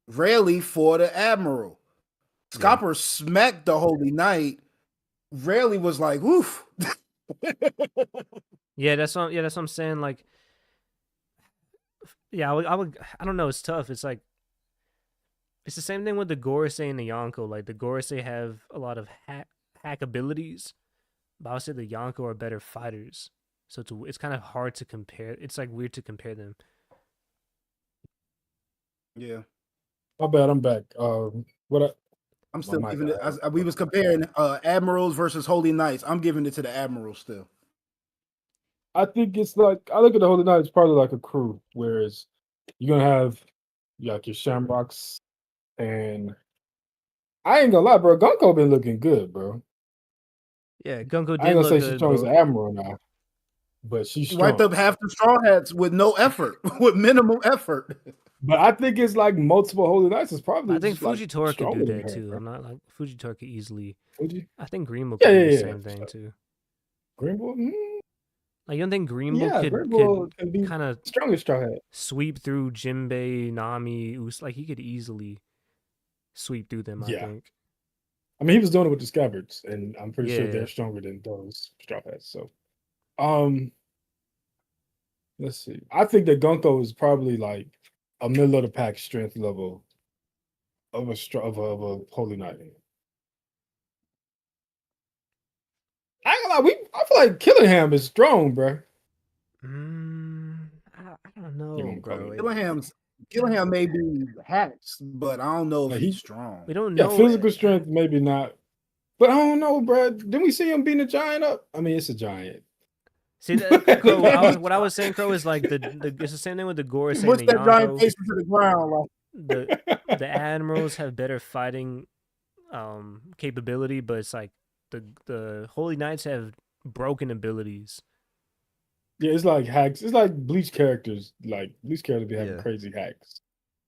Rayleigh fought an Admiral. Scopper smacked the Holy Knight. Rayleigh was like, "Woof." That's what I'm saying. Like, I don't know. It's tough. It's like, it's the same thing with the Gorosei and the Yonko. Like, the Gorosei have a lot of hack abilities, but I would say the Yonko are better fighters. So it's kind of hard to compare. It's like weird to compare them. Yeah. My bad. I'm back. I'm still giving it. We was comparing Admirals versus Holy Knights. I'm giving it to the Admirals still. I think it's like, I look at the Holy Knights probably like a crew, whereas you're gonna have like your Shamrocks, and I ain't gonna lie, bro. Gunko been looking good, bro. Yeah, Gunko I ain't did gonna look say good. she's strong as an Admiral now, but she's She strong. wiped up half the Straw Hats with no effort, with minimal effort. But I think it's like multiple Holy Knights is probably. I think just, like, Fujitora could stronger do than that her, too. bro. I'm not like Fujitora could easily. Fuji? I think Greenbow Yeah, could do yeah, the yeah. same thing too. Greenbow? Like, you don't think Greenbow Yeah, could Greenbow can be kind of strong as Straw Hat. sweep through Jinbei, Nami, like he could easily sweep through them. I Yeah. think. I mean, he was doing it with the Scabbards, and I'm pretty sure Yeah. they're stronger than those Straw Hats. So, let's see. I think that Gunko is probably like a middle of the pack strength level of a Holy Knight. I ain't gonna lie, I feel like Killingham is strong, bro. I don't know, bro. Killingham may be hacks, but I don't know if he's strong. We don't Yeah, know. physical strength maybe not, but I don't know, bro. Didn't we see him beating a giant up? I mean, it's a giant. See, Krow, what I was saying, Krow, is like it's the same thing with the Gorosei and the that giant Yonko. face into the ground. Like. The Admirals have better fighting capability, but it's like the Holy Knights have broken abilities. Yeah, it's like hacks. It's like Bleach characters. Like Bleach characters be having crazy hacks,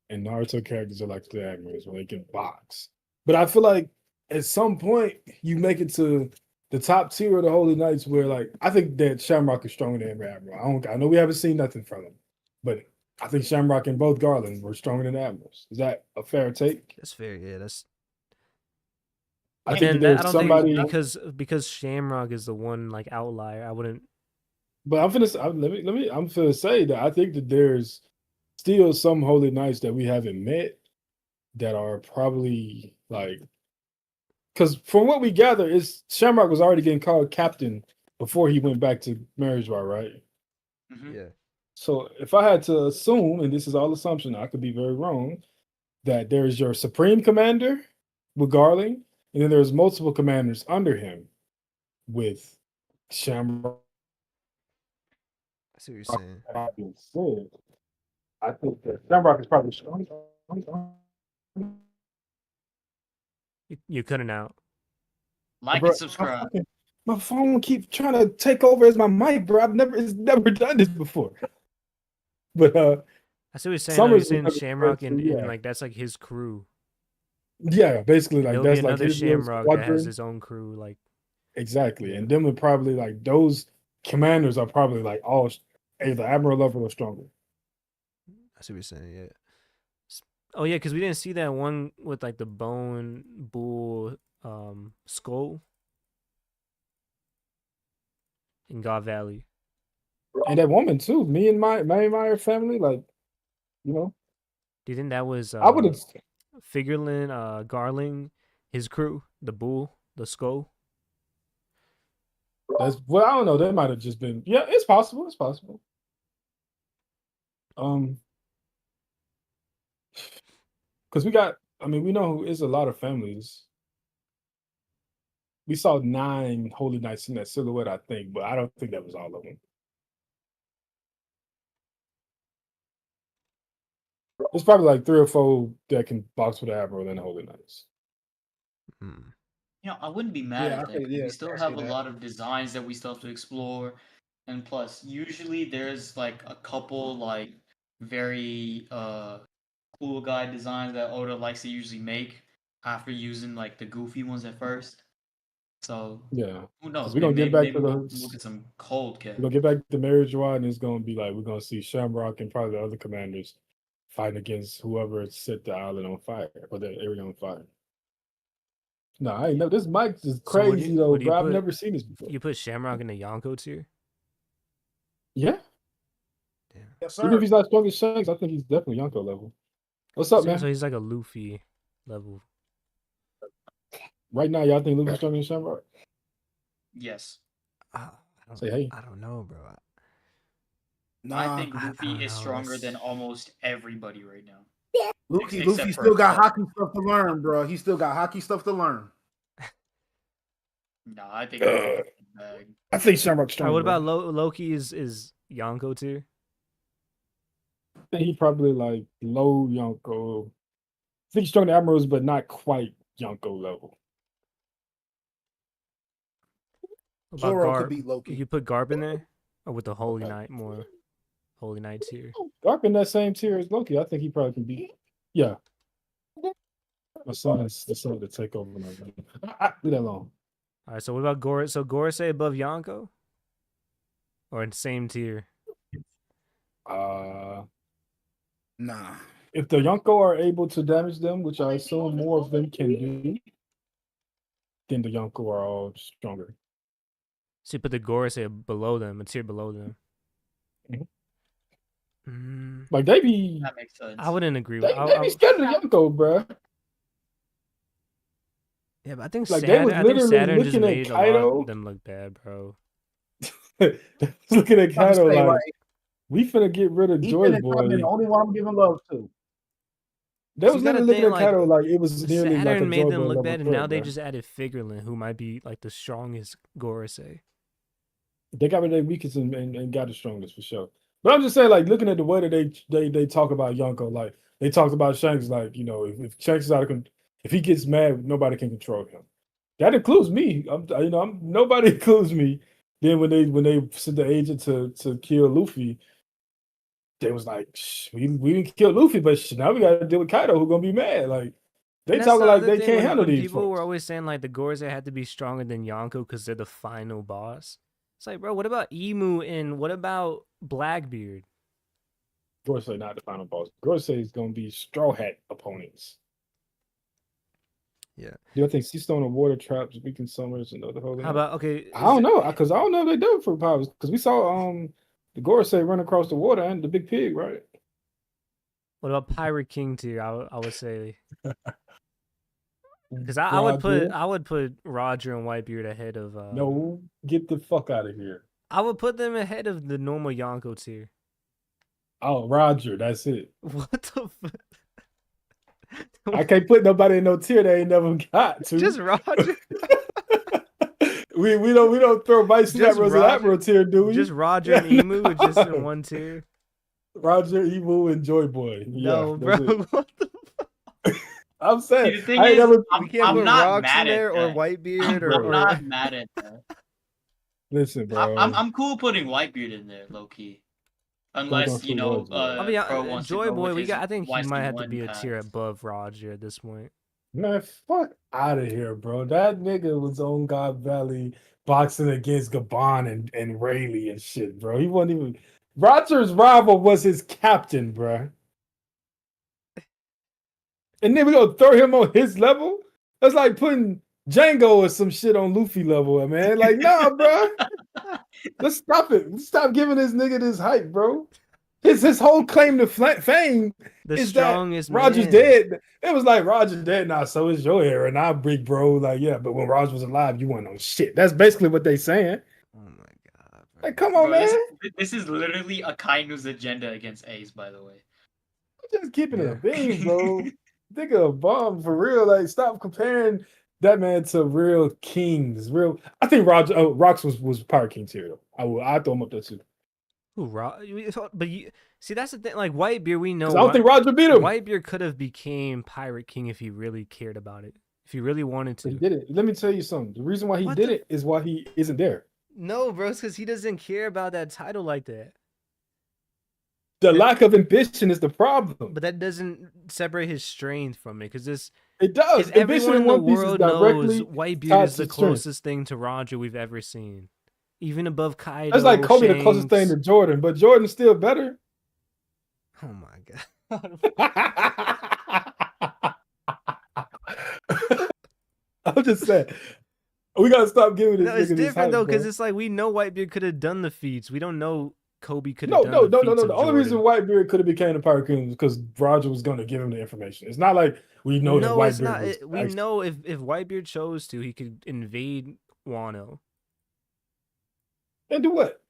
and Naruto characters are like the Admirals where they can box. But I feel like at some point you make it to the top tier of the Holy Knights, where like I think that Shamrock is stronger than every Admiral. I know we haven't seen nothing from him, but I think Shamrock and both Garland were stronger than the Admirals. Is that a fair take? That's fair. Yeah, that's. I think there's somebody because Shamrock is the one like outlier. I wouldn't. But I'm finna say that I think that there's still some Holy Knights that we haven't met that are probably like, because from what we gather, is Shamrock was already getting called captain before he went back to Marriage Bar, right? Mm-hmm. Yeah. So if I had to assume, and this is all assumption, I could be very wrong, that there's your supreme commander with Garling, and then there's multiple commanders under him with Shamrock. I see what you're saying. I think that Shamrock is probably strong. You're cutting out. Like and subscribe. My phone keeps trying to take over as my mic, bro. It's never done this before. But I see what you're saying. You're saying Shamrock and like that's like his crew. Yeah, basically like that's like his Shamrock that has his own crew, like exactly. And them are probably like those commanders are probably like all either Admiral level or stronger. I see what you're saying. Yeah. Oh yeah, because we didn't see that one with like the bone bull skull in God Valley. And that woman too. Me and my Meyer family, like, you know. Do you think that was I would have Figurlin, Garling, his crew, the bull, the skull? I don't know. That might have just been it's possible. It's possible. Because we got I mean, we know it's a lot of families. We saw 9 Holy Knights in that silhouette, I think, but I don't think that was all of them. There's probably like 3 or 4 that can box with the Admiral and the Holy Knights. Hmm. I wouldn't be mad Yeah, at I that. think, 'Cause yeah, we still I have see a that. lot of designs that we still have to explore, and plus, usually there's like a couple like very cool guy designs that Oda likes to usually make after using like the goofy ones at first. So Yeah, who because knows? we're gonna get Maybe back maybe to we'll the look at some cold we're cat. gonna get back to Marriage Rod, and it's gonna be like we're gonna see Shamrock and probably the other commanders fighting against whoever set the island on fire or the area on fire. No, I ain't know this Mike is So crazy though, what do you bro. I've put? never seen this before. You put Shamrock in the Yonko tier? Yeah, Damn. Yes, even if sir. he's not strong as Shanks, I think he's definitely Yonko level. What's up, So man? he's like a Luffy level. Right now, y'all think Luffy's stronger than Shamrock? Yes, I don't. Say hey. I don't know, bro. I Nah, think I Luffy don't is know. stronger than That's almost everybody right now, Luffy except for still got Krow. hockey stuff to learn, bro. He still got hockey stuff to learn. No, I think Luffy got the bag. I think Shamrock's All right, stronger. what about Bro. Loki? Is Yonko tier? I think he probably like low Yonko. I think he's stronger than Admirals, but not quite Yonko level. What about Zoro could Garp? beat Loki. You put Garp in there, or with the Holy Okay. Knight more? Holy Knight tier. Garp in that same tier as Loki. I think he probably can beat. Yeah. My son has decided to take over. Leave that alone. All right, so what about Gore? So Gorosei above Yonko, or in the same tier? Nah. If the Yonko are able to damage them, which I assume more of them can do, then the Yonko are all stronger. So you put the Gorosei below them, a tier below them. Like they be, That makes sense. I wouldn't agree they, with. they be scared of the Yonko, bro. Yeah, but I think Like they was I think literally Saturn just looking at made a lot Kaido. of them look bad, bro. They was looking at I'm Kaido say, like, we finna get rid of Joy Ethan and Coleman, the Boy. only one I'm giving love to. They So was you gotta literally looking think at like Kaido like it was nearly like a Saturn made Joy them Boy look level bad, and now threat, they bro. just added Figurlin, who might be like the strongest Gorosei. They got rid of their weakest and got the strongest for sure. But I'm just saying, like, looking at the way that they talk about Yonko, like they talked about Shanks, like, you know, if Shanks is out of if he gets mad, nobody can control him. That includes me. Nobody includes me. Then when they sent the agent to kill Luffy, they was like, we didn't kill Luffy, but now we got to deal with Kaido, who gonna be mad. Like they And that's talking the like other they thing can't handle when these people were folks. always saying like the Gorosei had to be stronger than Yonko because they're the final boss. It's like, bro, what about Emu and what about Blackbeard? Gorosei not the final boss. Gorosei is gonna be Straw Hat opponents. Yeah. Do I think Sea Stone and Water Traps, Weakened Summers, and other holy? How about okay? I don't know, because I don't know if they do it for powers. Because we saw the Gorosei run across the water and the big pig, right? What about Pirate King tier? I would say because I Roger. would put Roger and Whitebeard ahead of No, get the fuck out of here. I would put them ahead of the normal Yonko tier. Oh, Roger, that's it. What the fuck? I can't put nobody in no tier they ain't never got to. Just Roger. we don't throw Vice Just Admirals in Admiral tier, do we? Just Roger and Emu are just in one tier. Roger, Emu, and Joy Boy. No, Yeah, bro. that's it. What the fuck? I'm saying, See, the thing I ain't is, never. We can't I'm put not Rocks mad in at there or that. Whitebeard I'm or not mad at that. Listen, bro. I'm cool putting Whitebeard in there, low key. Unless, you know, I mean, Crow wants to Joy go Boy, with his I think he might have to YC1 be a path. tier above Roger at this point. Man, fuck out of here, bro. That nigga was on God Valley boxing against Gabon and Rayleigh and shit, bro. He wasn't even. Roger's rival was his captain, bro. And then we gonna throw him on his level? That's like putting Django or some shit on Luffy level, man. Like, nah, bro. Let's stop it. Let's stop giving this nigga this hype, bro. His whole claim to fame The is that strongest Roger's man. dead. It was like Roger's dead now, so is your era. And I big bro, like, yeah, but when Roger was alive, you weren't on shit. That's basically what they saying. Oh my god. Bro. Like, come on, Bro, man. this is literally Akainu's agenda against Ace, by the way. Just keeping it a bean, bro. Nigga, a bomb for real. Like, stop comparing that man to real kings. Real, I think Rox was Pirate King too. I throw him up there too. Who but you see that's the thing. Like Whitebeard, we know Because I don't think Roger beat him. Whitebeard could have became Pirate King if he really cared about it. If he really wanted to. He did it. Let me tell you something. The reason why he did it is why he isn't there. No, bro, it's because he doesn't care about that title like that. The lack of ambition is the problem. But that doesn't separate his strength from it, because it does. Everyone in the world knows Whitebeard is the closest thing to Roger we've ever seen. Even above Kaido. That's like Kobe, Shanks. the closest thing to Jordan, but Jordan's still better. Oh my god. I'm just saying. We gotta stop giving this. No, it's different though, because it's like we know Whitebeard could have done the feats. We don't know Kobe could have done the feats. No. The only reason Whitebeard could have became the Pirate King was because Roger was going to give him the information. It's not like we know that Whitebeard we know if Whitebeard chose to, he could invade Wano. And do what?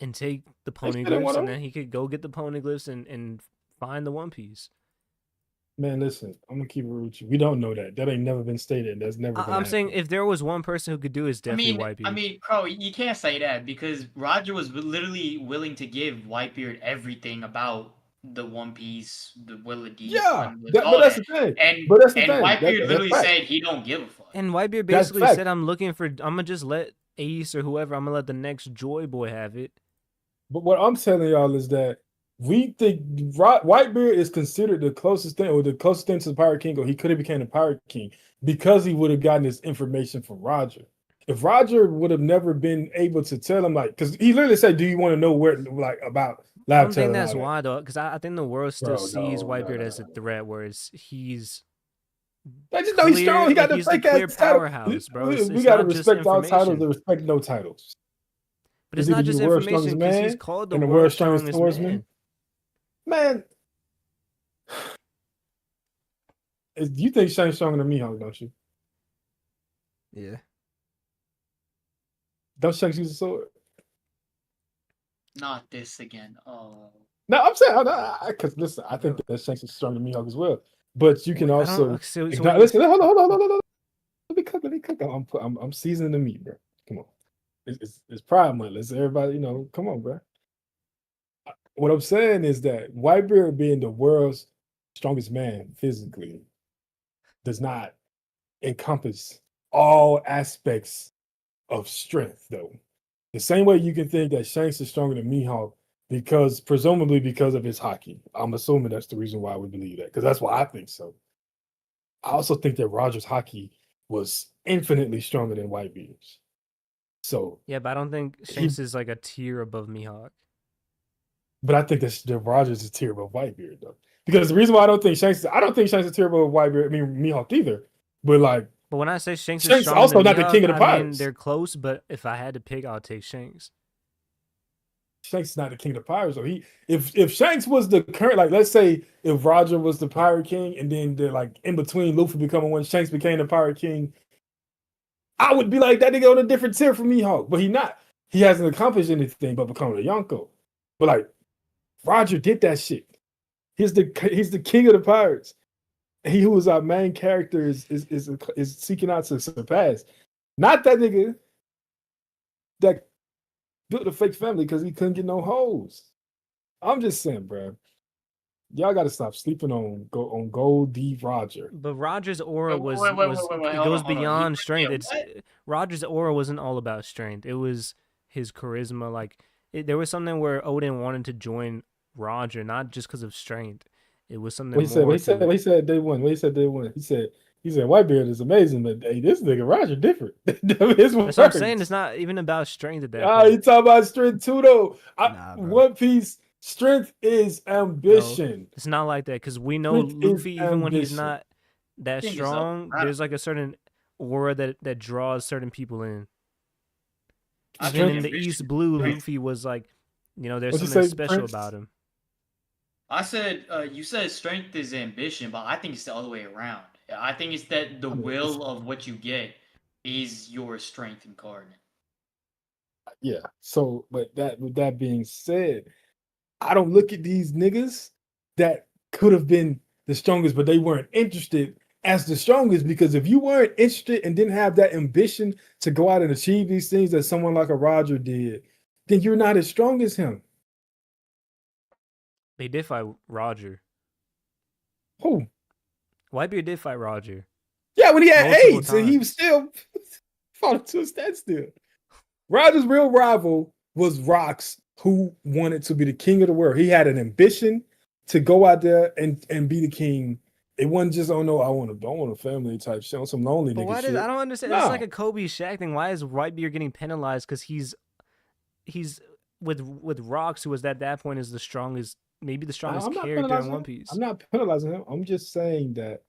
And take the poneglyphs, and then he could go get the poneglyphs and find the One Piece. Man, listen, I'm gonna keep it with you. We don't know that. That ain't never been stated. That's never. I'm saying if there was one person who could do it, it's definitely Whitebeard. I mean, Krow, you can't say that because Roger was literally willing to give Whitebeard everything about the One Piece, the Will of Deep. Yeah, but that's the thing. And Whitebeard literally said he don't give a fuck. And Whitebeard basically said, "I'm gonna just let Ace or whoever. I'm gonna let the next Joy Boy have it." But what I'm telling y'all is that we think Whitebeard is considered the closest thing, or the closest thing to the Pirate King, or he could have became the Pirate King because he would have gotten this information from Roger. If Roger would have never been able to tell him, like, because he literally said, "Do you want to know where, like, about Lab?" I don't think that's why though, because I think the world still sees Whitebeard as a threat, whereas he's. I just know he's strong. He got the fake ass powerhouse, bro. We got to respect all titles and respect no titles. But it's not just information because he's called the world's strongest swordsman. Man, you think Shanks stronger than Mihawk, don't you? Yeah. Don't Shanks use a sword? Not this again. Oh. No, I'm saying because listen, I think that Shanks is stronger than Mihawk as well. But you can also listen. Hold on. Let me cook. I'm seasoning the meat, bro. Come on, it's Pride Month. Let's everybody, come on, bro. What I'm saying is that Whitebeard being the world's strongest man physically does not encompass all aspects of strength, though. The same way you can think that Shanks is stronger than Mihawk presumably because of his Haki. I'm assuming that's the reason why we believe that, because that's why I think so. I also think that Roger's Haki was infinitely stronger than Whitebeard's. So yeah, but I don't think Shanks is like a tier above Mihawk. But I think that Roger's is a tier above Whitebeard, though. Because the reason why I don't think Shanks is a tier above Whitebeard, Mihawk either. But when I say Shanks is stronger also than not Mihawk, the king of the pirates. I mean, they're close, but if I had to pick, I'll take Shanks. Shanks is not the king of the pirates. So if Shanks was the current, like, let's say if Roger was the pirate king, and then they're like in between Luffy becoming one, Shanks became the pirate king, I would be like, that nigga on a different tier from Mihawk. But he hasn't accomplished anything but becoming a Yonko. But like, Roger did that shit. He's the king of the pirates. He who is our main character is seeking out to surpass. Not that nigga that built a fake family because he couldn't get no hoes. I'm just saying, bro. Y'all got to stop sleeping on Gold D Roger. But Roger's aura goes beyond strength. Roger's aura wasn't all about strength. It was his charisma. Like there was something where Odin wanted to join Roger, not just because of strength. It was something. He said they won. He said Whitebeard is amazing, but hey, this nigga Roger different. That's what I'm saying. It's not even about strength at that point. You talk about strength too, though. One Piece strength is ambition. No, it's not like that because we know Luffy, even when he's not that strong, there's like a certain aura that draws certain people in. Even in the East Blue, Luffy was like, there's something special about him. I said, you said strength is ambition, but I think it's the other way around. I think it's that the will of what you get is your strength incarnate. Yeah. So, but with that being said, I don't look at these niggas that could have been the strongest, but they weren't interested as the strongest, because if you weren't interested and didn't have that ambition to go out and achieve these things that someone like a Roger did, then you're not as strong as him. They did fight Roger. Who? Whitebeard did fight Roger. Yeah, when he had Multiple AIDS and he was still fought to a standstill. Roger's real rival was Rox, who wanted to be the king of the world. He had an ambition to go out there and be the king. It wasn't just, oh no, I want a family type shit, on some lonely But nigga why shit. did I don't understand? No. It's like a Kobe Shaq thing. Why is Whitebeard getting penalized? Because he's with Rox, who was at that point is the strongest, maybe the strongest character in One Piece. I'm not penalizing him. I'm just saying that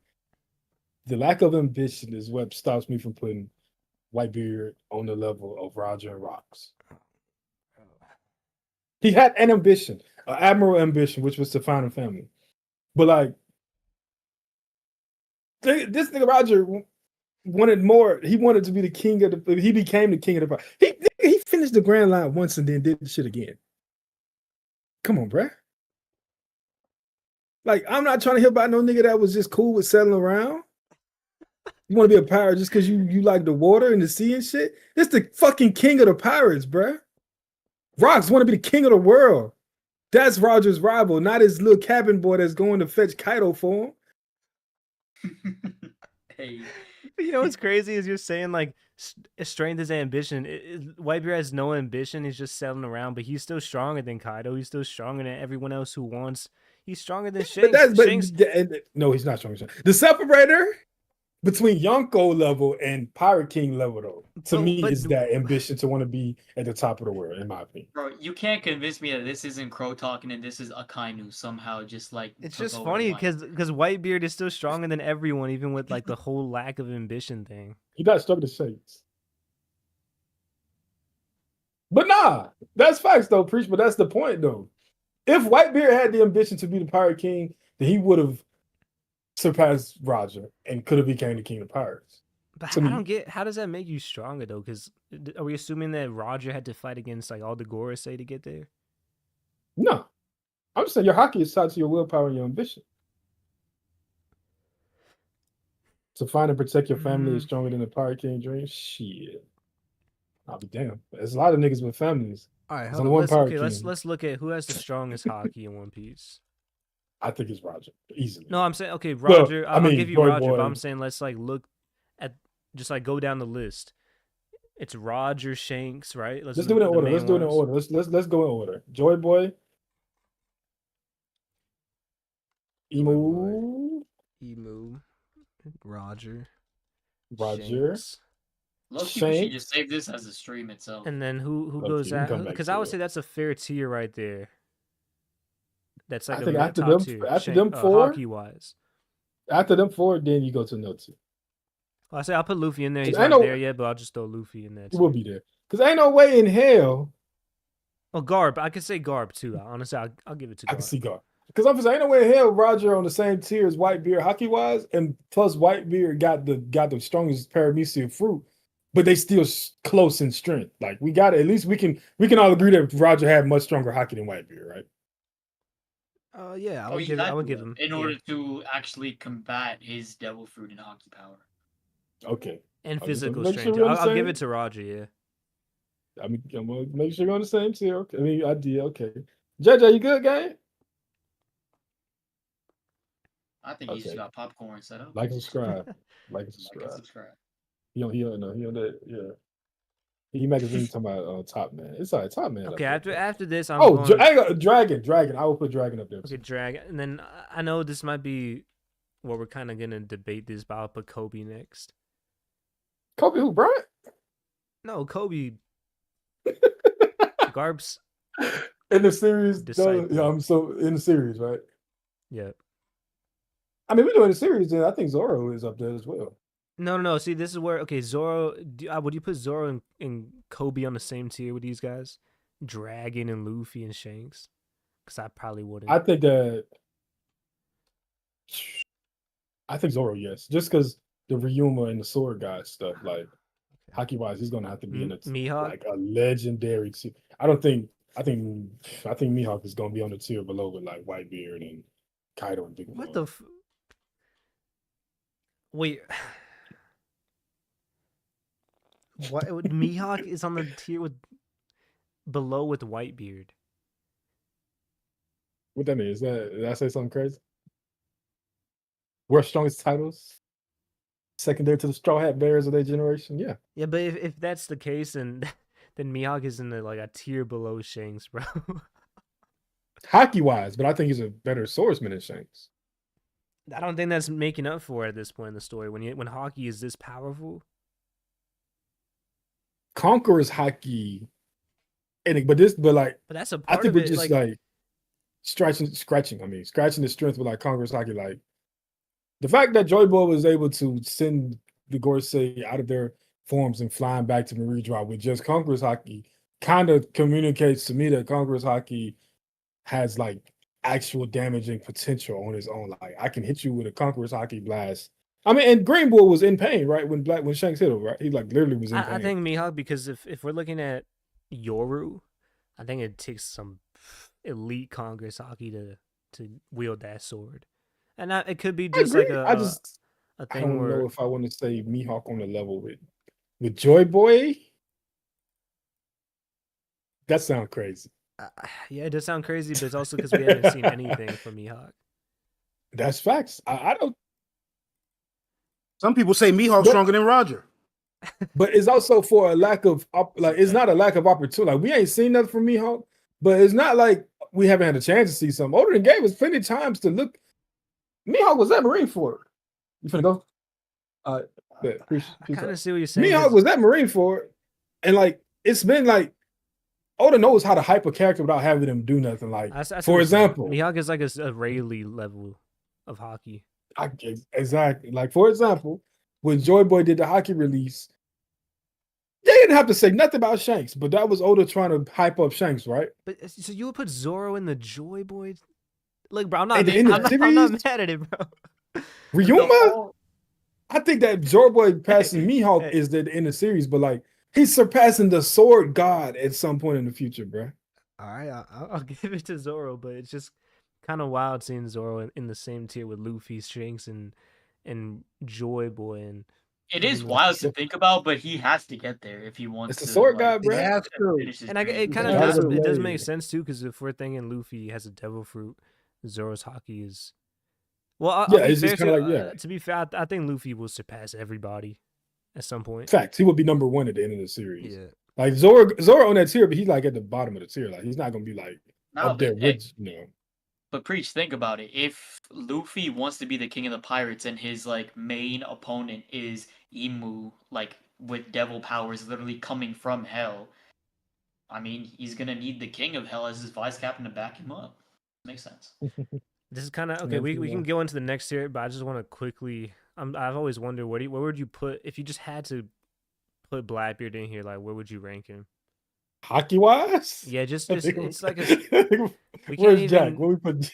the lack of ambition is what stops me from putting Whitebeard on the level of Roger and Rox. He had an ambition, an admiral ambition, which was to find a family. But like, this nigga Roger wanted more. He wanted to be the king of the. He became the king of the. He finished the Grand Line once and then did the shit again. Come on, bruh. Like, I'm not trying to hear about no nigga that was just cool with settling around. You want to be a pirate just because you like the water and the sea and shit? This the fucking king of the pirates, bruh. Rox want to be the king of the world. That's Roger's rival, not his little cabin boy that's going to fetch Kaido for him. Hey. You know what's crazy is you're saying like strength is ambition. Whitebeard has no ambition. He's just settling around, but he's still stronger than Kaido. He's still stronger than everyone else who wants. He's stronger than Shanks. No, he's not stronger. The separator between Yonko level and Pirate King level, though, to me, is that ambition to want to be at the top of the world, in my opinion. Bro, you can't convince me that this isn't Krow talking and this is Akainu somehow just like. It's just funny because Whitebeard is still stronger than everyone, even with like the whole lack of ambition thing. He got stuck to Shanks. But nah, that's facts though, Preach. But that's the point though. If Whitebeard had the ambition to be the Pirate King, then he would have surpassed Roger and could have became the king of pirates. But I don't get, how does that make you stronger though? Because are we assuming that Roger had to fight against like all the Gorosei to get there? No, I'm just saying your Haki is tied to your willpower and your ambition. To find and protect your family is stronger than the Pirate King dream. Shit, I'll be damned. There's a lot of niggas with families. All right, let's look at who has the strongest Haki in One Piece. I think it's Roger, easily. No, I'm saying, okay, Roger. Look, I'll give you Roger, but I'm saying let's like look at, just like go down the list. It's Roger, Shanks, right? Let's do it in order. Let's do it in order. Let's go in order. Joy Boy, Emu, Roger, Shanks. Low-key, we should just save this as a stream itself. And then who goes at? Because I would say that's a fair tier right there. That's like after them four, Haki wise. After them four, then you go to no two. Well, I say I'll put Luffy in there. He's not there yet, but I'll just throw Luffy in there. He will be there because ain't no way in hell. Oh, Garb. I could say Garb too. Honestly, I'll give it to Garb. I can see Garb because I'm saying ain't no way in hell Roger on the same tier as Whitebeard Haki wise, and plus Whitebeard got the strongest paramecia fruit, but they still close in strength. Like we got at least we can all agree that Roger had much stronger Haki than Whitebeard, right? Yeah, I would give him in order to actually combat his devil fruit and Haki power. Okay. And physical strength. I'll give it to Roger. Yeah. I'm gonna make sure you're on the same tier. Okay. I mean, idea. Okay. JJ, you good, gang? I think he just got popcorn set up. Like and subscribe. Like and subscribe. He on that. Yeah. He magazine talking about Top Man. It's all right, Top Man. Okay, after this, Dragon. I will put Dragon up there. Okay, Dragon. And then I know this might be what we're kind of gonna debate this, but I'll put Kobe next. Kobe who, Bryant? No, Kobe. Garb's in the series. Disciple. I'm so in the series, right? Yeah. I mean, we're doing the series, then I think Zoro is up there as well. No. See, this is where Zoro. Would you put Zoro and Kobe on the same tier with these guys? Dragon and Luffy and Shanks? Because I probably wouldn't. I think Zoro, yes, just because the Ryuma and the sword guy stuff, like Haki wise, he's gonna have to be in like a legendary tier. I think Mihawk is gonna be on the tier below with like Whitebeard and Kaido and Big. What the? Wait. What? Mihawk is on the tier with below with Whitebeard. What that mean? Is that did I say something crazy? World's strongest titles, secondary to the Straw Hat Bears of their generation. Yeah, Yeah, but if that's the case, then Mihawk is in a tier below Shanks, bro. hockey wise, but I think he's a better swordsman than Shanks. I don't think that's making up for it at this point in the story. When Haki is this powerful, Conqueror's hockey, but that's a I part think of we're it. just like scratching the strength with like Conqueror's hockey. Like the fact that Joy Boy was able to send the Gorsei out of their forms and flying back to Marie Drop with just Conqueror's hockey kind of communicates to me that Conqueror's hockey has like actual damaging potential on his own. Like I can hit you with a Conqueror's hockey blast. I mean, and Green Bull was in pain, right? When Shanks hit him, right? He like literally was in pain. I think Mihawk, because if we're looking at Yoru, I think it takes some elite Congress hockey to wield that sword, and it could be just like a I thing don't where know if I want to say Mihawk on the level with Joy Boy. That sounds crazy. Yeah, it does sound crazy, but it's also because we haven't seen anything from Mihawk. That's facts. I don't. Some people say Mihawk's stronger than Roger. But it's also for a lack of it's not a lack of opportunity. Like we ain't seen nothing from Mihawk, but it's not like we haven't had a chance to see something. Odin gave us plenty of times to look. Mihawk was at Marineford. You finna go? I kind of see what you're saying. Mihawk was at Marineford, and like it's been like Oda knows how to hype a character without having them do nothing. Like, for example, Mihawk is like a Rayleigh level of hockey. Exactly. Like, for example, when Joy Boy did the hockey release, they didn't have to say nothing about Shanks, but that was Oda trying to hype up Shanks, right? But so you would put Zoro in the Joy Boy? Look, bro, I'm not mad at it, bro. Ryuma? I think that Joy Boy passing Mihawk is in the series, but like he's surpassing the sword god at some point in the future, bro. All right, I'll give it to Zoro, but it's just kind of wild seeing Zoro in the same tier with Luffy, Shanks, and Joy Boy. And it is wild to think about, but he has to get there if he wants to. It's the sword god, bro. And it kind of does make sense too, because if we're thinking Luffy has a devil fruit, Zoro's hockey is. Well, it's just kind of like to be fair, I think Luffy will surpass everybody at some point. Facts. He will be number one at the end of the series. Yeah. Like Zoro on that tier, but he's like at the bottom of the tier. Like he's not gonna be like up there with But Preach, think about it. If Luffy wants to be the king of the pirates and his like main opponent is Imu, like with devil powers literally coming from hell, I mean, he's gonna need the king of hell as his vice captain to back him up. Makes sense. This is kind of okay. We can go into the next tier, but I just want to quickly. I've always wondered where would you put if you just had to put Blackbeard in here? Like, where would you rank him? Hockey wise? Yeah, just it's like a. Where's Jack? Where we put?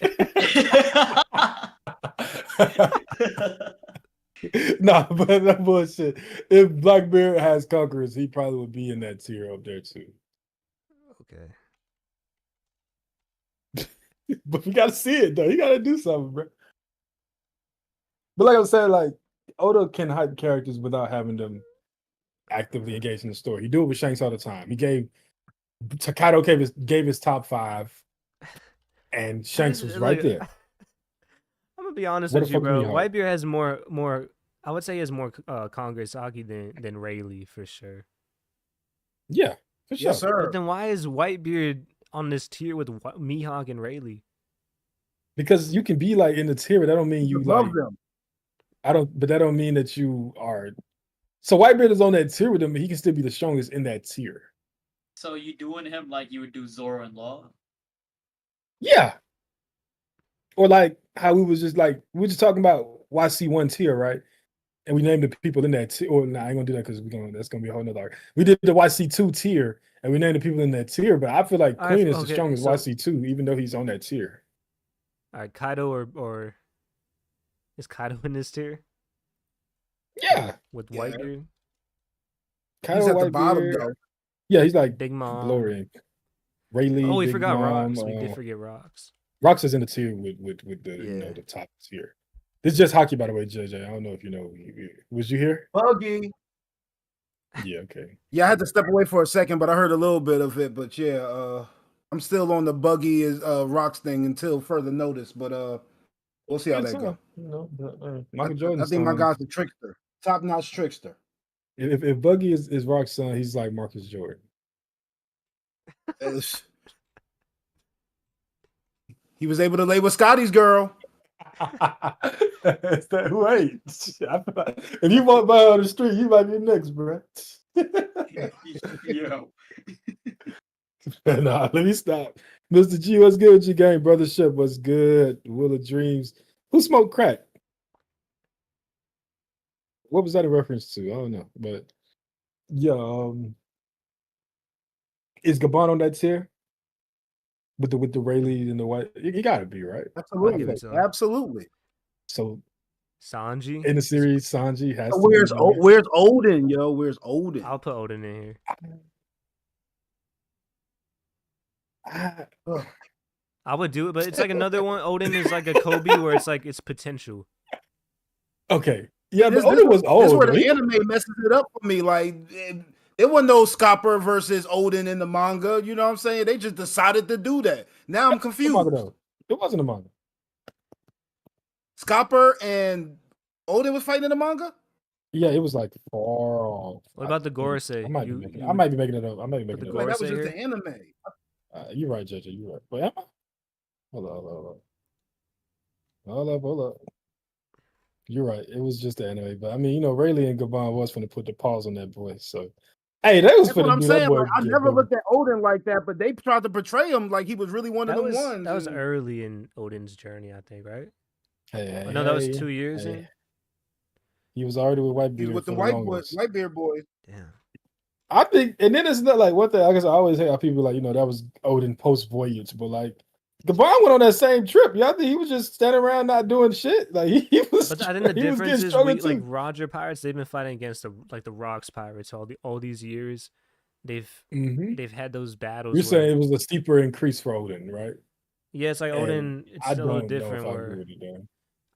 Nah, but that bullshit. If Blackbeard has Conquerors, he probably would be in that tier up there too. Okay. But we gotta see it though. You gotta do something, bro. But like I said, like Oda can hype characters without having them actively engage in the story. He do it with Shanks all the time. He gave Kaido gave his top 5, and Shanks was right there. I'm gonna be honest with you, bro. Whitebeard has more. I would say he has more Congress hockey than Rayleigh for sure. Yeah, for sure. Yes, sir. But then why is Whitebeard on this tier with Mihawk and Rayleigh? Because you can be like in the tier, but that don't mean you love like them. But that don't mean that you are. So Whitebeard is on that tier with him, but he can still be the strongest in that tier. So you doing him like you would do Zoro and Law? Yeah. Or like how we were just talking about YC1 tier, right? And we named the people in that tier. Or I ain't gonna do that because that's gonna be a whole nother argument. We did the YC2 tier and we named the people in that tier, but I feel like Queen is the strongest YC2, even though he's on that tier. All right, Kaido or is Kaido in this tier? Yeah. With Whitebeard? He's at the bottom though. Yeah, he's like Big Mom. Glory. Rayleigh. Oh, we Big forgot Mom, Rocks. We did forget Rocks. Rocks is in the tier with the the top tier. This is just Haki, by the way, JJ. I don't know if you know. Was you here? Buggy. Yeah, okay. Yeah, I had to step away for a second, but I heard a little bit of it. But yeah, I'm still on the Buggy is rocks thing until further notice. But we'll see how that goes. You know, Michael Jordan. I think my guy's a trickster, top notch trickster. If Buggy is Rock's son, he's like Marcus Jordan. He was able to lay with Scotty's girl. Is that who ain't? If you walk by on the street, you might be next, bro. Yo. Nah, let me stop. Mr. G, what's good with your game? Brother Shep, what's good? Will of Dreams. Who smoked crack? What was that a reference to? I don't know. But yeah, is Gabon on that tier? With the Rayleigh and the white? You gotta be, right? Absolutely. so. Absolutely. So Sanji. in the series, Sanji has So to where's Odin, yo? Where's Odin? I'll put Odin in here. I would do it, but it's like another one. Odin is like a Kobe where it's like it's potential. Okay. Yeah, but Odin was old. This is where the anime messes it up for me. Like it wasn't no Scopper versus Odin in the manga. You know what I'm saying? They just decided to do that. Now I'm confused. It wasn't a manga. Scopper and Odin was fighting in the manga? Yeah, it was like far off. What about the Gorosei? I might be making it up. I might be making it up. That was just the anime. You're right, JJ. You're right. But am I? Hold up. You're right. It was just the anime. But I mean, you know, Rayleigh and Gabon was finna put the pause on that boy. So, hey, they was That's what finna I'm do saying. that boy. Like, I never looked at Odin like that, but they tried to portray him like he was really one of the ones. That was early in Odin's journey, I think, right? Hey, no, that was 2 years in. He was already with Whitebeard. With the Whitebeard boys. Damn. I think, and then it's not like what the I guess I always hear how people like, you know, that was Odin post voyage, but like Gabon went on that same trip. Yeah, I think he was just standing around not doing shit. Like he was. But I think the difference is like Roger pirates, they've been fighting against the Rocks pirates all these years. They've had those battles. You're saying it was a steeper increase for Odin, right? Yeah, it's like Odin. It's still a little different.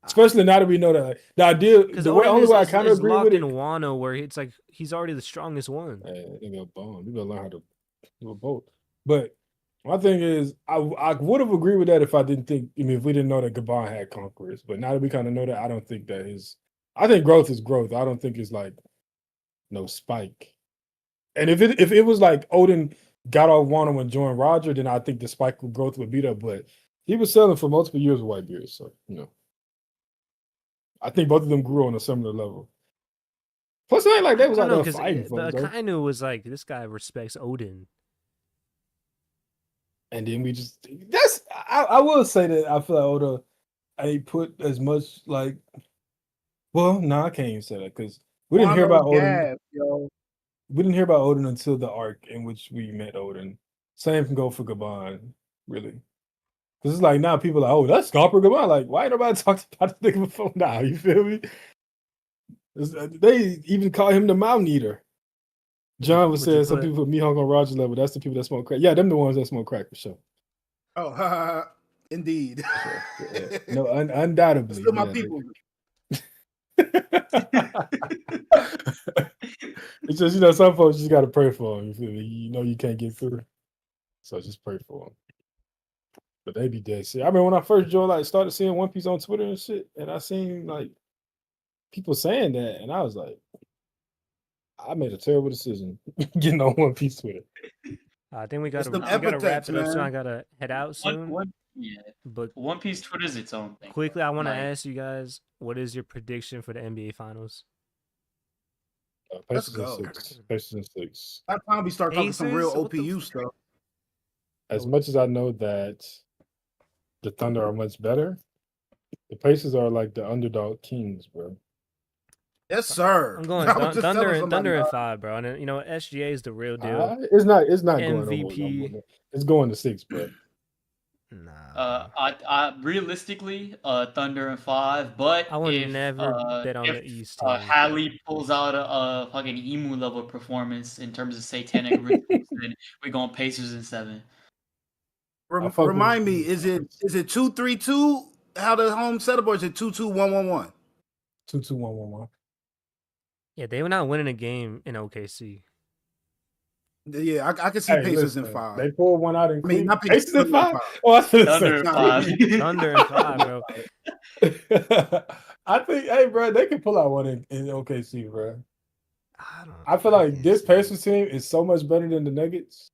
Especially now that we know that like, the idea, only way I kind of agree with it. In Wano, where it's like he's already the strongest one. They got bone. You gotta learn how to do a both. But my thing is, I would have agreed with that if I didn't think. I mean, if we didn't know that Gabon had conquerors. But now that we kind of know that, I don't think that his. I think growth is growth. I don't think it's like no spike. And if it was like Odin got off Wano and joined Roger, then I think the spike of growth would beat up. But he was selling for multiple years with Whitebeard, so you know. I think both of them grew on a similar level. Plus, it ain't like they was out there fighting. But Akainu was like, this guy respects Odin. And then we just I will say that I feel like Oda ain't put as much like. Well, no, I can't even say that because we didn't hear about Odin. We didn't hear about Odin until the arc in which we met Odin. Same can go for Gabon, really. Because it's like now people are like, oh, that's Scopper Gabon. Like, why ain't nobody talked about the nigga before now? You feel me? They even call him the Mountain Eater. John was saying some people put Mihawk on Roger level. That's the people that smoke crack. Yeah, them the ones that smoke crack for sure. Oh, indeed. Yeah. No, undoubtedly. Still my people. It's just, you know, some folks just got to pray for them. You feel me? You know you can't get through. So just pray for them. But they be dead shit. I mean, when I first joined, like, started seeing One Piece on Twitter and shit, and I seen, like, people saying that, and I was like, I made a terrible decision getting on One Piece Twitter. I think we got to wrap it up soon. I got to head out soon. But One Piece Twitter is its own thing. Quickly, I want to ask you guys, what is your prediction for the NBA Finals? Let's go. Pacers in 6. By the time we start talking some real OPU stuff. As much as I know that the Thunder are much better, the Pacers are like the underdog kings, bro. Yes, sir. I'm going Thunder in 5, bro. And you know, SGA is the real deal. It's not MVP. Going over. It's going to 6, bro. Nah. I realistically, Thunder in 5, but I would never bet on the East team. Halley pulls out a fucking emu level performance in terms of satanic rituals, then we're going Pacers in 7. Remind me, is it 2-3-2 how the home setup is? It 2-2-1-1-1. 2-2-1-1-1. Yeah, they were not winning a game in OKC. Yeah, I can see Hey, Pacers in listen, 5. they pulled one out in I mean, Cleveland. not Pacers in Thunder in 5? 5. Oh, I was gonna Thunder say in 5. Thunder in 5, bro. I think, hey, bro, they can pull out one in OKC, bro. I feel I like can't this see it. Pacers team is so much better than the Nuggets.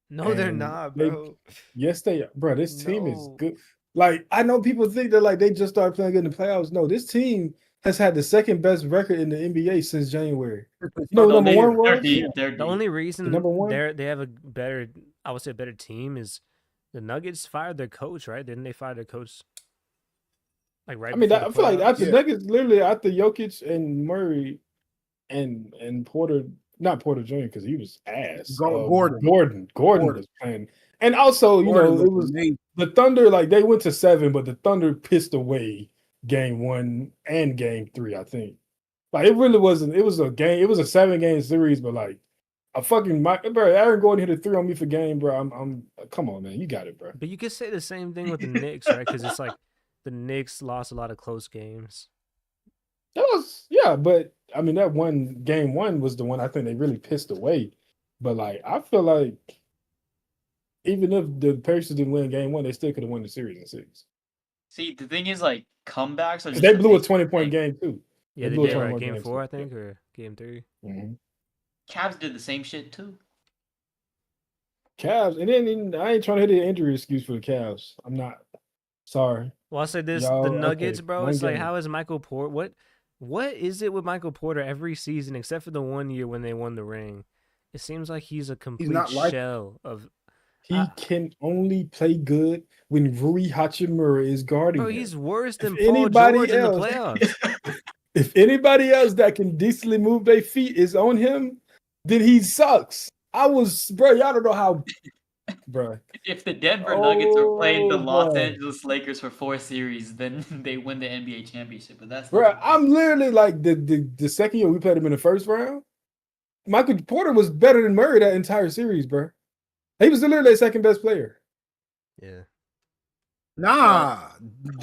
No, they're And not, they- bro. Yes, they are. Bro, this team is No. good. Like, I know people think that like they just started playing good in the playoffs. No, this team has had the second best record in the NBA since January. No, No, number one they're was deep. They're The deep. only reason number one? they have a better, I would say, better team is the Nuggets fired their coach, right? Didn't they fire their coach? Like right. I mean, before I the feel like playoffs? after Yeah. Nuggets, literally after Jokic and Murray and Porter, not Porter Jr. because he was ass. Gordon. Gordon was playing, and also Gordon it looked was amazing. the Thunder. Like they went to 7, but the Thunder pissed away Game 1 and Game 3. I think like it really wasn't. It was a game. It was a 7-game series, but like a fucking bro. Aaron Gordon hit a 3 on me for game, bro. I'm come on, man. You got it, bro. But you could say the same thing with the Knicks, right? Because it's like the Knicks lost a lot of close games. That was but I mean that one Game 1 was the one I think they really pissed away. But like I feel like even if the Pacers didn't win Game 1, they still could have won the series in 6. See, the thing is, like, comebacks are just They the blew a basic 20-point thing. game too. Yeah, they blew a did, right? 21 Game game 4, too. I think, or Game 3. Mhm. Cavs did the same shit too. Cavs, and then I ain't trying to hit an injury excuse for the Cavs. I'm not. Sorry. Well, I'll say this: Y'all, the okay, Nuggets, bro. one It's like, game. how is Michael Porter? What is it with Michael Porter every season, except for the one year when they won the ring? It seems like he's a complete not like- shell of. He can only play good when Rui Hachimura is guarding Bro, him. he's worse than If Paul anybody George in the else- playoffs. If anybody else that can decently move their feet is on him, then he sucks. Y'all don't know how, bro. If the Denver Nuggets were playing the Los bro. Angeles Lakers for 4 series, then they win the NBA championship. But that's Bro, I'm literally like the second year we played him in the first round. Michael Porter was better than Murray that entire series, bro. He was literally their second best player. Yeah. Nah,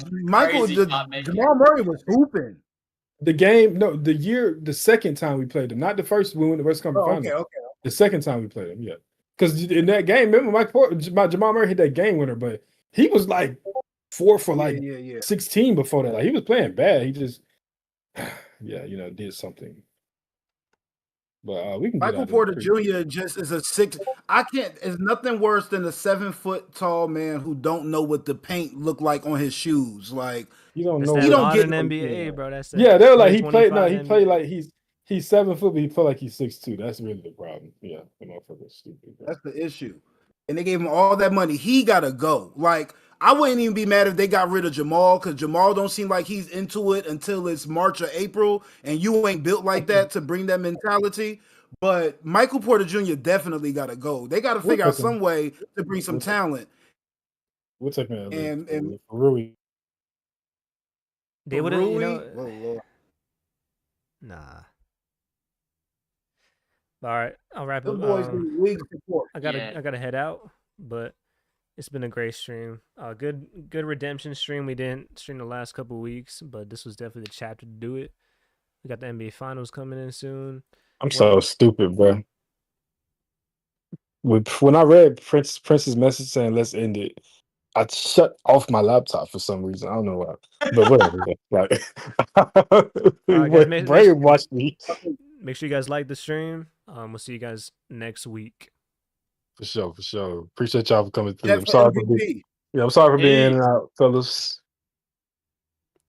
Michael, Crazy shot making. Jamal Murray was hooping. The second time we played him, not the first when we went to West Conference Finals. Okay. The second time we played him, yeah. Because in that game, remember Jamal Murray hit that game winner, but he was like 4 for like Yeah. 16 before that. Like he was playing bad. He just, did something. But we can. Michael Porter Jr. just is a 6. I can't. It's nothing worse than a 7-foot tall man who don't know what the paint look like on his shoes. Like You don't That's know. that He don't modern get- NBA, bro. That's Yeah, they were like he played. 2025 No, he played NBA. like he's 7 foot, but he played like he's 6'2". That's really the problem. Yeah, the motherfucker's stupid. Bro. That's the issue. And they gave him all that money. He gotta go. Like I wouldn't even be mad if they got rid of Jamal because Jamal don't seem like he's into it until it's March or April, and you ain't built like that to bring that mentality. But Michael Porter Jr. definitely gotta go. They gotta figure out some way to bring some talent. We'll take him And Rui. They would have, Oh, Lord. Nah. All right, I'll wrap Those it. boys need league support. I gotta head out, but it's been a great stream. Good redemption stream. We didn't stream the last couple of weeks, but this was definitely the chapter to do it. We got the NBA Finals coming in soon. I'm so stupid, bro. When I read Prince's message saying let's end it, I shut off my laptop for some reason. I don't know why, but whatever. Like, guys, brainwashed me. Make sure you guys like the stream. We'll see you guys next week. For sure. Appreciate y'all for coming through. Jeff I'm sorry MVP. I'm sorry for being in and out, fellas.